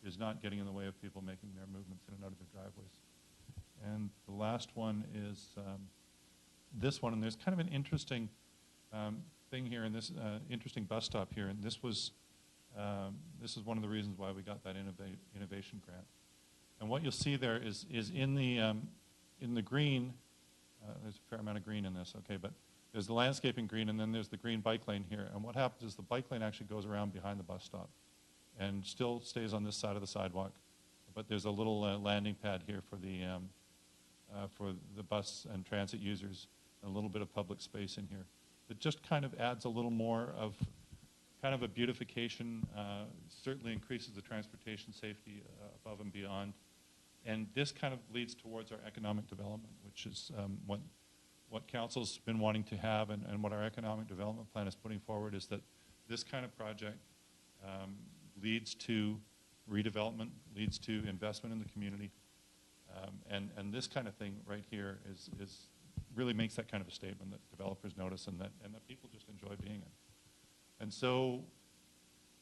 is not getting in the way of people making their movements in and out of their driveways. And the last one is this one, and there's kind of an interesting thing here, and this interesting bus stop here, and this is one of the reasons why we got that innovation grant. And what you'll see there is in the green, there's a fair amount of green in this, okay, but there's the landscaping green, and then there's the green bike lane here. And what happens is the bike lane actually goes around behind the bus stop and still stays on this side of the sidewalk. But there's a little landing pad here for the bus and transit users, and a little bit of public space in here. It just kind of adds a little more of kind of a beautification, certainly increases the transportation safety above and beyond. And this kind of leads towards our economic development, which is what Council's been wanting to have, and what our economic development plan is putting forward, is that this kind of project leads to redevelopment, leads to investment in the community. And this kind of thing right here is really makes that kind of a statement that developers notice and that people just enjoy being in. And so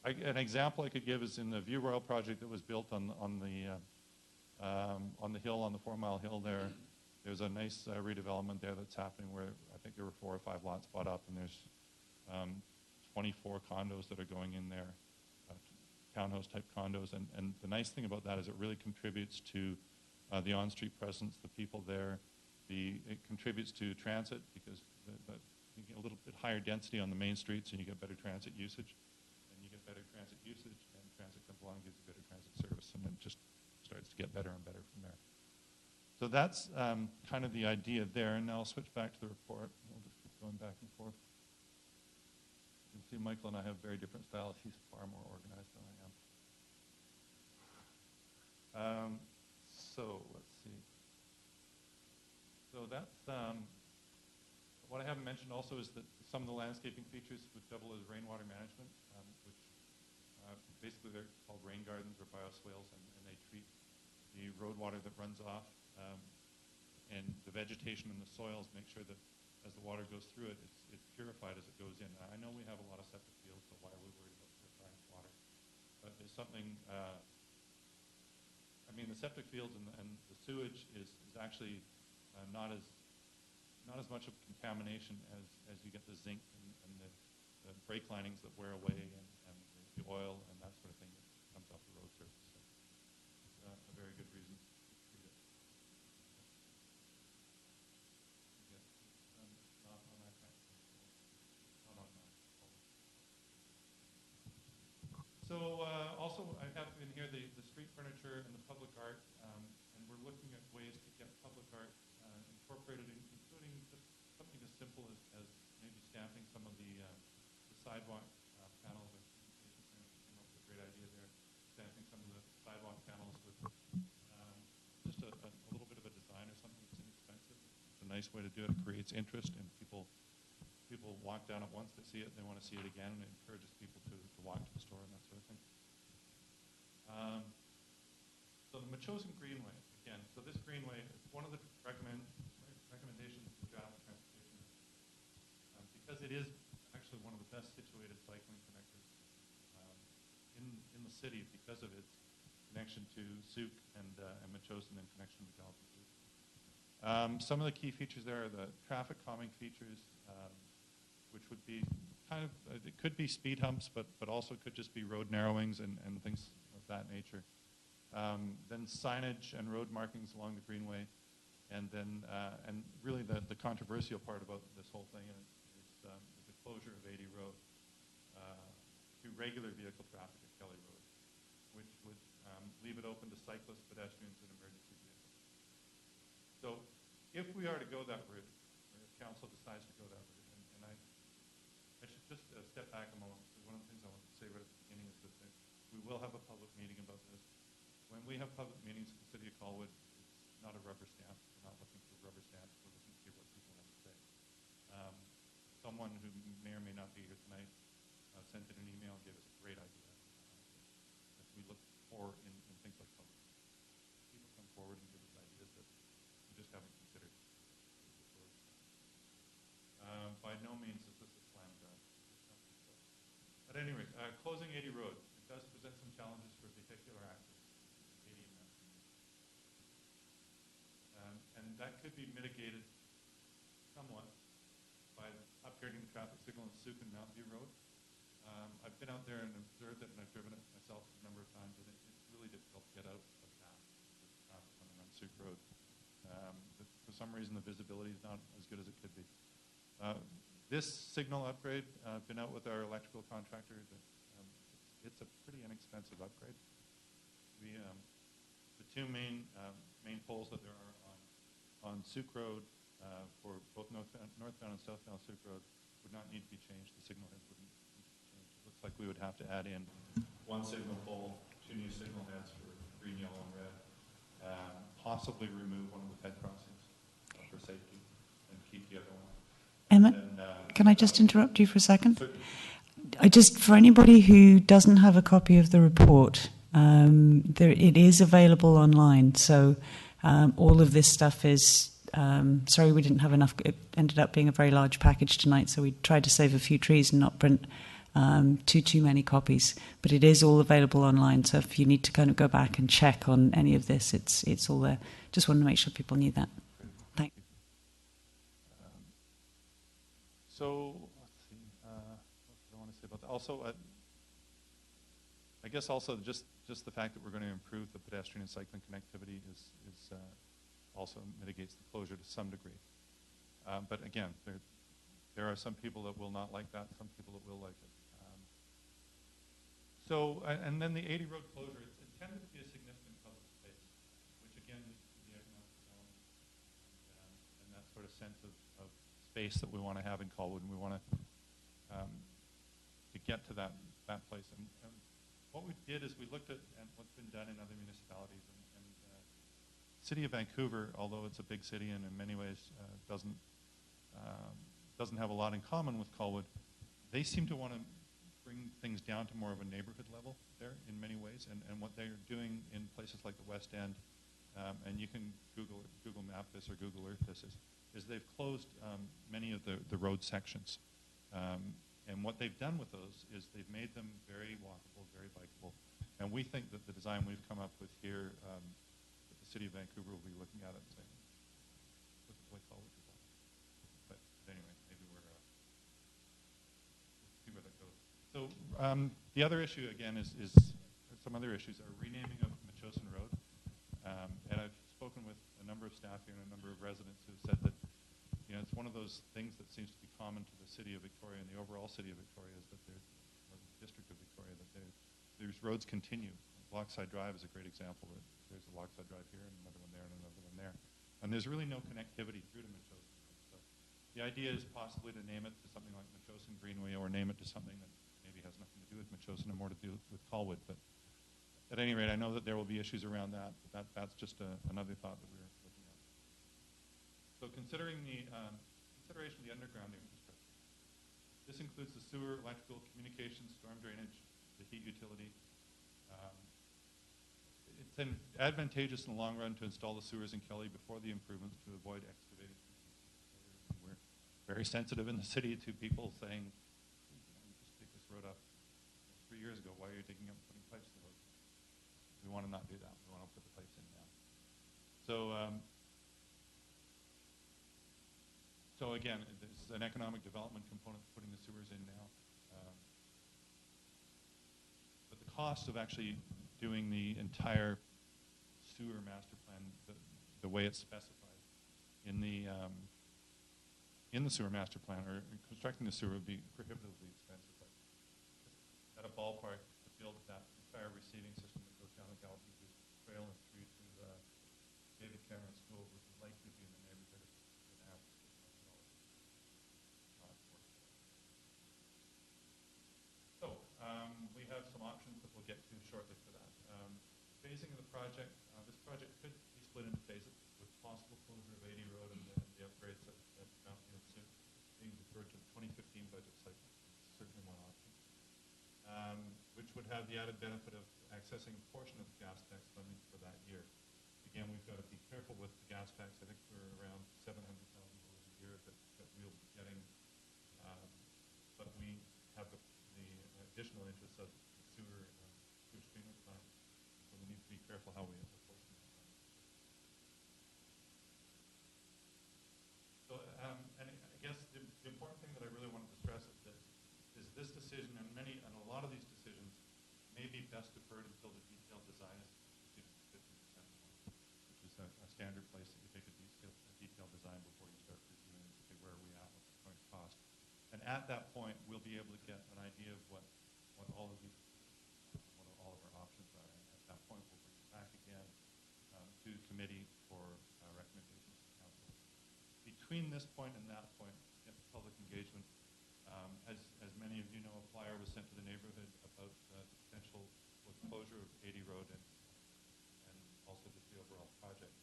an example I could give is in the View Royal project that was built on the hill, on the 4 Mile Hill there. There's a nice redevelopment there that's happening where I think there were 4 or 5 lots bought up, and there's 24 condos that are going in there, townhouse type condos. And the nice thing about that is it really contributes to the on-street presence, the people there. It contributes to transit because you get a little bit higher density on the main streets, and you get better transit usage. And you get better transit usage, and transit comes along and gives you better transit service, and it just starts to get better and better from there. So that's kind of the idea there. And now I'll switch back to the report. We'll just keep going back and forth. You can see Michael and I have very different styles. He's far more organized than I am. So let's see. So that's what I haven't mentioned also is that some of the landscaping features would double as rainwater management, which basically they're called rain gardens or bioswales, and they treat the road water that runs off and the vegetation in the soils, make sure that as the water goes through it, it's purified as it goes in. Now, I know we have a lot of septic fields, so why are we worried about purifying water? But there's something, I mean, the septic fields and the sewage is actually not as much of contamination as you get the zinc and the brake linings that wear away and the oil and that sort of thing that comes off the road surface. So it's a very good reason to treat it. So also I have in here the street furniture and the public art, and we're looking at ways to get public art incorporated, including just something as simple as maybe stamping some of the sidewalk panels. I came up with a great idea there, stamping some of the sidewalk panels with just a little bit of a design or something that's inexpensive. It's a nice way to do it. It creates interest, and people walk down it once, they see it, they want to see it again, and it encourages people to walk to the store and that sort of thing. So the Machosen Greenway, again, so this greenway is one of the recommendations of the draft transportation, because it is actually one of the best situated cycling connectors in the city because of its connection to Souk and Machosen and connection to Galton. Some of the key features there are the traffic calming features, which would be kind of, it could be speed humps, but also it could just be road narrowings and things of that nature. Then signage and road markings along the greenway, and then and really the controversial part about this whole thing is the closure of 80 Road to regular vehicle traffic at Kelly Road, which would leave it open to cyclists, pedestrians, and emergency vehicles. So if we are to go that route, or if council decides to go that route, and I should just step back a moment. So one of the things I want to say right at the beginning is that we will have a public meeting about this. When we have public meetings in the city of Colwood, it's not a rubber stamp. We're not looking for rubber stamps. We're looking to hear what people have to say. Someone who may or may not be here tonight sent in an email and gave us a great idea that we look for in things like public meetings. People come forward and give us ideas that we just haven't considered. By no means is this a slam dunk. At any rate, closing 80 Road, it does present some challenges for vehicular access. 80 and that. And that could be mitigated somewhat by upgrading the traffic signal in Souk and Mountain View Road. I've been out there and observed it, and I've driven it myself a number of times, and it's really difficult to get out of that. Souk Road. For some reason, the visibility is not as good as it could be. This signal upgrade, I've been out with our electrical contractor. It's a pretty inexpensive upgrade. The two main poles that there are on Souk Road for both northbound and southbound Souk Road would not need to be changed. The signal heads wouldn't need to be changed. It looks like we would have to add in one signal pole, two new signal heads for green, yellow, and red, possibly remove one of the ped crossings for safety and keep the other one. Emmett, can I just interrupt you for a second? For anybody who doesn't have a copy of the report, it is available online. So all of this stuff is, sorry we didn't have enough, it ended up being a very large package tonight, so we tried to save a few trees and not print too many copies. But it is all available online, so if you need to kind of go back and check on any of this, it's all there. Just wanted to make sure people knew that. Thanks. So, let's see, what do I want to say about that? Also, I guess also just the fact that we're going to improve the pedestrian and cycling connectivity is also mitigates the closure to some degree. But again, there are some people that will not like that, some people that will like it. And then the 80 road closure, it's intended to be a significant public space, which again leads to the economic development and that sort of sense of space that we want to have in Colwood, and we want to get to that place. And what we did is we looked at what's been done in other municipalities, and the City of Vancouver, although it's a big city and in many ways doesn't have a lot in common with Colwood, they seem to want to bring things down to more of a neighborhood level there in many ways, and what they're doing in places like the West End, and you can Google Map this or Google Earth this, is they've closed many of the road sections. And what they've done with those is they've made them very walkable, very bikeable. And we think that the design we've come up with here, that the City of Vancouver will be looking at it and saying, look at the way Colwood design. But anyway, maybe we'll see where that goes. So the other issue, again, is some other issues are renaming of Machosen Road. And I've spoken with a number of staff here and a number of residents who said that it's one of those things that seems to be common to the City of Victoria and the overall City of Victoria is that there's, or the District of Victoria, that there's roads continue. Lockside Drive is a great example. There's a Lockside Drive here and another one there and another one there. And there's really no connectivity through to Machosen. So the idea is possibly to name it to something like Machosen Greenway or name it to something that maybe has nothing to do with Machosen and more to do with Colwood. But at any rate, I know that there will be issues around that. But that's just another thought that we're looking at. So considering the consideration of the underground infrastructure, this includes the sewer, electrical, communications, storm drainage, the heat utility. It's advantageous in the long run to install the sewers in Kelly before the improvements to avoid excavating. We're very sensitive in the city to people saying, you just take this road up 3 years ago. Why are you taking up putting pipes in the road? We want to not do that. We want to put the pipes in now. So again, this is an economic development component to putting the sewers in now. But the cost of actually doing the entire sewer master plan, the way it's specified in the sewer master plan, or constructing the sewer, would be prohibitively expensive. Like at a ballpark, to build that entire receiving system that goes down the Galaxy Trail and through to David Cameron School would likely be in the neighborhood of $2.5 to $6 million. So we have some options that we'll get to shortly for that. Phasing of the project, this project could be split into phases with possible closure of 80 Road and the upgrades at Mountfield soon, being deferred to the 2015 budget cycle. It's certainly one option, which would have the added benefit of accessing a portion of the gas tax funding for that year. Again, we've got to be careful with the gas tax. I think we're around $700,000 a year that we'll be getting, but we have the additional interest of the sewer treatment plant, so we need to be careful how we apportion that. So, and I guess the important thing that I really wanted to stress is this decision, and a lot of these decisions may be best deferred until the detailed design is 50%, which is a at that point, we'll be able to get an idea of what all of our options are. And at that point, we'll bring it back again to committee for recommendations to council. Between this point and that point, get the public engagement. As many of you know, a flyer was sent to the neighborhood about the potential with closure of 80 Road and also just the overall project.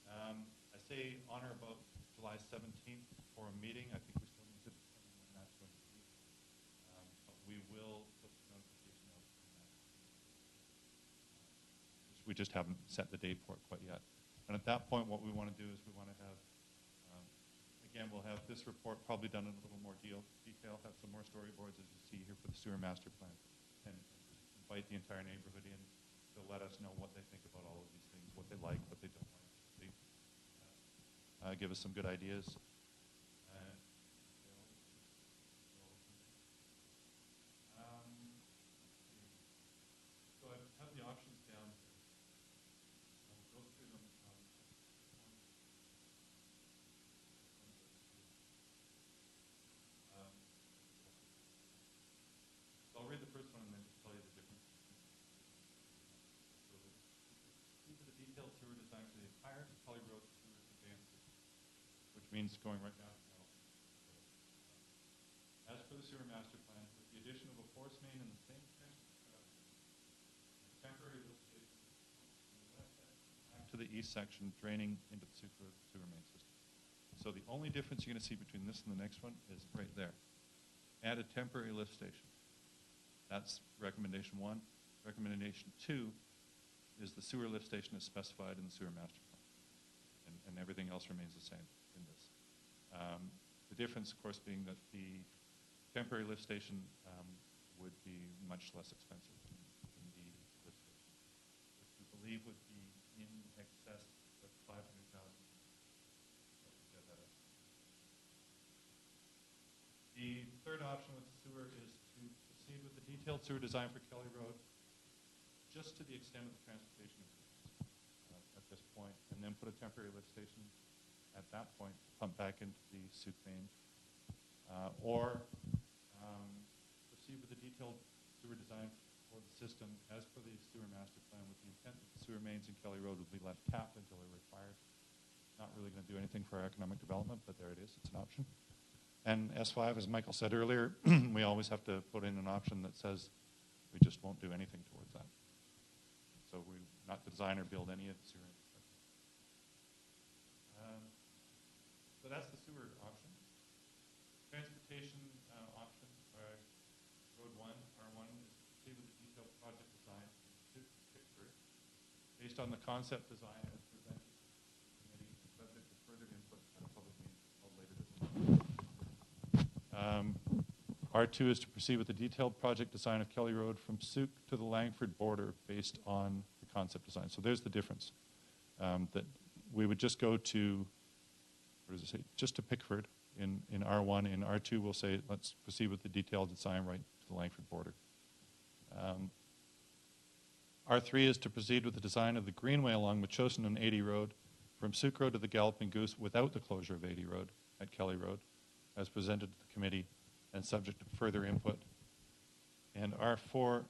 I say on or about July 17th for a meeting. I think we still need to determine when that's going to be. But we will put the notification out for that. We just haven't set the date for it quite yet. And at that point, what we want to do is we want to have, again, we'll have this report probably done in a little more detail, have some more storyboards as you see here for the sewer master plan, and invite the entire neighborhood in to let us know what they think about all of these things, what they like, what they don't like. Give us some good ideas. So I have the options down. I'll go through them. So I'll read the first one and then just tell you the difference. So these are the detailed sewer design for the entire Kelly Road sewer conveyance system, which means going right down to now. As for the sewer master plan, with the addition of a force main in the same temporary lift station from the west end back to the east section, draining into the sewer main system. So the only difference you're going to see between this and the next one is right there. Add a temporary lift station. That's recommendation 1. Recommendation 2 is the sewer lift station is specified in the sewer master plan, and everything else remains the same in this. The difference, of course, being that the temporary lift station would be much less expensive than the lift station, which we believe would be in excess of $500,000. The third option with the sewer is to proceed with the detailed sewer design for Kelly Road just to the extent of the transportation at this point, and then put a temporary lift station at that point to pump back into the Sewage main, or proceed with the detailed sewer design for the system as per the sewer master plan with the intent that the sewer mains in Kelly Road will be left capped until they're required. Not really going to do anything for our economic development, but there it is. It's an option. And S5, as Michael said earlier, we always have to put in an option that says we just won't do anything towards that. So we not design or build any of the sewer infrastructure. So that's the sewer option. Transportation option, Road 1, R1, is to proceed with the detailed project design to Pittsburgh based on the concept design as presented to the committee and subject to further input at a public meeting held later this month. R2 is to proceed with the detailed project design of Kelly Road from Sewage to the Langford border based on the concept design. So there's the difference. That we would just go to, what does it say, just to Pickford in R1. In R2, we'll say, let's proceed with the detailed design right to the Langford border. R3 is to proceed with the design of the greenway along Machosin and 80 Road from Sewage Road to the Galloping Goose without the closure of 80 Road at Kelly Road, as presented to the committee and subject to further input. And R4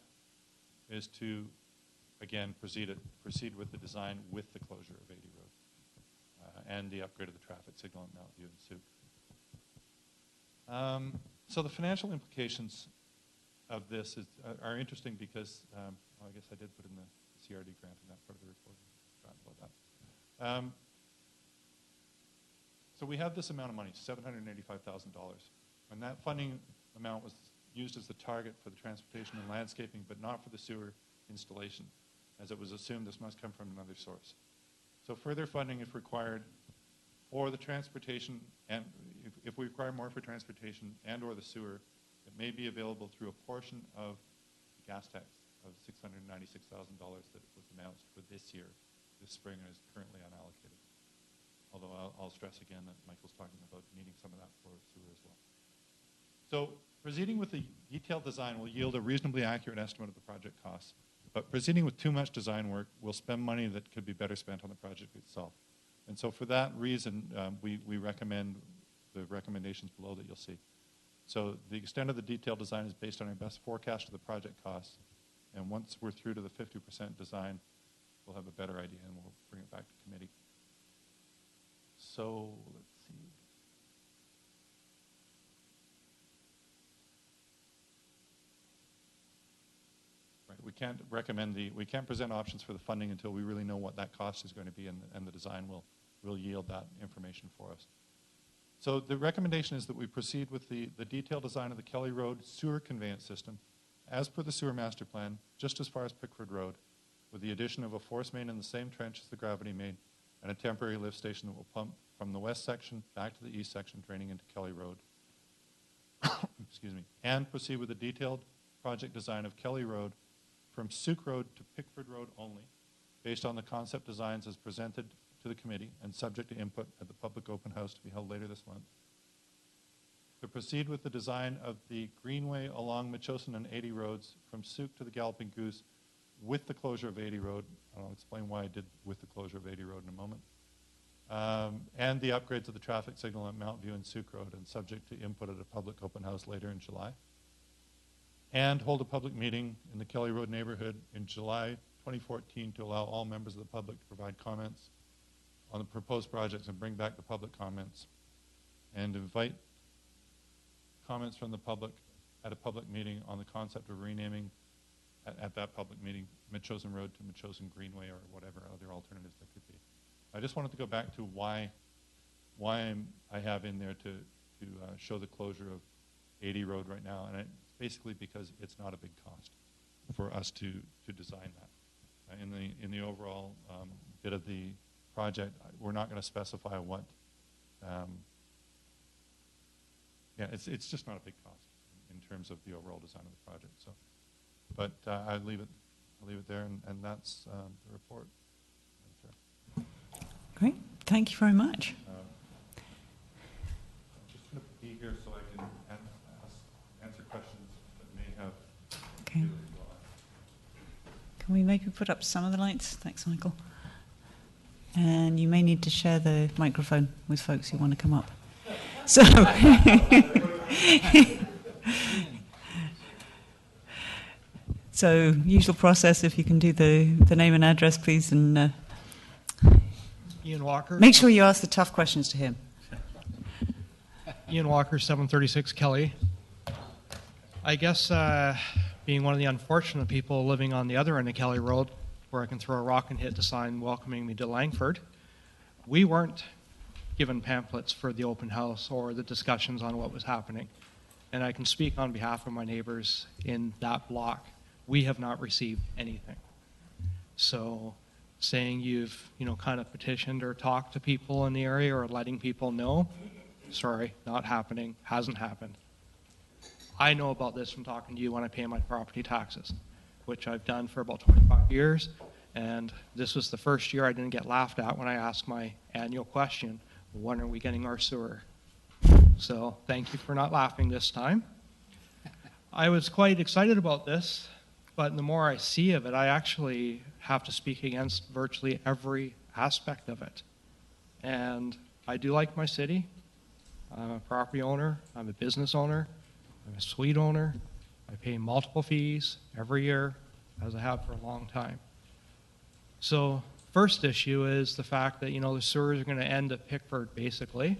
is to, again, proceed with the design with the closure of 80 Road and the upgrade of the traffic signal at Mount View and Sewage. So the financial implications of this are interesting because, well, I guess I did put in the CRD grant in that part of the report. I forgot about that. So we have this amount of money, $785,000. And that funding amount was used as the target for the transportation and landscaping, but not for the sewer installation, as it was assumed this must come from another source. So further funding, if required, or the transportation, and if we require more for transportation and or the sewer, it may be available through a portion of the gas tax of $696,000 that was announced for this year, this spring, and is currently unallocated. Although I'll stress again that Michael's talking about needing some of that for sewer as well. So proceeding with the detailed design will yield a reasonably accurate estimate of the project costs, but proceeding with too much design work will spend money that could be better spent on the project itself. And so for that reason, we recommend the recommendations below that you'll see. So the extent of the detailed design is based on our best forecast of the project costs. And once we're through to the 50% design, we'll have a better idea and we'll bring it back to committee. So let's see. Right, we can't present options for the funding until we really know what that cost is going to be, and the design will yield that information for us. So the recommendation is that we proceed with the detailed design of the Kelly Road sewer conveyance system as per the sewer master plan, just as far as Pickford Road, with the addition of a force main in the same trench as the gravity main and a temporary lift station that will pump from the west section back to the east section draining into Kelly Road. Excuse me. And proceed with the detailed project design of Kelly Road from Souk Road to Pickford Road only, based on the concept designs as presented to the committee and subject to input at the public open house to be held later this month. To proceed with the design of the greenway along Metchosin and 80 roads from Souk to the Galloping Goose with the closure of 80 Road. I'll explain why I did with the closure of 80 Road in a moment. And the upgrades of the traffic signal at Mount View and Souk Road, and subject to input at a public open house later in July. And hold a public meeting in the Kelly Road neighborhood in July 2014 to allow all members of the public to provide comments on the proposed projects and bring back the public comments, and invite comments from the public at a public meeting on the concept of renaming at that public meeting Metchosin Road to Metchosin Greenway or whatever other alternatives there could be. I just wanted to go back to why I have in there to show the closure of 80 Road right now, and it's basically because it's not a big cost for us to design that. In the overall bit of the project, we're not going to specify what. It's just not a big cost in terms of the overall design of the project. So, but I'll leave it there, and that's the report. Great, thank you very much. I'm just going to be here so I can answer questions that may have. Okay. Can we maybe put up some of the lights? Thanks, Michael. And you may need to share the microphone with folks who want to come up. So, so usual process. If you can do the name and address, please, and Ian Walker. Make sure you ask the tough questions to him. Ian Walker, 736 Kelly. I guess being one of the unfortunate people living on the other end of Kelly Road, where I can throw a rock and hit the sign welcoming me to Langford, we weren't given pamphlets for the open house or the discussions on what was happening. And I can speak on behalf of my neighbors in that block. We have not received anything. So saying you've, kind of petitioned or talked to people in the area or letting people know, sorry, not happening, hasn't happened. I know about this from talking to you when I pay my property taxes, which I've done for about 25 years. And this was the first year I didn't get laughed at when I asked my annual question, when are we getting our sewer? So thank you for not laughing this time. I was quite excited about this, but the more I see of it, I actually have to speak against virtually every aspect of it. And I do like my city. I'm a property owner. I'm a business owner. I'm a suite owner. I pay multiple fees every year, as I have for a long time. So first issue is the fact that, the sewers are going to end at Pickford, basically,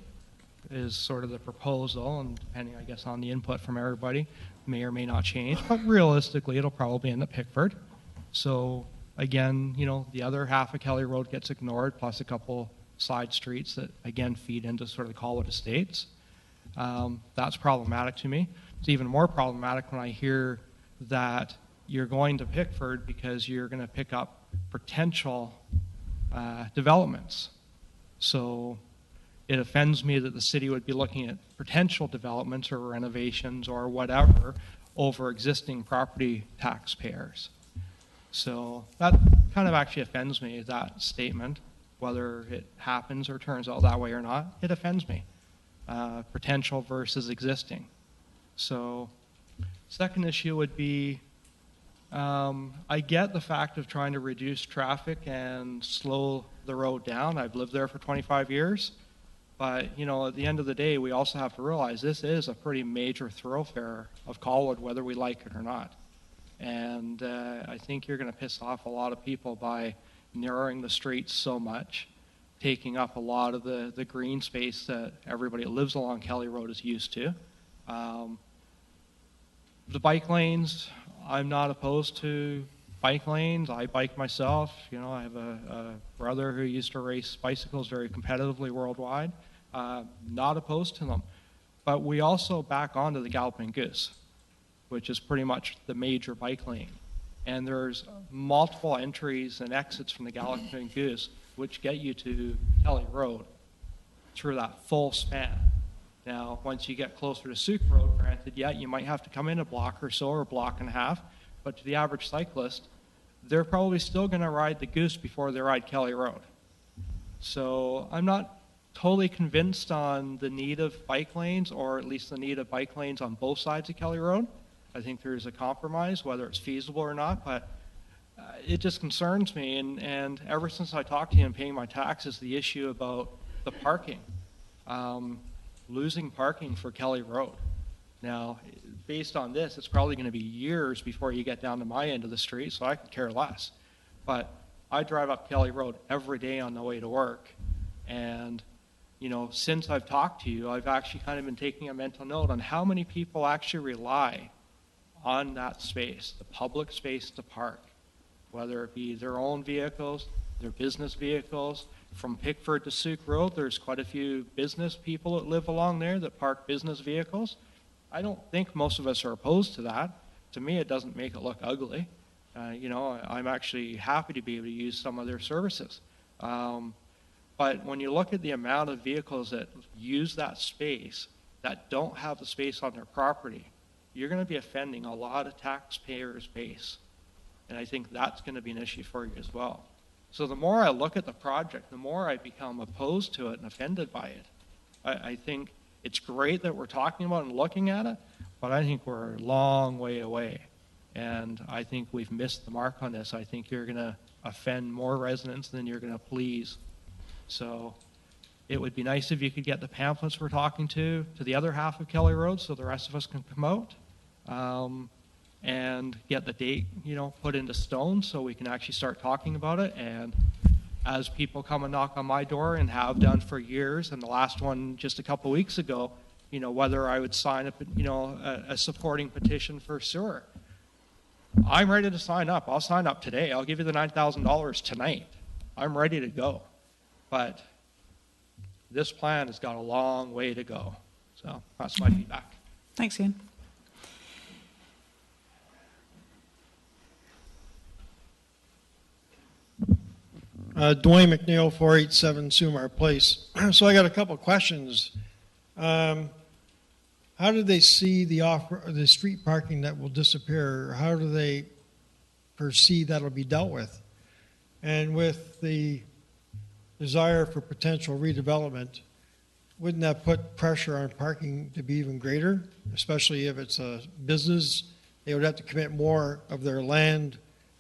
is sort of the proposal, and depending, I guess, on the input from everybody, may or may not change, but realistically, it'll probably end at Pickford. So again, the other half of Kelly Road gets ignored, plus a couple side streets that, again, feed into sort of the Colwood Estates. That's problematic to me. It's even more problematic when I hear that you're going to Pickford because you're going to pick up potential developments. So it offends me that the city would be looking at potential developments or renovations or whatever over existing property taxpayers. So that kind of actually offends me, that statement, whether it happens or turns out that way or not. It offends me. Potential versus existing. So second issue would be, I get the fact of trying to reduce traffic and slow the road down. I've lived there for 25 years. But, you know, at the end of the day, we also have to realize this is a pretty major thoroughfare of Colwood, whether we like it or not. And I think you're going to piss off a lot of people by narrowing the streets so much, taking up a lot of the green space that everybody that lives along Kelly Road is used to. The bike lanes, I'm not opposed to bike lanes. I bike myself. You know, I have a brother who used to race bicycles very competitively worldwide. Not opposed to them. But we also back onto the Galloping Goose, which is pretty much the major bike lane. And there's multiple entries and exits from the Galloping Goose, which get you to Kelly Road through that full span. Now, once you get closer to Souk Road, granted, yeah, you might have to come in a block or so, or a block and a half, but to the average cyclist, they're probably still going to ride the Goose before they ride Kelly Road. So I'm not totally convinced on the need of bike lanes, or at least the need of bike lanes on both sides of Kelly Road. I think there's a compromise, whether it's feasible or not, but it just concerns me. And ever since I talked to him paying my taxes, the issue about the parking. Losing parking for Kelly Road. Now, based on this, it's probably going to be years before you get down to my end of the street, so I could care less. But I drive up Kelly Road every day on the way to work, and, you know, since I've talked to you, I've actually kind of been taking a mental note on how many people actually rely on that space, the public space to park, whether it be their own vehicles, their business vehicles. From Pickford to Souk Road, there's quite a few business people that live along there that park business vehicles. I don't think most of us are opposed to that. To me, it doesn't make it look ugly. You know, I'm actually happy to be able to use some of their services. But when you look at the amount of vehicles that use that space that don't have the space on their property, you're going to be offending a lot of taxpayers' base. And I think that's going to be an issue for you as well. So the more I look at the project, the more I become opposed to it and offended by it. I think it's great that we're talking about and looking at it, but I think we're a long way away. And I think we've missed the mark on this. I think you're going to offend more residents than you're going to please. So it would be nice if you could get the pamphlets we're talking to the other half of Kelly Road so the rest of us can come out. And get the date, you know, put into stone so we can actually start talking about it. And as people come and knock on my door and have done for years, and the last one just a couple weeks ago, you know, whether I would sign up, you know, a supporting petition for sewer. I'm ready to sign up. I'll sign up today. I'll give you the $9,000 tonight. I'm ready to go. But this plan has got a long way to go. So that's my feedback. Thanks, Ian. Dwayne McNeil, 487 Sumar Place. So I got a couple of questions. How do they see the street parking that will disappear? How do they foresee that'll be dealt with? And with the desire for potential redevelopment, wouldn't that put pressure on parking to be even greater? Especially if it's a business, they would have to commit more of their land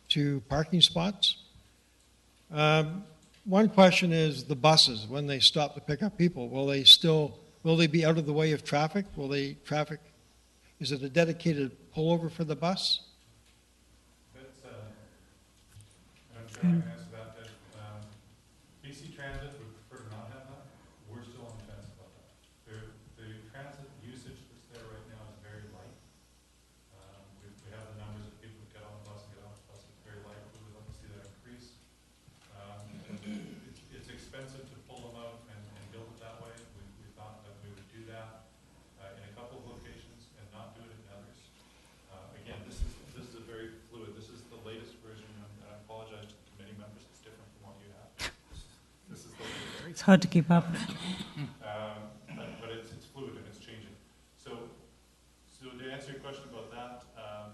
to parking spots. One question is the buses, when they stop to pick up people, will they be out of the way of traffic? Is it a dedicated pullover for the bus? I'm sure I can answer that. BC Transit would prefer to not have that. We're still on the fence about that. The transit usage that's there right now is very light. We have the numbers of people who get on the bus and get off the bus. It's very light. We would like to see that increase. It's expensive to pull them out and build it that way. We thought that we would do that in a couple of locations and not do it in others. Again, this is a very fluid. This is the latest version, and I apologize to the committee members. It's different from what you have. This is the latest. It's hard to keep up. But it's fluid and it's changing. So to answer your question about that,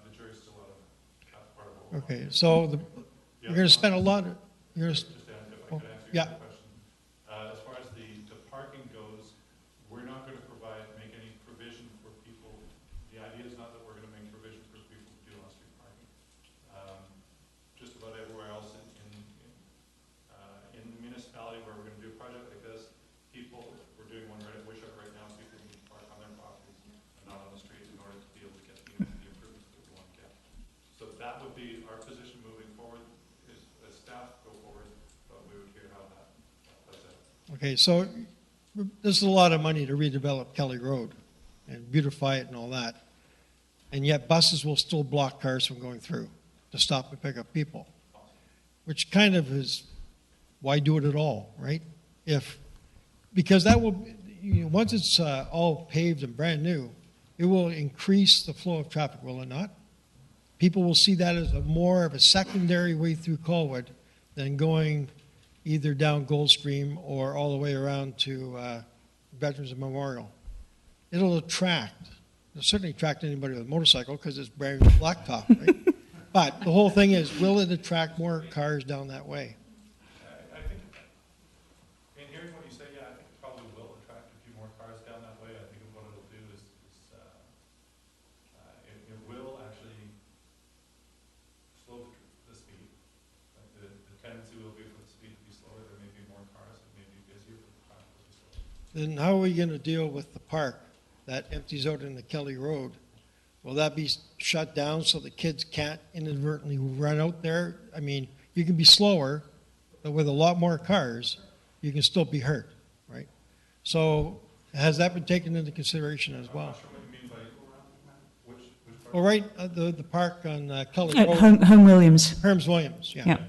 the jury's still out of it. That's part of what we're Okay, so you're going to spend a lot of... Just if I could answer your question. As far as the parking goes, we're not going to make any provision for people. The idea is not that we're going to make provision for people to do on-street parking. Just about everywhere else in the municipality where we're going to do a project like this, we're doing Okay, so this is a lot of money to redevelop Kelly Road and beautify it and all that. And yet buses will still block cars from going through to stop and pick up people, which kind of is, why do it at all, right? Because that will, once it's all paved and brand new, it will increase the flow of traffic, will it not? People will see that as more of a secondary way through Colwood than going either down Goldstream or all the way around to Veterans Memorial. It'll certainly attract anybody with a motorcycle because it's brand new blacktop, right? But the whole thing is, will it attract more cars down that way? I think, in hearing what you say, yeah, I think it probably will attract a few more cars down that way. I think what it'll do is it will actually slow the speed. Like the tendency will be for the speed to be slower. There may be more cars. It may be busier, but the traffic will be slower. Then how are we going to deal with the park that empties out into Kelly Road? Will that be shut down so the kids can't inadvertently run out there? I mean, you can be slower, but with a lot more cars, you can still be hurt, right? So has that been taken into consideration as well? I'm not sure what you mean by which part? Well, right, the park on Kelly At Road. Home Williams. Herms Williams, yeah.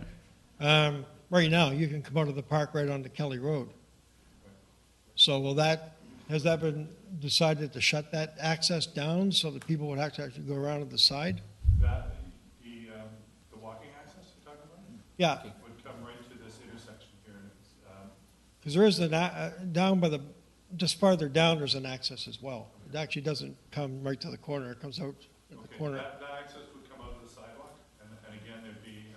Yeah. Right now, you can come out of the park right onto Kelly Road. So has that been decided to shut that access down so that people would have to actually go around to the side? The walking access you're talking about? Yeah. Would come right to this intersection here. Because there is down by just farther down, there's an access as well. It actually doesn't come right to the corner. It comes out at the corner. That access would come out of the sidewalk, and again, there'd be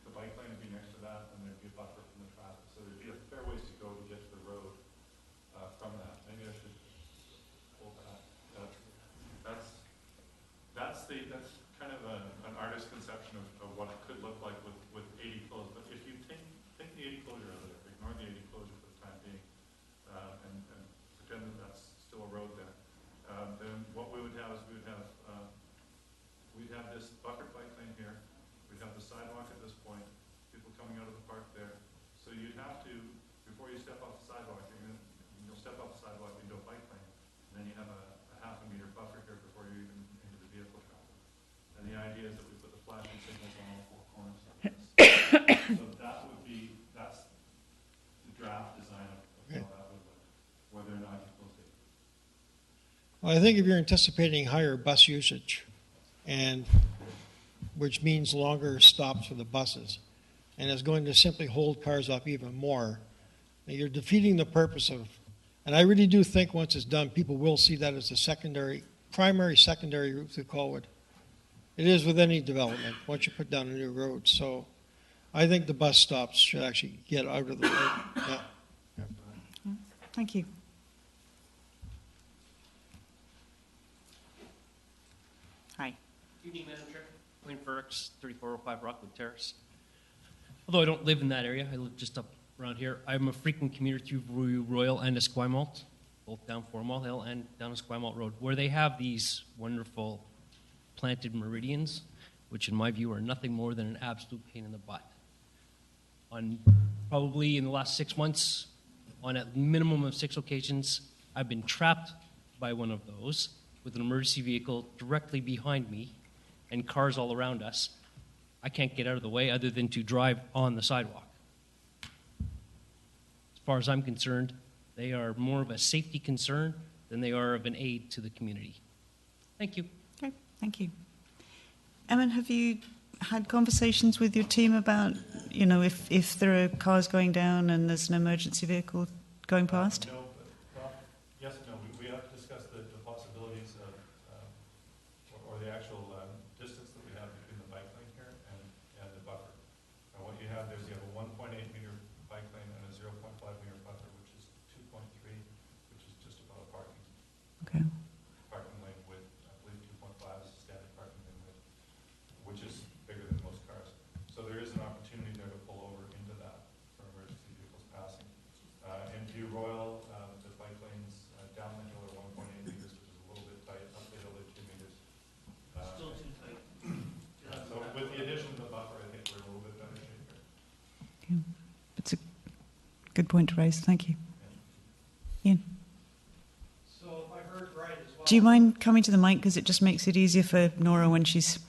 the bike lane would be next to that, and there'd be a buffer from the traffic. So there'd be a fair ways to go to get to the road from that. Maybe I should hold that. That's kind of an artist's conception of what it could look like with 80 closed. But if you take the 80 closure out of it, ignore the 80 closure for the time being, and pretend that that's still a road there, then what we would have is we'd have this buffered bike lane here. We'd have the sidewalk at this point, people coming out of the park there. So you'd have to, before you step off the sidewalk, you'll step off the sidewalk into a bike lane, and then you have a half a meter buffer here before you're even into the vehicle traffic. And the idea is that we put the flashing signals on all four corners of this. So that's the draft design of how that would look, whether or not you close it. Well, I think if you're anticipating higher bus usage, and which means longer stops for the buses, and is going to simply hold cars up even more, you're defeating the purpose of, and I really do think once it's done, people will see that as a primary, secondary route through Colwood. It is with any development, once you put down a new road. So I think the bus stops should actually get out of the road. Yeah. Thank you. Hi. Good evening, Madam Chair. Wayne Ferricks, 3405 Rockwood Terrace. Although I don't live in that area, I live just up around here. I'm a frequent commuter through Royal and Esquimalt, both down Formal Hill and down Esquimalt Road, where they have these wonderful planted meridians, which in my view are nothing more than an absolute pain in the butt. On probably in the last 6 months, on a minimum of 6 occasions, I've been trapped by one of those with an emergency vehicle directly behind me and cars all around us. I can't get out of the way other than to drive on the sidewalk. As far as I'm concerned, they are more of a safety concern than they are of an aid to the community. Thank you. Okay, thank you. Emin, have you had conversations with your team about, if there are cars going down and there's an emergency vehicle going past? No, but yes and no. We have to discuss the possibilities of, or the actual distance that we have between the bike lane here and the buffer. And what you have there is you have a 1.8 meter bike lane and a 0.5 meter buffer, which is 2.3, which is just about a parking. Okay. Parking lane width. I believe 2.5 is the standard parking lane width, which is bigger than most cars. So there is an opportunity there to pull over into that for emergency vehicles passing. In View Royal, the bike lanes down the hill are 1.8 meters, which is a little bit tight. Up the hill, they're 2 meters. Still Good point to raise. Thank you. Ian. So if I heard right as well. Do you mind coming to the mic, because it just makes it easier for Nora when she's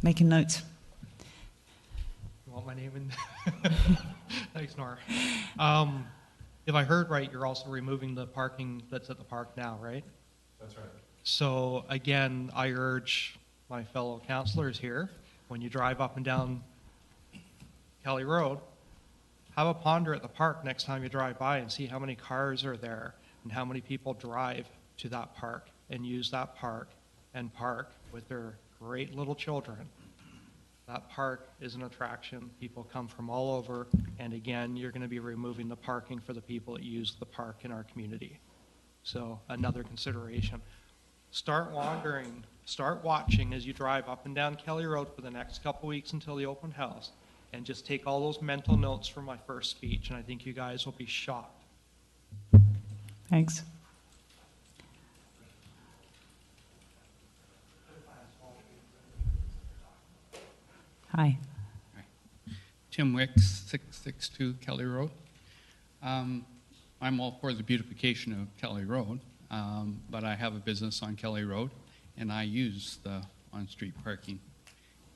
making notes? You want my name in? Thanks, Nora. If I heard right, you're also removing the parking that's at the park now, right? That's right. So again, I urge my fellow councillors here, when you drive up and down Kelly Road, have a ponder at the park next time you drive by and see how many cars are there and how many people drive to that park and use that park and park with their great little children. That park is an attraction. People come from all over, and again, you're going to be removing the parking for the people that use the park in our community. So another consideration. Start wandering, start watching as you drive up and down Kelly Road for the next couple weeks until the open house, and just take all those mental notes from my first speech, and I think you guys will be shocked. Thanks. Hi. Tim Wicks, 662 Kelly Road. I'm all for the beautification of Kelly Road, but I have a business on Kelly Road, and I use the on-street parking.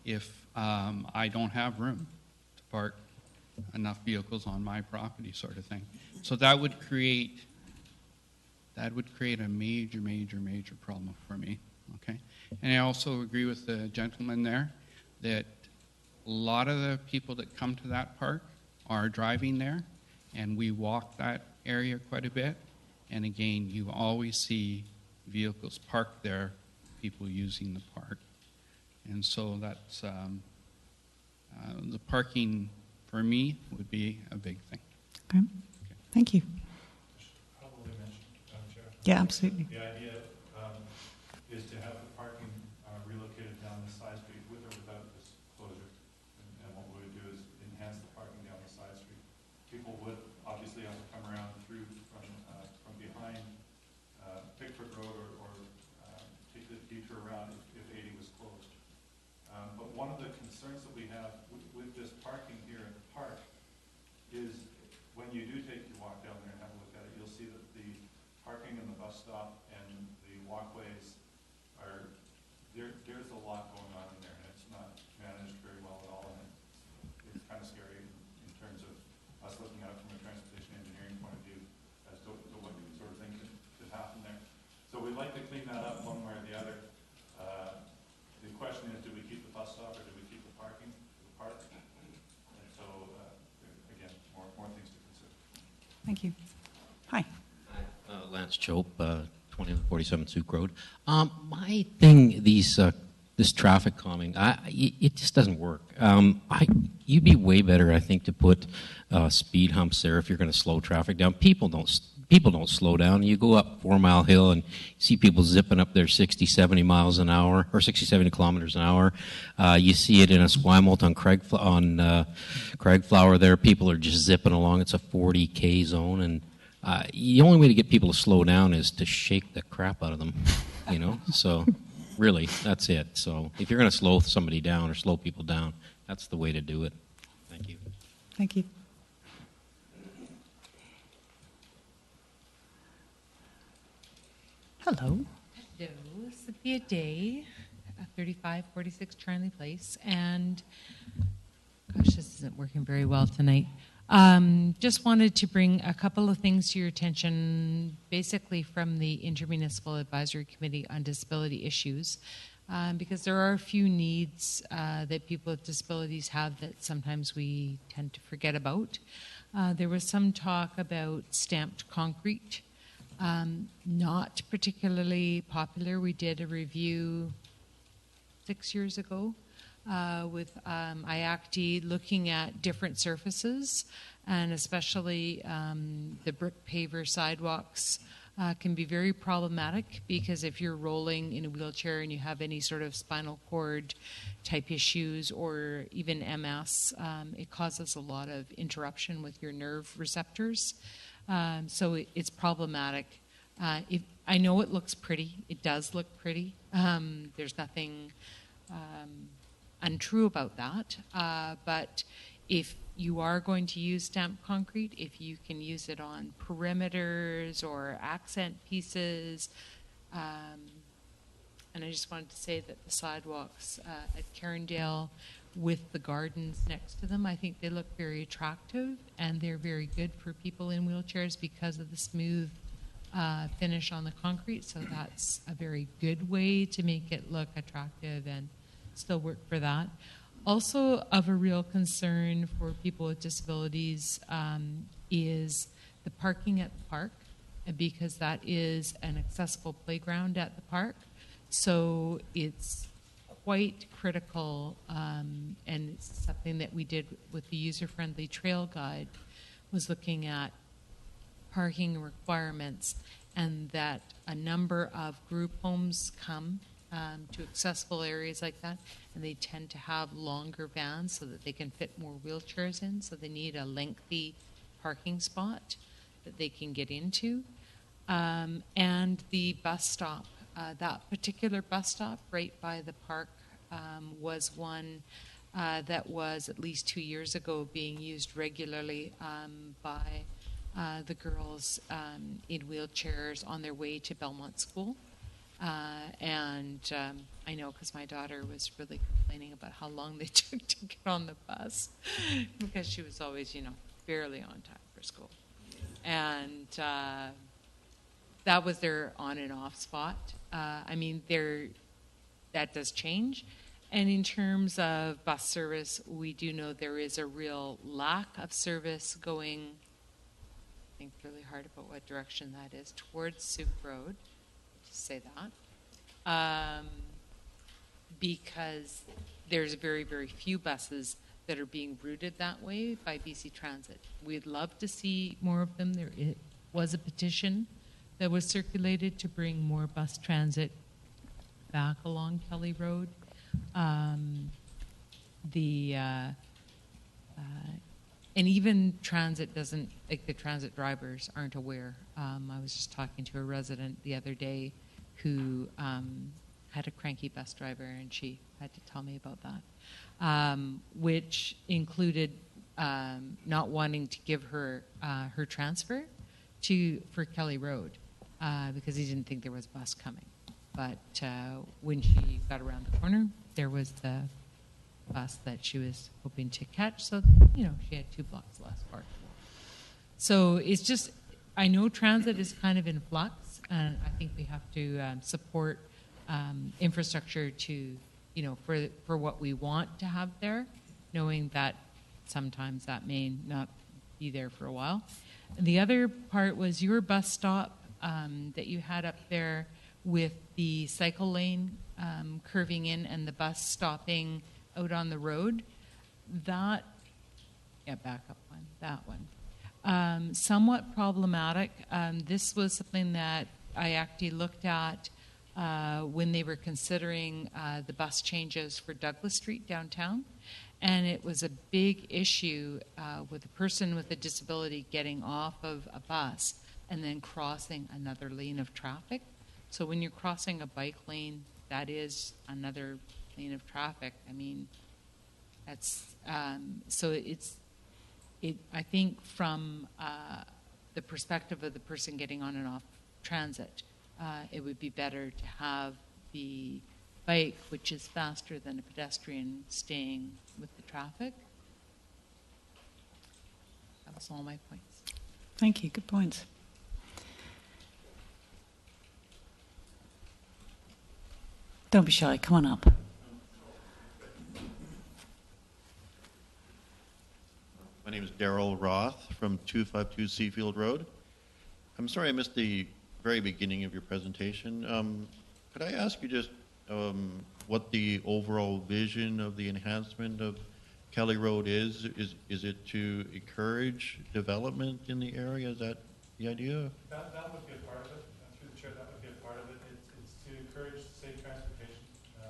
If I don't have room to park enough vehicles on my property, sort of thing. So that would create a major problem for me, okay? And I also agree with the gentleman there that a lot of the people that come to that park are driving there, and we walk that area quite a bit. And again, you always see vehicles parked there, people using the park. And so that's, the parking for me would be a big thing. Okay. Thank you. Probably mentioned, Chair. Yeah, absolutely. The idea is to have the parking relocated down the side street with or without this closure. And what we would do is enhance the parking down the side street. People would obviously have to come around through from behind Pickford Road or take the detour around if 80 was closed. But one of the concerns that we have with this parking here at the park is when you do take your walk down there and have a look at it, you'll see that the parking in the bus stop and the walkways are, there's a lot going on in there, and it's not managed very well at all, and it's kind of scary in terms of us looking at it from a transportation engineering point of view as to what sort of thing could happen there. So we'd like to clean that up one way or the other. The question is, do we keep the bus stop or do we keep the parking, the park? And so, again, more things to consider. Thank you. Hi. Lance Chope, 2047 Souk Road. My thing, this traffic calming, it just doesn't work. You'd be way better, I think, to put speed humps there if you're going to slow traffic down. People don't slow down. You go up 4 Mile Hill and you see people zipping up there 60, 70 miles an hour, or 60, 70 kilometers an hour. You see it in Esquimalt on Craigflower there. People are just zipping along. It's a 40K zone, and the only way to get people to slow down is to shake the crap out of them, you know? So really, that's it. So if you're going to slow somebody down or slow people down, that's the way to do it. Thank you. Thank you. Hello. Hello, Sophia Day, 3546 Charlie Place, and gosh, this isn't working very well tonight. Just wanted to bring a couple of things to your attention, basically from the Intermunicipal Advisory Committee on Disability Issues, because there are a few needs that people with disabilities have that sometimes we tend to forget about. There was some talk about stamped concrete. Not particularly popular. We did a review 6 years ago with IACTI looking at different surfaces, and especially the brick paver sidewalks can be very problematic, because if you're rolling in a wheelchair and you have any sort of spinal cord type issues or even MS, it causes a lot of interruption with your nerve receptors. So it's problematic. I know it looks pretty. It does look pretty. There's nothing untrue about that. But if you are going to use stamped concrete, if you can use it on perimeters or accent pieces. And I just wanted to say that the sidewalks at Carindale with the gardens next to them, I think they look very attractive, and they're very good for people in wheelchairs because of the smooth finish on the concrete. So that's a very good way to make it look attractive and still work for that. Also of a real concern for people with disabilities is the parking at the park, because that is an accessible playground at the park. So it's quite critical, and it's something that we did with the user-friendly trail guide, was looking at parking requirements, and that a number of group homes come to accessible areas like that, and they tend to have longer vans so that they can fit more wheelchairs in, so they need a lengthy parking spot that they can get into. And the bus stop, that particular bus stop right by the park was one that was at least 2 years ago being used regularly by the girls in wheelchairs on their way to Belmont School. And I know because my daughter was really complaining about how long they took to get on the bus because she was always, barely on time for school. And that was their on and off spot. That does change. And in terms of bus service, we do know there is a real lack of service going, think really hard about what direction that is, towards Sewage Road, to say that, because there's very, very few buses that are being routed that way by BC Transit. We'd love to see more of them. There was a petition that was circulated to bring more bus transit back along Kelly Road. And even transit doesn't, like the transit drivers aren't aware. I was just talking to a resident the other day who had a cranky bus driver, and she had to tell me about that, which included not wanting to give her her transfer for Kelly Road because he didn't think there was a bus coming. But when she got around the corner, there was the bus that she was hoping to catch. So, she had 2 blocks less parking. So it's just, I know transit is kind of in flux, and I think we have to support infrastructure to, for what we want to have there, knowing that sometimes that may not be there for a while. And the other part was your bus stop that you had up there with the cycle lane curving in and the bus stopping out on the road. Back up one, that one. Somewhat problematic. This was something that I actually looked at when they were considering the bus changes for Douglas Street downtown. And it was a big issue with a person with a disability getting off of a bus and then crossing another lane of traffic. So when you're crossing a bike lane, that is another lane of traffic. I mean, that's so I think from the perspective of the person getting on and off transit, it would be better to have the bike, which is faster than a pedestrian, staying with the traffic. That was all my points. Thank you. Good points. Don't be shy. Come on up. My name is Daryl Roth from 252 Seafield Road. I'm sorry I missed the very beginning of your presentation. Could I ask you just what the overall vision of the enhancement of Kelly Road is? Is it to encourage development in the area? Is that the idea? That would be a part of it. Through the chair, that would be a part of it. It's to encourage safe transportation, to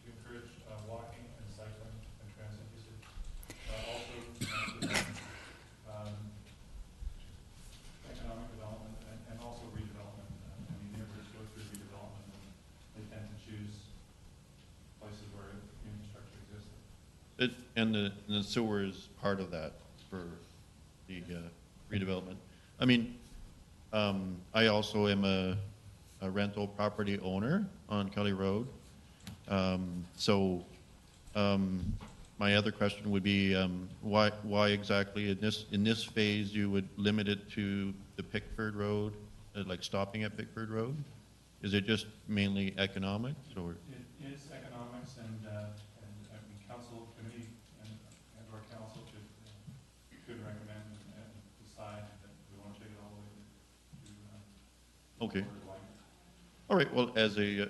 encourage walking and cycling and transit usage. Also, economic development and also redevelopment. Neighborhoods go through redevelopment, and they tend to choose places where infrastructure exists. And the sewer is part of that for the redevelopment. I mean, I also am a rental property owner on Kelly Road. My other question would be why exactly in this phase you would limit it to the Pickford Road, like stopping at Pickford Road? Is it just mainly economics, or? It is economics, and council committee and our council could recommend and decide that we want to take it all the way to. Okay. All right. Well, as a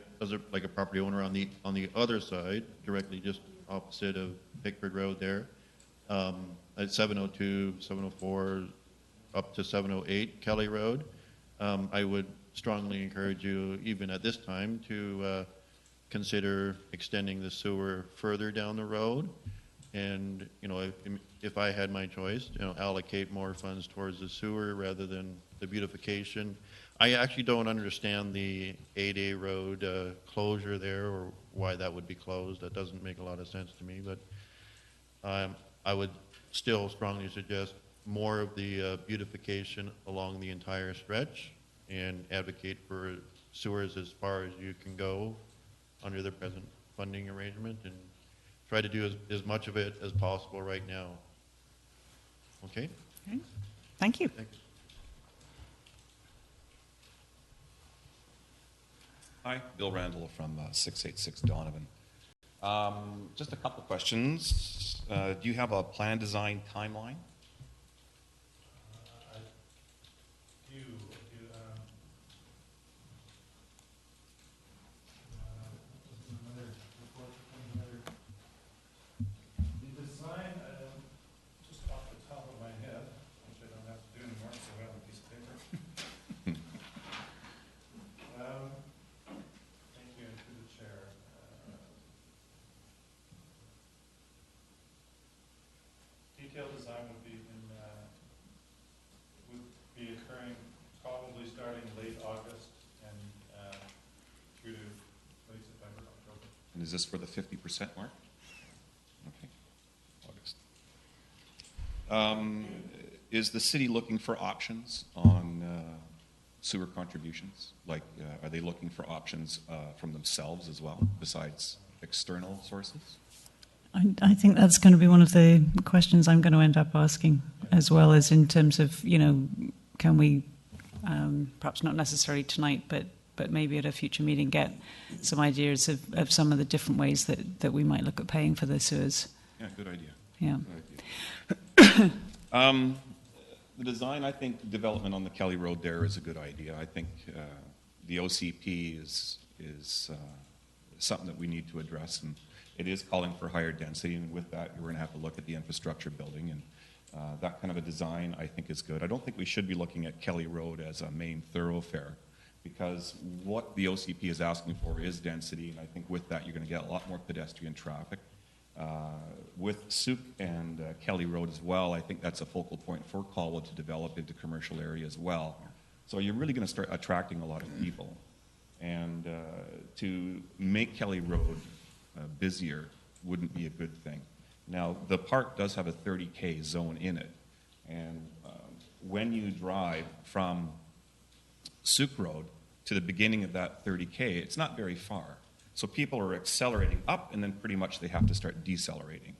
like a property owner on the other side, directly just opposite of Pickford Road there, at 702, 704, up to 708 Kelly Road, I would strongly encourage you, even at this time, to consider extending the sewer further down the road. And, you know, if I had my choice, you know, allocate more funds towards the sewer rather than the beautification. I actually don't understand the 8A road closure there, or why that would be closed. That doesn't make a lot of sense to me, but I would still strongly suggest more of the beautification along the entire stretch, and advocate for sewers as far as you can go under the present funding arrangement, and try to do as much of it as possible right now. Okay? Okay. Thank you. Thanks. Hi, Bill Randall from 686 Donovan. Just a couple questions. Do you have a plan design timeline? Detailed design would be occurring probably starting late August and through to late September, October. And is this for the 50% mark? Okay, August. Is the city looking for options on sewer contributions? Like, are they looking for options from themselves as well, besides external sources? I think that's going to be one of the questions I'm going to end up asking, as well as in terms of, you know, can we, perhaps not necessarily tonight, but maybe at a future meeting, get some ideas of some of the different ways that we might look at paying for the sewers. Yeah, good idea. Yeah. Good idea. The design, I think, development on the Kelly Road there is a good idea. I think the OCP is something that we need to address, and it is calling for higher density, and with that, we're going to have to look at the infrastructure building, and that kind of a design, I think, is good. I don't think we should be looking at Kelly Road as a main thoroughfare, because what the OCP is asking for is density, and I think with that, you're going to get a lot more pedestrian traffic. With Souk and Kelly Road as well, I think that's a focal point for Colwood to develop into commercial area as well. So you're really going to start attracting a lot of people. And to make Kelly Road busier wouldn't be a good thing. Now, the park does have a 30K zone in it. And when you drive from Souk Road to the beginning of that 30K, it's not very far. So people are accelerating up, and then pretty much they have to start decelerating.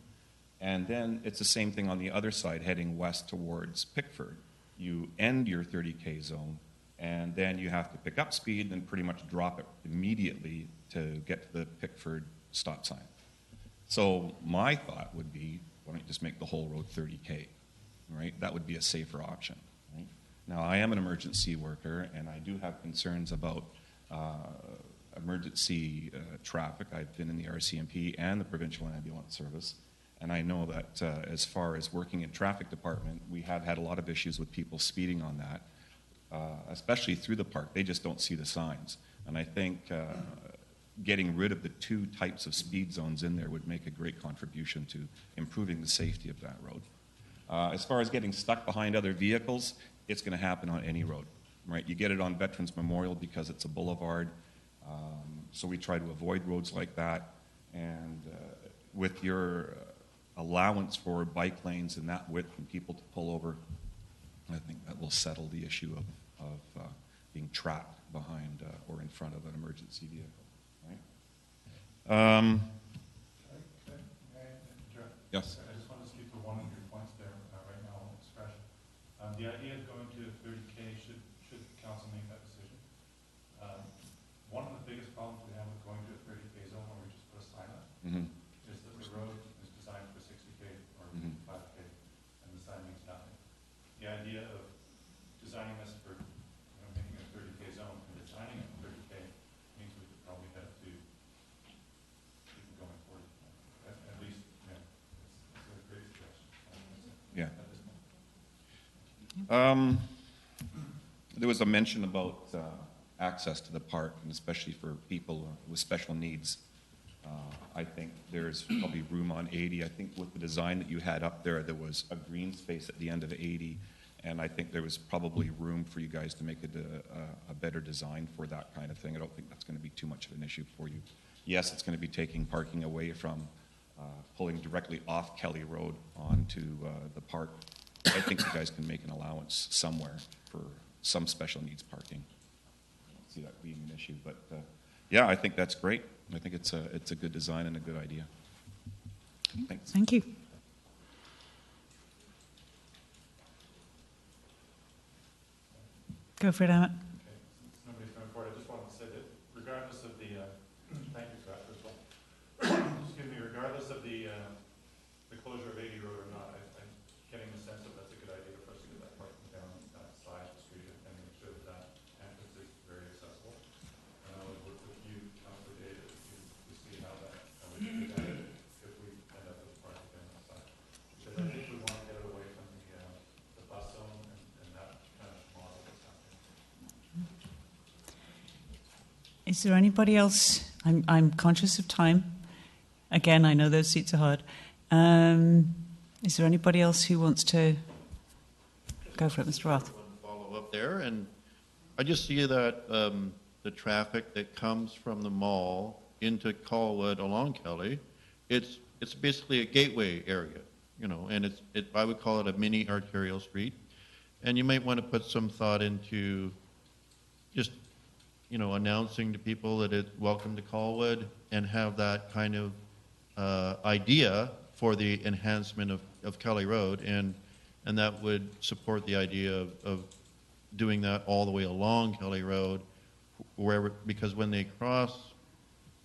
And then it's the same thing on the other side, heading west towards Pickford. You end your 30K zone, and then you have to pick up speed and pretty much drop it immediately to get to the Pickford stop sign. So my thought would be, why don't you just make the whole road 30K, right? That would be a safer option, right? Now, I am an emergency worker, and I do have concerns about emergency traffic. I've been in the RCMP and the Provincial Ambulance Service, and I know that as far as working in traffic department, we have had a lot of issues with people speeding on that, especially through the park. They just don't see the signs. And I think getting rid of the two types of speed zones in there would make a great contribution to improving the safety of that road. As far as getting stuck behind other vehicles, it's going to happen on any road, right? You get it on Veterans Memorial because it's a boulevard, so we try to avoid roads like that. And with your allowance for bike lanes in that width and people to pull over, I think that will settle the issue of being trapped behind or in front of an emergency vehicle. Right? Yes. I just want to speak to one of your points there right now on discretion. The idea of going to 30K, should the council make that decision? One of the biggest problems we have with going to a 30K zone where we just put a sign up is that the road is designed for 60K or 5K, and the sign means nothing. The idea of designing this for making a 30K zone and designing it for 30K means we could probably have to keep going 40. At least, it's a great suggestion. Yeah. There was a mention about access to the park, and especially for people with special needs. I think there's probably room on 80. I think with the design that you had up there, there was a green space at the end of 80, and I think there was probably room for you guys to make it a better design for that kind of thing. I don't think that's going to be too much of an issue for you. Yes, it's going to be taking parking away from pulling directly off Kelly Road onto the park. I think you guys can make an allowance somewhere for some special needs parking. I don't see that being an issue, but yeah, I think that's great. I think it's a good design and a good idea. Thanks. Thank you. Go for it, Emmett. Nobody's coming forward. I just wanted to say that regardless of the, thank you for that first of all. Excuse me, regardless of the closure of 80 Road or not, I'm getting the sense that that's a good idea for us to get that parking down that side of the street and make sure that that entrance is very accessible. And I would work with you, Councilor David, to see how we can do that if we end up with parking down that side. Because I think we want to get it away from the bus zone and that kind of model that's happening. Is there anybody else? I'm conscious of time. Again, I know those seats are hard. Is there anybody else who wants to go for it, Mr. Roth? Follow up there, and I just see that the traffic that comes from the mall into Colwood along Kelly, it's basically a gateway area, and I would call it a mini arterial street, and you might want to put some thought into just announcing to people that it's welcome to Colwood and have that kind of idea for the enhancement of Kelly Road, and that would support the idea of doing that all the way along Kelly Road, because when they cross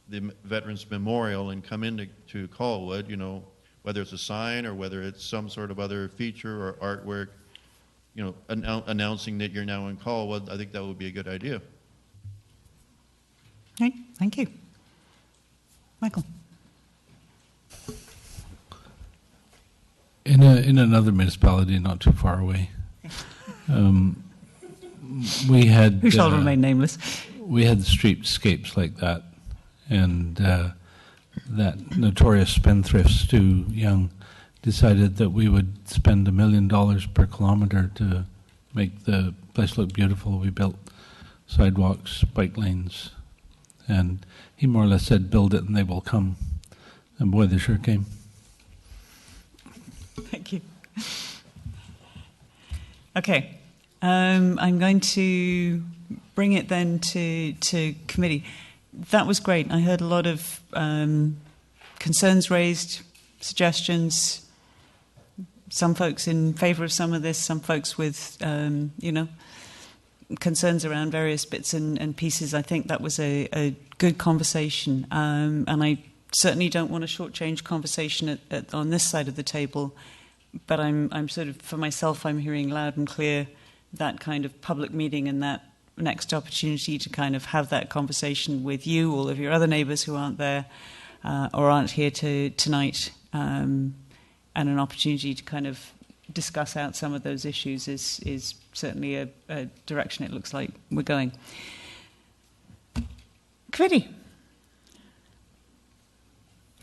the Veterans Memorial and come into Colwood, whether it's a sign or whether it's some sort of other feature or artwork, announcing that you're now in Colwood, I think that would be a good idea. Okay, thank you. Michael. In another municipality not too far away, we had... Who shall remain nameless. We had streetscapes like that, and that notorious spendthrift Stu Young decided that we would spend $1 million per kilometre to make the place look beautiful. We built sidewalks, bike lanes, and he more or less said, build it and they will come. And boy, they sure came. Thank you. Okay. I'm going to bring it then to committee. That was great. I heard a lot of concerns raised, suggestions, some folks in favour of some of this, some folks with, concerns around various bits and pieces. I think that was a good conversation. And I certainly don't want to shortchange conversation on this side of the table, but I'm sort of, for myself, I'm hearing loud and clear that kind of public meeting and that next opportunity to kind of have that conversation with you, all of your other neighbours who aren't there or aren't here tonight, and an opportunity to kind of discuss out some of those issues is certainly a direction it looks like we're going. Committee.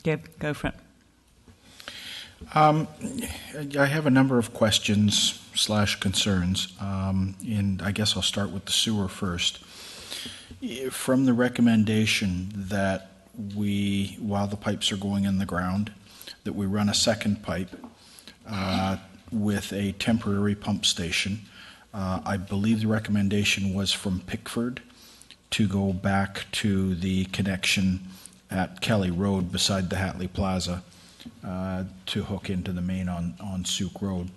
Gib, go for it. I have a number of questions / concerns, and I guess I'll start with the sewer first. From the recommendation that while the pipes are going in the ground, that we run a second pipe with a temporary pump station. I believe the recommendation was from Pickford to go back to the connection at Kelly Road beside the Hatley Plaza to hook into the main on Souk Road.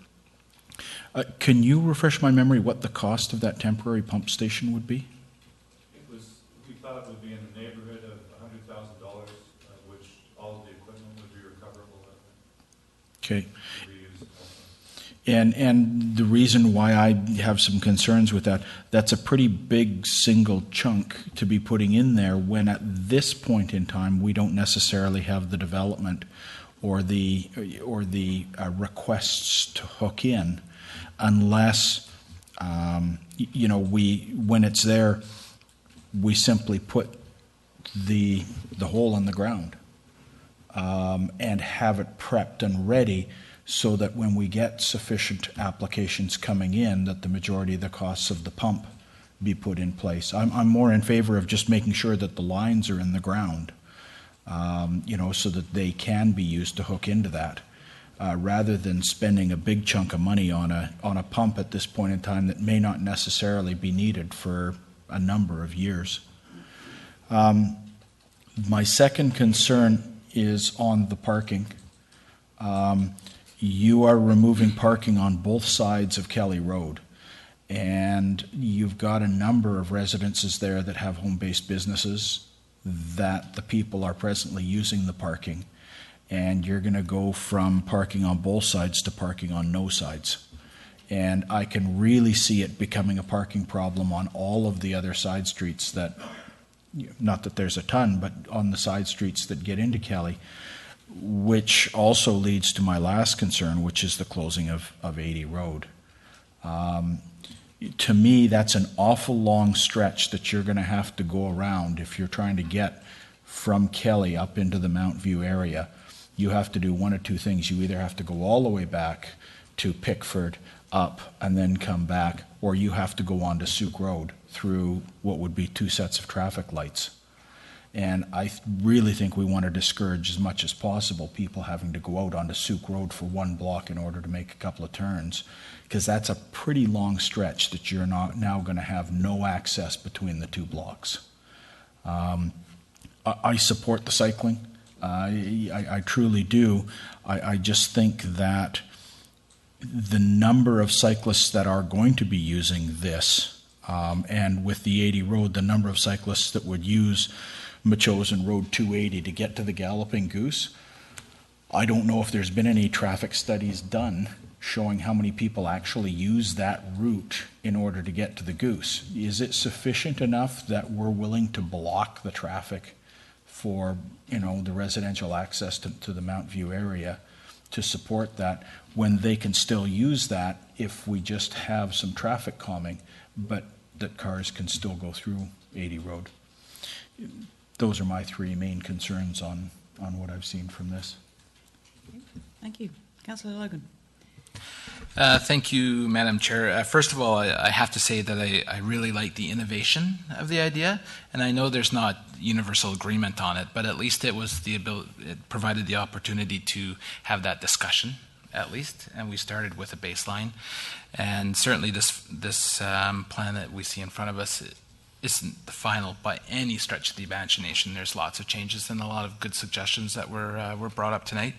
Can you refresh my memory what the cost of that temporary pump station would be? We thought it would be in the neighborhood of $100,000, which all of the equipment would be recoverable. Okay. And the reason why I have some concerns with that, that's a pretty big single chunk to be putting in there when at this point in time we don't necessarily have the development or the requests to hook in, unless when it's there, we simply put the hole in the ground and have it prepped and ready, so that when we get sufficient applications coming in, that the majority of the costs of the pump be put in place. I'm more in favor of just making sure that the lines are in the ground, so that they can be used to hook into that, rather than spending a big chunk of money on a pump at this point in time that may not necessarily be needed for a number of years. My second concern is on the parking. You are removing parking on both sides of Kelly Road, and you've got a number of residences there that have home-based businesses that the people are presently using the parking, and you're going to go from parking on both sides to parking on no sides. And I can really see it becoming a parking problem on all of the other side streets that, not that there's a ton, but on the side streets that get into Kelly, which also leads to my last concern, which is the closing of 80 Road. To me, that's an awful long stretch that you're going to have to go around if you're trying to get from Kelly up into the Mount View area. You have to do one or two things. You either have to go all the way back to Pickford, up, and then come back, or you have to go on to Souk Road through what would be two sets of traffic lights. And I really think we want to discourage as much as possible people having to go out onto Souk Road for one block in order to make a couple of turns, because that's a pretty long stretch that you're now going to have no access between the two blocks. I support the cycling. I truly do. I just think that the number of cyclists that are going to be using this, and with the 80 Road, the number of cyclists that would use Machosen Road 280 to get to the Galloping Goose, I don't know if there's been any traffic studies done showing how many people actually use that route in order to get to the Goose. Is it sufficient enough that we're willing to block the traffic for the residential access to the Mount View area to support that, when they can still use that if we just have some traffic calming, but that cars can still go through 80 Road? Those are my three main concerns on what I've seen from this. Thank you. Councillor Logan. Thank you, Madam Chair. First of all, I have to say that I really like the innovation of the idea, and I know there's not universal agreement on it, but at least it provided the opportunity to have that discussion, at least, and we started with a baseline. And certainly this plan that we see in front of us isn't the final by any stretch of the imagination. There's lots of changes and a lot of good suggestions that were brought up tonight.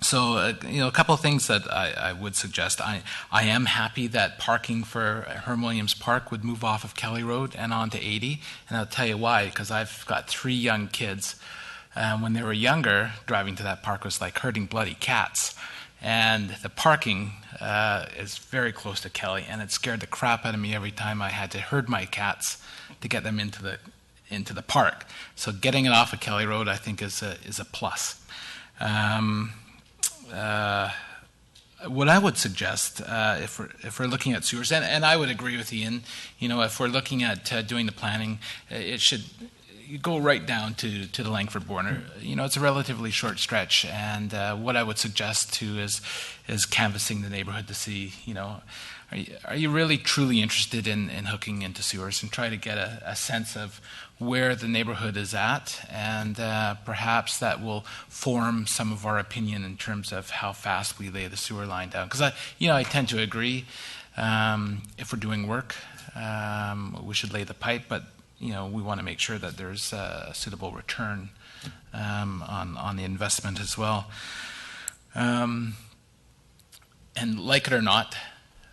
So, a couple of things that I would suggest. I am happy that parking for Herm Williams Park would move off of Kelly Road and onto 80, and I'll tell you why, because I've got 3 young kids. When they were younger, driving to that park was like herding bloody cats. And the parking is very close to Kelly, and it scared the crap out of me every time I had to herd my cats to get them into the park. So getting it off of Kelly Road, I think, is a plus. What I would suggest, if we're looking at sewers, and I would agree with Ian, if we're looking at doing the planning, it should go right down to the Langford border. It's a relatively short stretch, and what I would suggest too is canvassing the neighborhood to see, are you really truly interested in hooking into sewers, and try to get a sense of where the neighborhood is at, and perhaps that will form some of our opinion in terms of how fast we lay the sewer line down. Because I tend to agree. If we're doing work, we should lay the pipe, but we want to make sure that there's a suitable return on the investment as well. And like it or not,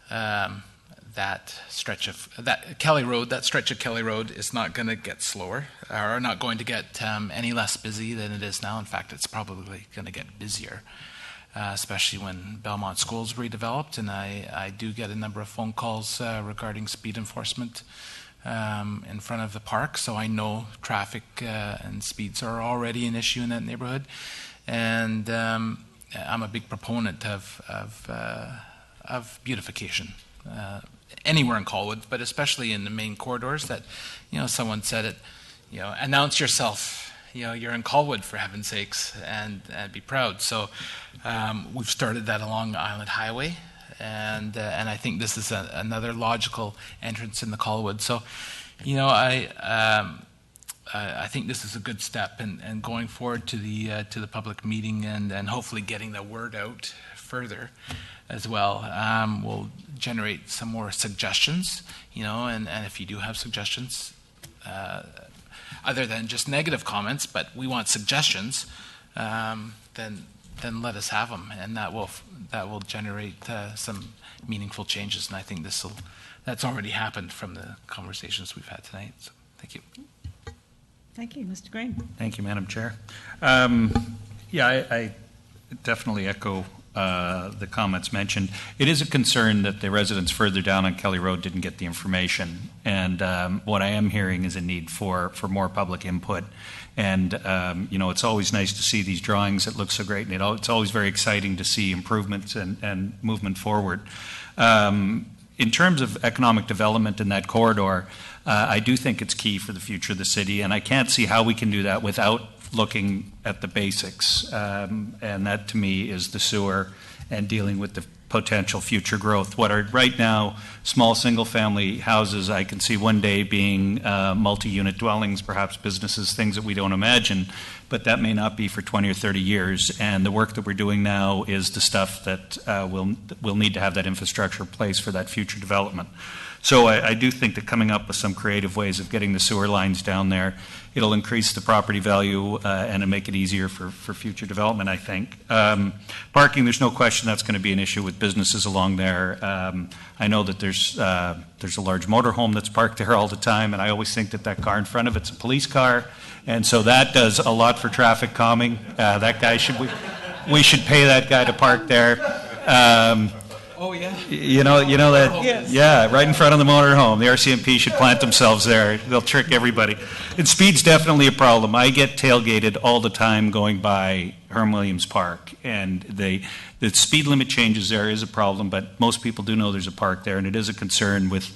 that stretch of Kelly Road is not going to get slower, or not going to get any less busy than it is now. In fact, it's probably going to get busier, especially when Belmont School's redeveloped. And I do get a number of phone calls regarding speed enforcement in front of the park. So I know traffic and speeds are already an issue in that neighborhood. And I'm a big proponent of beautification. Anywhere in Colwood, but especially in the main corridors that, someone said it, announce yourself, you're in Colwood, for heaven's sakes, and be proud. So we've started that along Island Highway, and I think this is another logical entrance in the Colwood. So, I think this is a good step, and going forward to the public meeting, and hopefully getting the word out further as well, will generate some more suggestions, and if you do have suggestions, other than just negative comments, but we want suggestions, then let us have them, and that will generate some meaningful changes. And I think that's already happened from the conversations we've had tonight. So thank you. Thank you, Mr. Green. Thank you, Madam Chair. I definitely echo the comments mentioned. It is a concern that the residents further down on Kelly Road didn't get the information, and what I am hearing is a need for more public input. And it's always nice to see these drawings that look so great, and it's always very exciting to see improvements and movement forward. In terms of economic development in that corridor, I do think it's key for the future of the city, and I can't see how we can do that without looking at the basics, and that to me is the sewer and dealing with the potential future growth. What are right now small single-family houses, I can see one day being multi-unit dwellings, perhaps businesses, things that we don't imagine, but that may not be for 20 or 30 years. And the work that we're doing now is the stuff that we'll need to have that infrastructure in place for that future development. So I do think that coming up with some creative ways of getting the sewer lines down there, it'll increase the property value and it'll make it easier for future development, I think. Parking, there's no question that's going to be an issue with businesses along there. I know that there's a large motorhome that's parked there all the time, and I always think that car in front of it's a police car, and so that does a lot for traffic calming. That guy we should pay that guy to park there. Oh, yeah. You know that? Yes. Yeah, right in front of the motorhome. The RCMP should plant themselves there. They'll trick everybody. And speed's definitely a problem. I get tailgated all the time going by Herm Williams Park, and the speed limit changes there is a problem, but most people do know there's a park there, and it is a concern with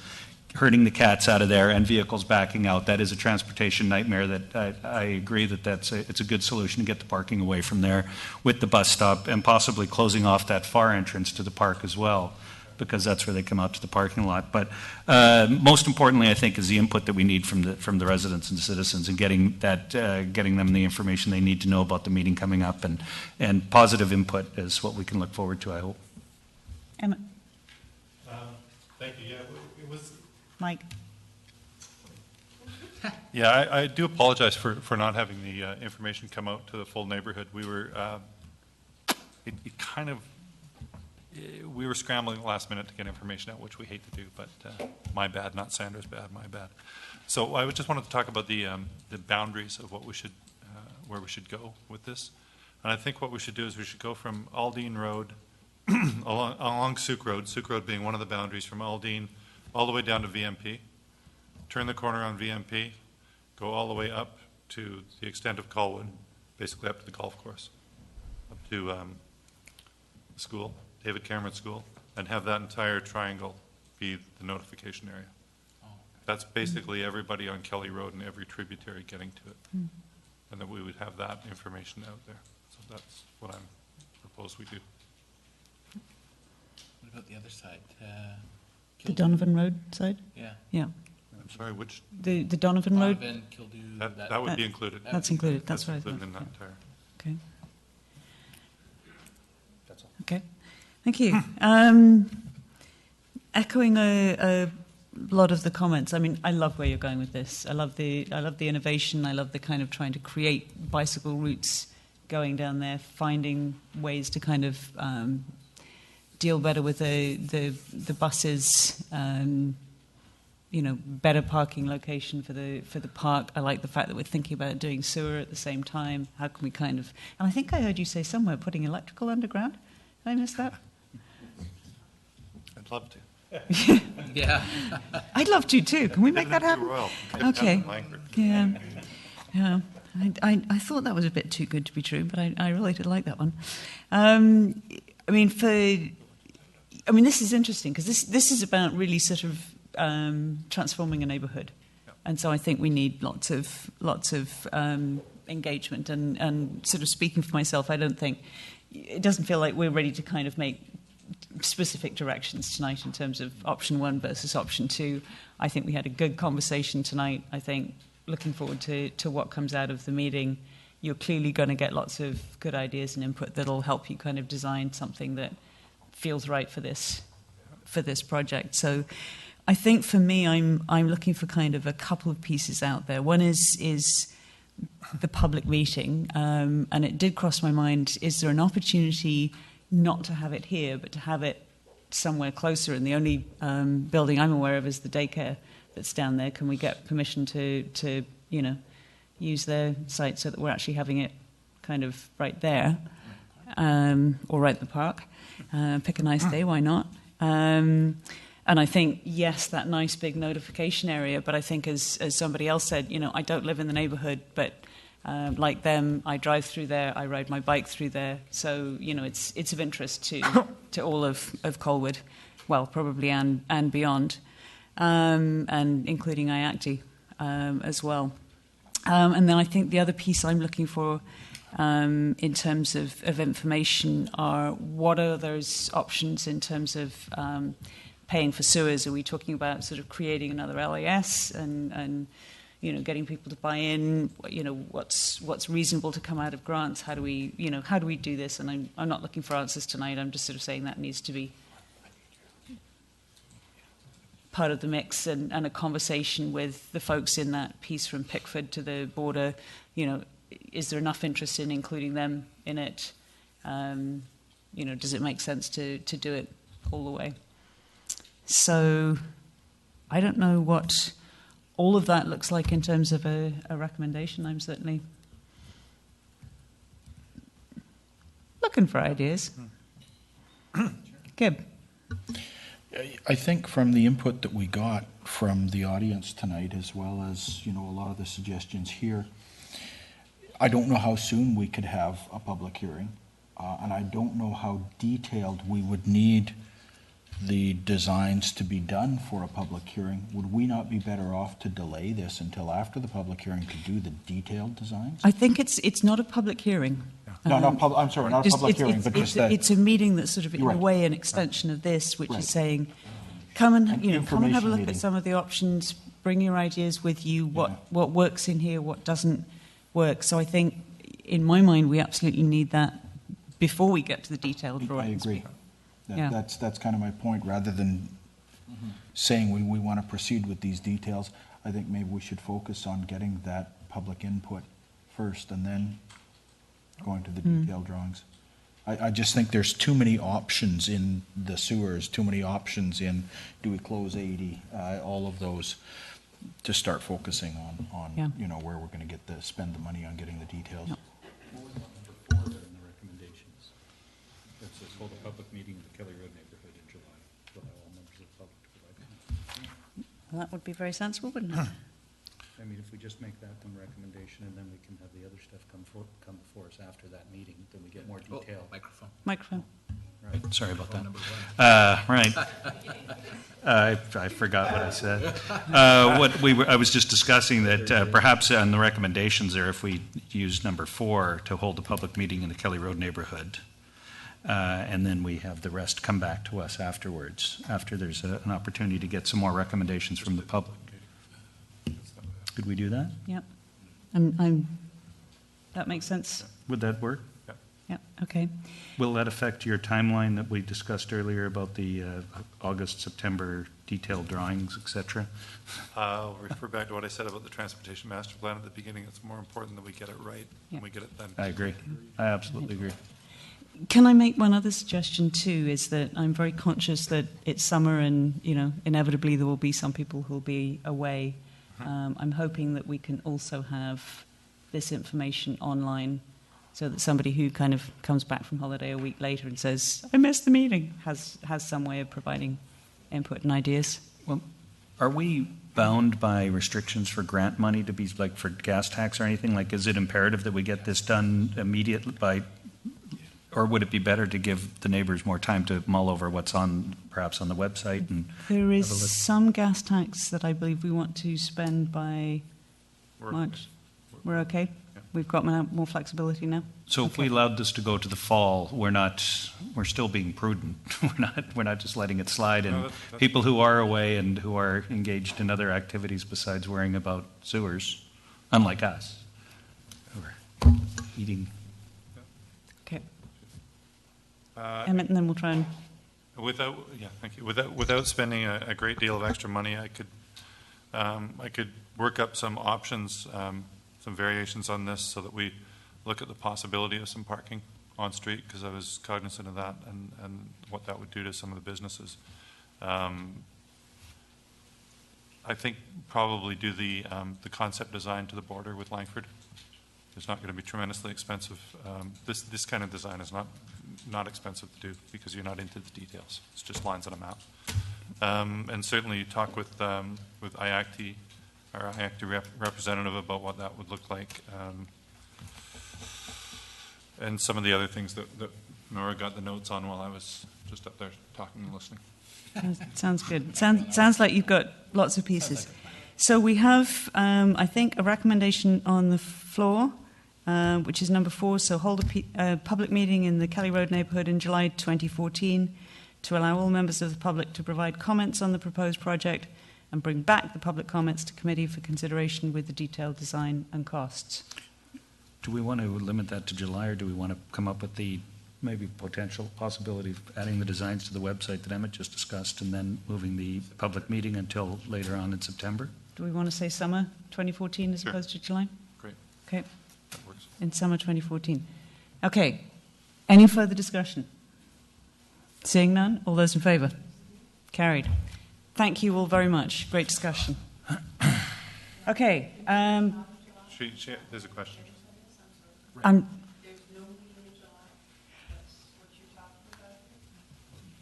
herding the cats out of there and vehicles backing out. That is a transportation nightmare that I agree that it's a good solution to get the parking away from there with the bus stop, and possibly closing off that far entrance to the park as well, because that's where they come out to the parking lot. But most importantly, I think, is the input that we need from the residents and the citizens, and getting them the information they need to know about the meeting coming up, and positive input is what we can look forward to, I hope. Emma. Thank you. Yeah, it was. Mike. Yeah, I do apologize for not having the information come out to the full neighborhood. We were we were scrambling at the last minute to get information out, which we hate to do, but my bad, not Sandra's bad, my bad. So I just wanted to talk about the boundaries of what we should where we should go with this. And I think what we should do is we should go from Aldine Road along Souk Road being one of the boundaries, from Aldine all the way down to VMP, turn the corner on VMP, go all the way up to the extent of Colwood, basically up to the golf course, up to the school, David Cameron School, and have that entire triangle be the notification area. That's basically everybody on Kelly Road and every tributary getting to it. And then we would have that information out there. So that's what I'm propose we do. What about the other side? The Donovan Road side? Yeah. Yeah. I'm sorry, which? The Donovan Road? Donovan, Kildoo, That would be included. That's included, that's what I included thought. in that entire. Okay. That's all. Okay. Thank you. Echoing a lot of the comments. I mean, I love where you're going with this. I love the innovation. I love the kind of trying to create bicycle routes going down there, finding ways to kind of deal better with the buses. Better parking location for the park. I like the fact that we're thinking about doing sewer at the same time. How can we kind of? And I think I heard you say somewhere putting electrical underground. Did I miss that? I'd love to. Yeah. I'd love to too. Can we make that happen? Okay. Yeah. Yeah. I thought that was a bit too good to be true, but I really did like that one. This is interesting because this is about really sort of transforming a neighbourhood, and so I think we need lots of engagement and sort of speaking for myself. It doesn't feel like we're ready to kind of make specific directions tonight in terms of option 1 versus option 2. I think we had a good conversation tonight. I think looking forward to what comes out of the meeting. You're clearly going to get lots of good ideas and input that'll help you kind of design something that feels right for this project. So I think for me, I'm looking for kind of a couple of pieces out there. One is the public meeting, and it did cross my mind, is there an opportunity not to have it here, but to have it somewhere closer? And the only building I'm aware of is the daycare that's down there. Can we get permission to use their site so that we're actually having it kind of right there, or right at the park? Pick a nice day, why not? And I think, yes, that nice big notification area, but I think as somebody else said, I don't live in the neighbourhood, but like them, I drive through there, I ride my bike through there, so it's of interest to all of Colwood, well, probably and beyond, and including IACTI as well. And then I think the other piece I'm looking for in terms of information are what are those options in terms of paying for sewers? Are we talking about sort of creating another LAS and getting people to buy in? What's reasonable to come out of grants? How do we do this? And I'm not looking for answers tonight. I'm just sort of saying that needs to be part of the mix and a conversation with the folks in that piece from Pickford to the border. Is there enough interest in including them in it? Does it make sense to do it all the way? So I don't know what all of that looks like in terms of a recommendation. I'm certainly looking for ideas. Gib. I think from the input that we got from the audience tonight, as well as a lot of the suggestions here, I don't know how soon we could have a public hearing, and I don't know how detailed we would need the designs to be done for a public hearing. Would we not be better off to delay this until after the public hearing to do the detailed designs? I think it's not a public hearing. I'm sorry, not a public hearing, but just that. It's a meeting that's sort of in a way an extension of this, which is saying, come and have a look at some of the options. Bring your ideas with you. What works in here, what doesn't work. So I think, in my mind, we absolutely need that before we get to the detailed drawings. I agree. That's kind of my point. Rather than saying we want to proceed with these details, I think maybe we should focus on getting that public input first and then going to the detailed drawings. I just think there's too many options in the sewers, too many options in do we close 80, all of those, to start focusing on where we're going to spend the money on getting the details. What was number 4 in the recommendations? It says hold a public meeting in the Kelly Road neighborhood in July. Allow all members of the public to provide comment. Well, that would be very sensible, wouldn't it? I mean, if we just make that the recommendation and then we can have the other stuff come before us after that meeting, then we get more detail. Microphone. Right. Sorry about that. Right. I forgot what I said. I was just discussing that perhaps on the recommendations there, if we use number 4 to hold a public meeting in the Kelly Road neighborhood, and then we have the rest come back to us afterwards, after there's an opportunity to get some more recommendations from the public. Could we do that? Yep. That makes sense? Would that work? Yeah, okay. Will that affect your timeline that we discussed earlier about the August, September detailed drawings, et cetera? I'll refer back to what I said about the Transportation Master Plan at the beginning. It's more important that we get it right and we get it done. I agree. I absolutely agree. Can I make one other suggestion too, is that I'm very conscious that it's summer and, inevitably there will be some people who will be away. I'm hoping that we can also have this information online so that somebody who kind of comes back from holiday a week later and says, I missed the meeting, has some way of providing input and ideas. Well, are we bound by restrictions for grant money to be like for gas tax or anything? Like, is it imperative that we get this done immediately or would it be better to give the neighbors more time to mull over what's perhaps on the website? And there is some gas tax that I believe we want to spend by March. We're okay? Yeah. We've got more flexibility now? So if we allowed this to go to the fall, we're still being prudent. We're not just letting it slide. And that's people who are away and who are engaged in other activities besides worrying about sewers, unlike us, who are eating. Okay. Emmett, and then we'll try and... Thank you. Without spending a great deal of extra money, I could work up some options, some variations on this so that we look at the possibility of some parking on street, because I was cognizant of that and what that would do to some of the businesses. I think probably do the concept design to the border with Langford. It's not going to be tremendously expensive. This kind of design is not expensive to do because you're not into the details. It's just lines on a map. And certainly talk with IACTI, our IACTI representative, about what that would look like. And some of the other things that Nora got the notes on while I was just up there talking and listening. Sounds good. Sounds like you've got lots of pieces. So we have, I think, a recommendation on the floor, which is number 4. So hold a public meeting in the Kelly Road neighbourhood in July 2014 to allow all members of the public to provide comments on the proposed project and bring back the public comments to committee for consideration with the detailed design and costs. Do we want to limit that to July, or do we want to come up with the maybe potential possibility of adding the designs to the website that Emmett just discussed and then moving the public meeting until later on in September? Do we want to say summer 2014 as opposed to July? Great. Okay. That works. In summer 2014. Okay. Any further discussion? Seeing none, all those in favour? Carried. Thank you all very much. Great discussion. Okay. There's a question.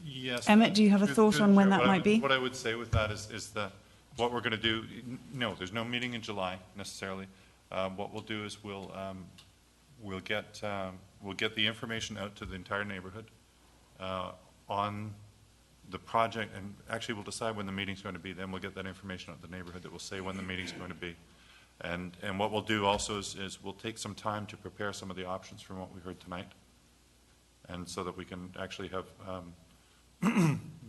Yes. Emmett, do you have a thought on when that might be? What I would say with that is that what we're going to do, no, there's no meeting in July necessarily. What we'll do is we'll get the information out to the entire neighborhood on the project, and actually we'll decide when the meeting's going to be. Then we'll get that information out to the neighborhood that will say when the meeting's going to be. And what we'll do also is we'll take some time to prepare some of the options from what we heard tonight, and so that we can actually have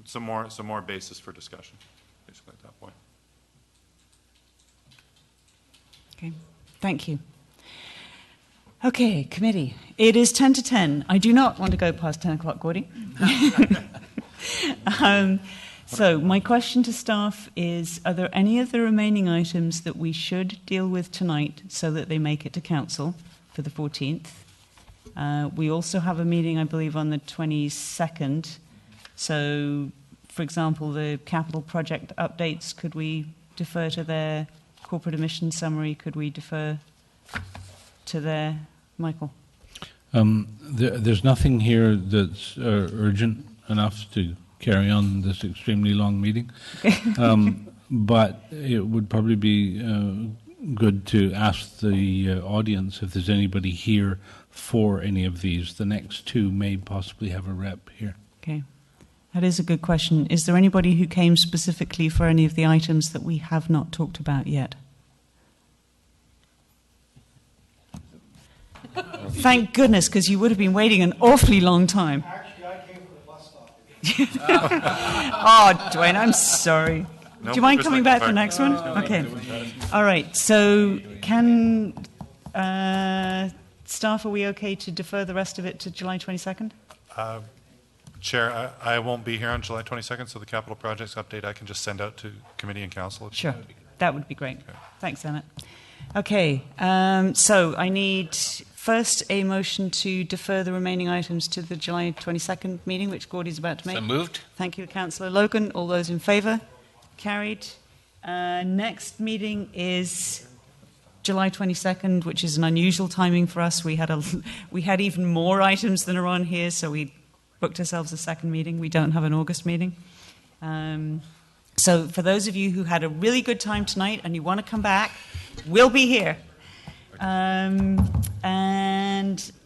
some more basis for discussion, basically at that point. Okay, thank you. Okay, committee. It is 10 to 10. I do not want to go past 10 o'clock, Gordy. So my question to staff is, are there any of the remaining items that we should deal with tonight so that they make it to council for the 14th? We also have a meeting, I believe, on the 22nd. So, for example, the capital project updates, could we defer to their corporate emission summary? Could we defer to their... Michael? There's nothing here that's urgent enough to carry on this extremely long meeting. But it would probably be good to ask the audience if there's anybody here for any of these. The next two may possibly have a rep here. Okay. That is a good question. Is there anybody who came specifically for any of the items that we have not talked about yet? Thank goodness, because you would have been waiting an awfully long time. Oh, Dwayne, I'm sorry. No, Do you mind just coming like back for the next one? Okay. Okay. All right. So can staff, are we okay to defer the rest of it to July 22nd? Chair, I won't be here on July 22nd, so the capital projects update I can just send out to committee and council. Sure. That would be great. Thanks, Emmett. Okay. So I need first a motion to defer the remaining items to the July 22nd meeting, which Gordy's about to make. So moved. Thank you, Councillor Logan. All those in favour? Carried. Next meeting is July 22nd, which is an unusual timing for us. We had even more items than are on here, so we booked ourselves a second meeting. We don't have an August meeting. So for those of you who had a really good time tonight and you want to come back, we'll be here. And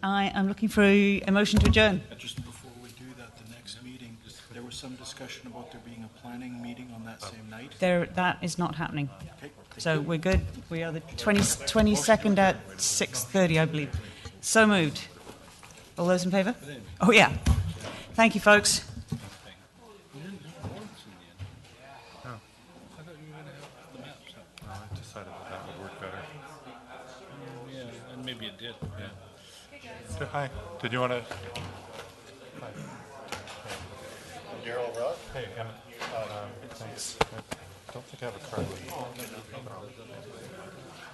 I am looking for a motion to adjourn. Just before we do that, the next meeting, there was some discussion about there being a planning meeting on that same night. That is not happening. So we're good. We are the 22nd at 6:30, I believe. So moved. All those in favour? Oh, yeah. Thank you, folks. I decided that would work better. Yeah, and maybe it did. Yeah. So, hi. Did you want to? Hi. Daryl Roth. Hey, Emmett. Thanks. I don't think I have a card.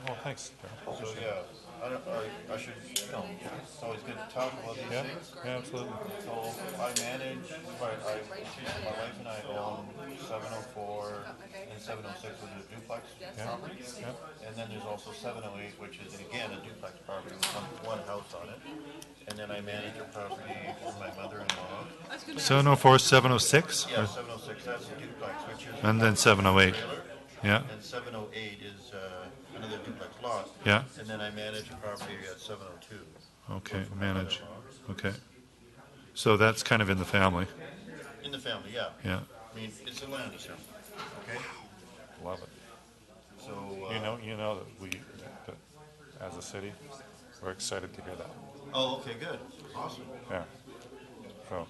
Oh, thanks. So yeah, I should, it's always good to talk about these things. Yeah, absolutely. So I manage, my wife and I own 704 and 706, which is a duplex property. Yeah. And then there's also 708, which is again a duplex property with one house on it. And then I manage a property for my mother-in-law. 704, 706? Yeah, 706, that's a duplex, which is. And then 708. Yeah. And 708 is another duplex lot. Yeah. And then I manage a property at 702. Okay, manage. Okay. So that's kind of in the family. In the family, yeah. Yeah. I mean, it's a land assembly. Okay. Love it. So you know that as a city, we're excited to hear that. Oh, okay, good, awesome. Yeah. So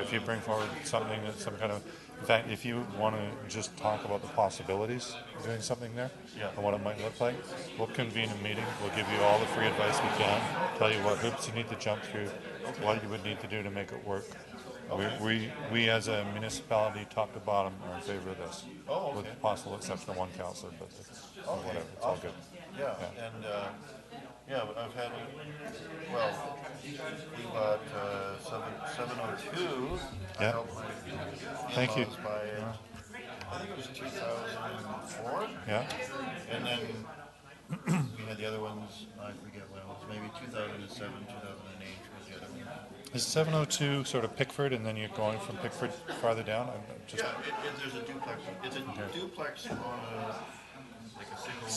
if you bring forward something, some kind of, in fact, if you want to just talk about the possibilities of doing something there, and what it might look like, we'll convene a meeting. We'll give you all the free advice we can. Tell you what hoops you need to jump through, what you would need to do to make it work. We as a municipality, top to bottom, are in favor of this, with the possible exception of one councillor, but whatever, it's all good. Yeah, and I've had, well, we got 702. Yeah. Thank you. I think it was 2004. Yeah. And then we had the other ones, I forget when it was, maybe 2007, 2008 was the other one. Is 702 sort of Pickford, and then you're going from Pickford farther down? There's a duplex. It's a duplex on like a single.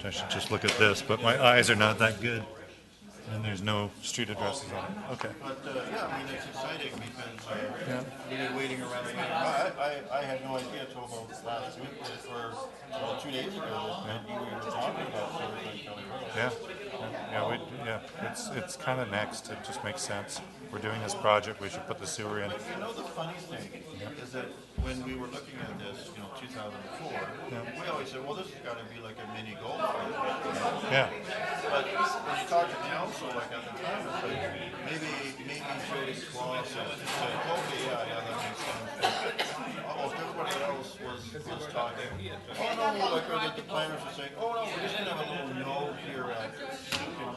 I should just look at this, but my eyes are not that good. And there's no street addresses on it. Okay. But I mean, it's exciting because we've been waiting around. I had no idea until about last week, or 2 days ago, that you were talking about Sewage on Kelly Road. It's kind of next. It just makes sense. We're doing this project. We should put the sewer in. You know, the funny thing is that when we were looking at this, 2004, we always said, well, this has got to be like a mini golf course. Yeah. But when you talk to council, like at the time, it's like maybe Jody Swan said, okay, yeah, that makes sense. Almost everybody else was talking. Oh no, like the planners were saying, oh no, we're just gonna have a little node here at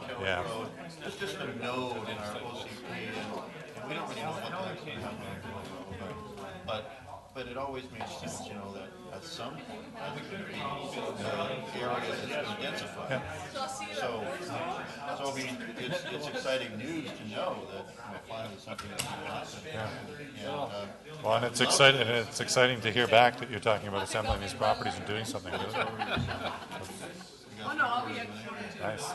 Kelly Road. It's just a node in our OCP, and we don't really know what that's going to happen. But it always makes sense, that at some point that's going to be the area that's going to densify. So I mean, it's exciting news to know that finally something is going to happen. Well, and it's exciting. And it's exciting to hear back that you're talking about assembling these properties and doing something with it. Nice.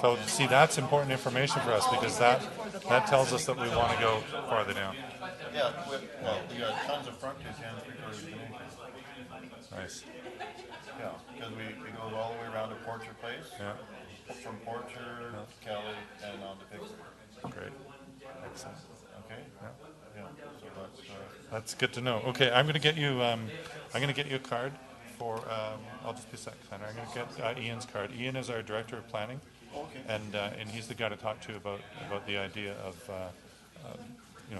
So, see, that's important information for us because that tells us that we want to go farther down. Yeah, well, we got tons of frontage and three-quarters of an acre. Nice. Yeah, because we go all the way around to Porcher Place. Yeah. From Porcher, Kelly, and on to Pickford. Great. Excellent. Okay. Yeah. That's good to know. Okay, I'm going to get you. I'm going to get you a card for. I'll just be a second, Senator. I'm going to get Ian's card. Ian is our director of planning, and he's the guy to talk to about the idea of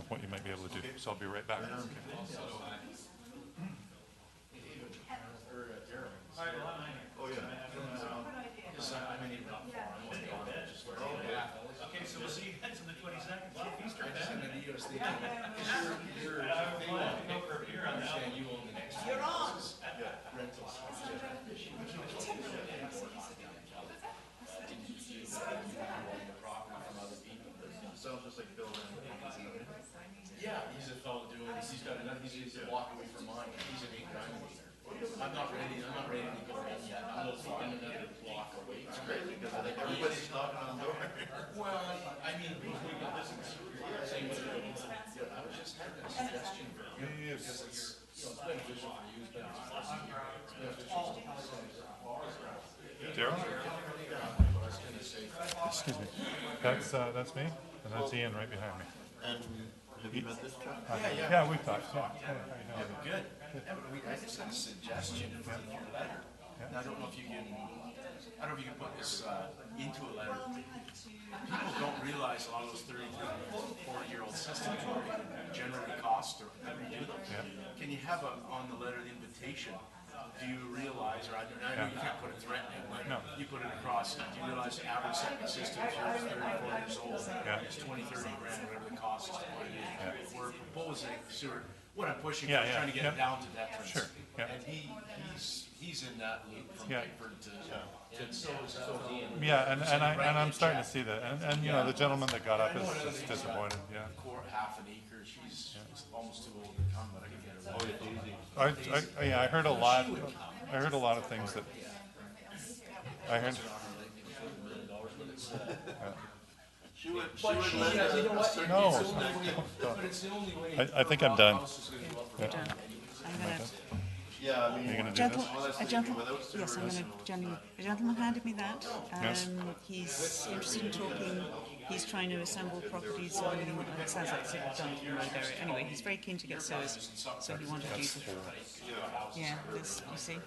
what you might be able to do. So I'll be right back. Okay, so we'll see you guys on the 22nd. You're on. Sounds just like Bill. Yeah, he's a fellow doing this. He's a block away from mine. He's an 8 meter. I'm not ready to go in yet. I'm looking another block away. It's crazy because I think everybody's knocking on the door. Well, I mean, we got this same with I was just having a suggestion for you because it's beneficial for you. It's beneficial for Daryl? Excuse me. That's me, and that's Ian right behind me. And have you met this Chuck? Yeah, we've talked. Yeah. Good. I just had a suggestion for your letter. And I don't know if you can put this into a letter. People don't realize a lot of those 30, 40-year-old systems generally cost or redo them. Can you have on the letter the invitation? Do you realize, or I know you can't put it threatening, but you put it across, do you realize the average septic system, if you're 34 years old, is 20, 30 grand, whatever the cost is to put it in. We're proposing sewer. What I'm pushing for is trying to get it down to veterans. Sure. And he's in that loop from Pickford to and I'm starting to see that. And the gentleman that got up is just disappointed. Yeah. Half an acre. She's almost too old to come, but I can get her. I heard a lot. I heard a lot of things that. I heard. I think I'm done. Yeah, I mean, a gentleman handed me that. He's interested in talking. He's trying to assemble properties on, it sounds like it's a Duncan Road area. Anyway, he's very keen to get sewers, so he wanted to use it. Yeah, this, you see?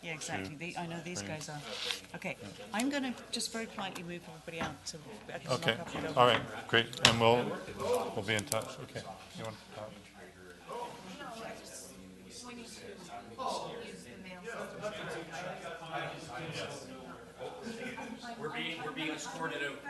Yeah, exactly. I know these guys are. Okay, I'm going to just very politely move everybody out so I can Okay. knock up the door. All right. Great. And we'll be in touch. Okay. You want to talk? We're being escorted out.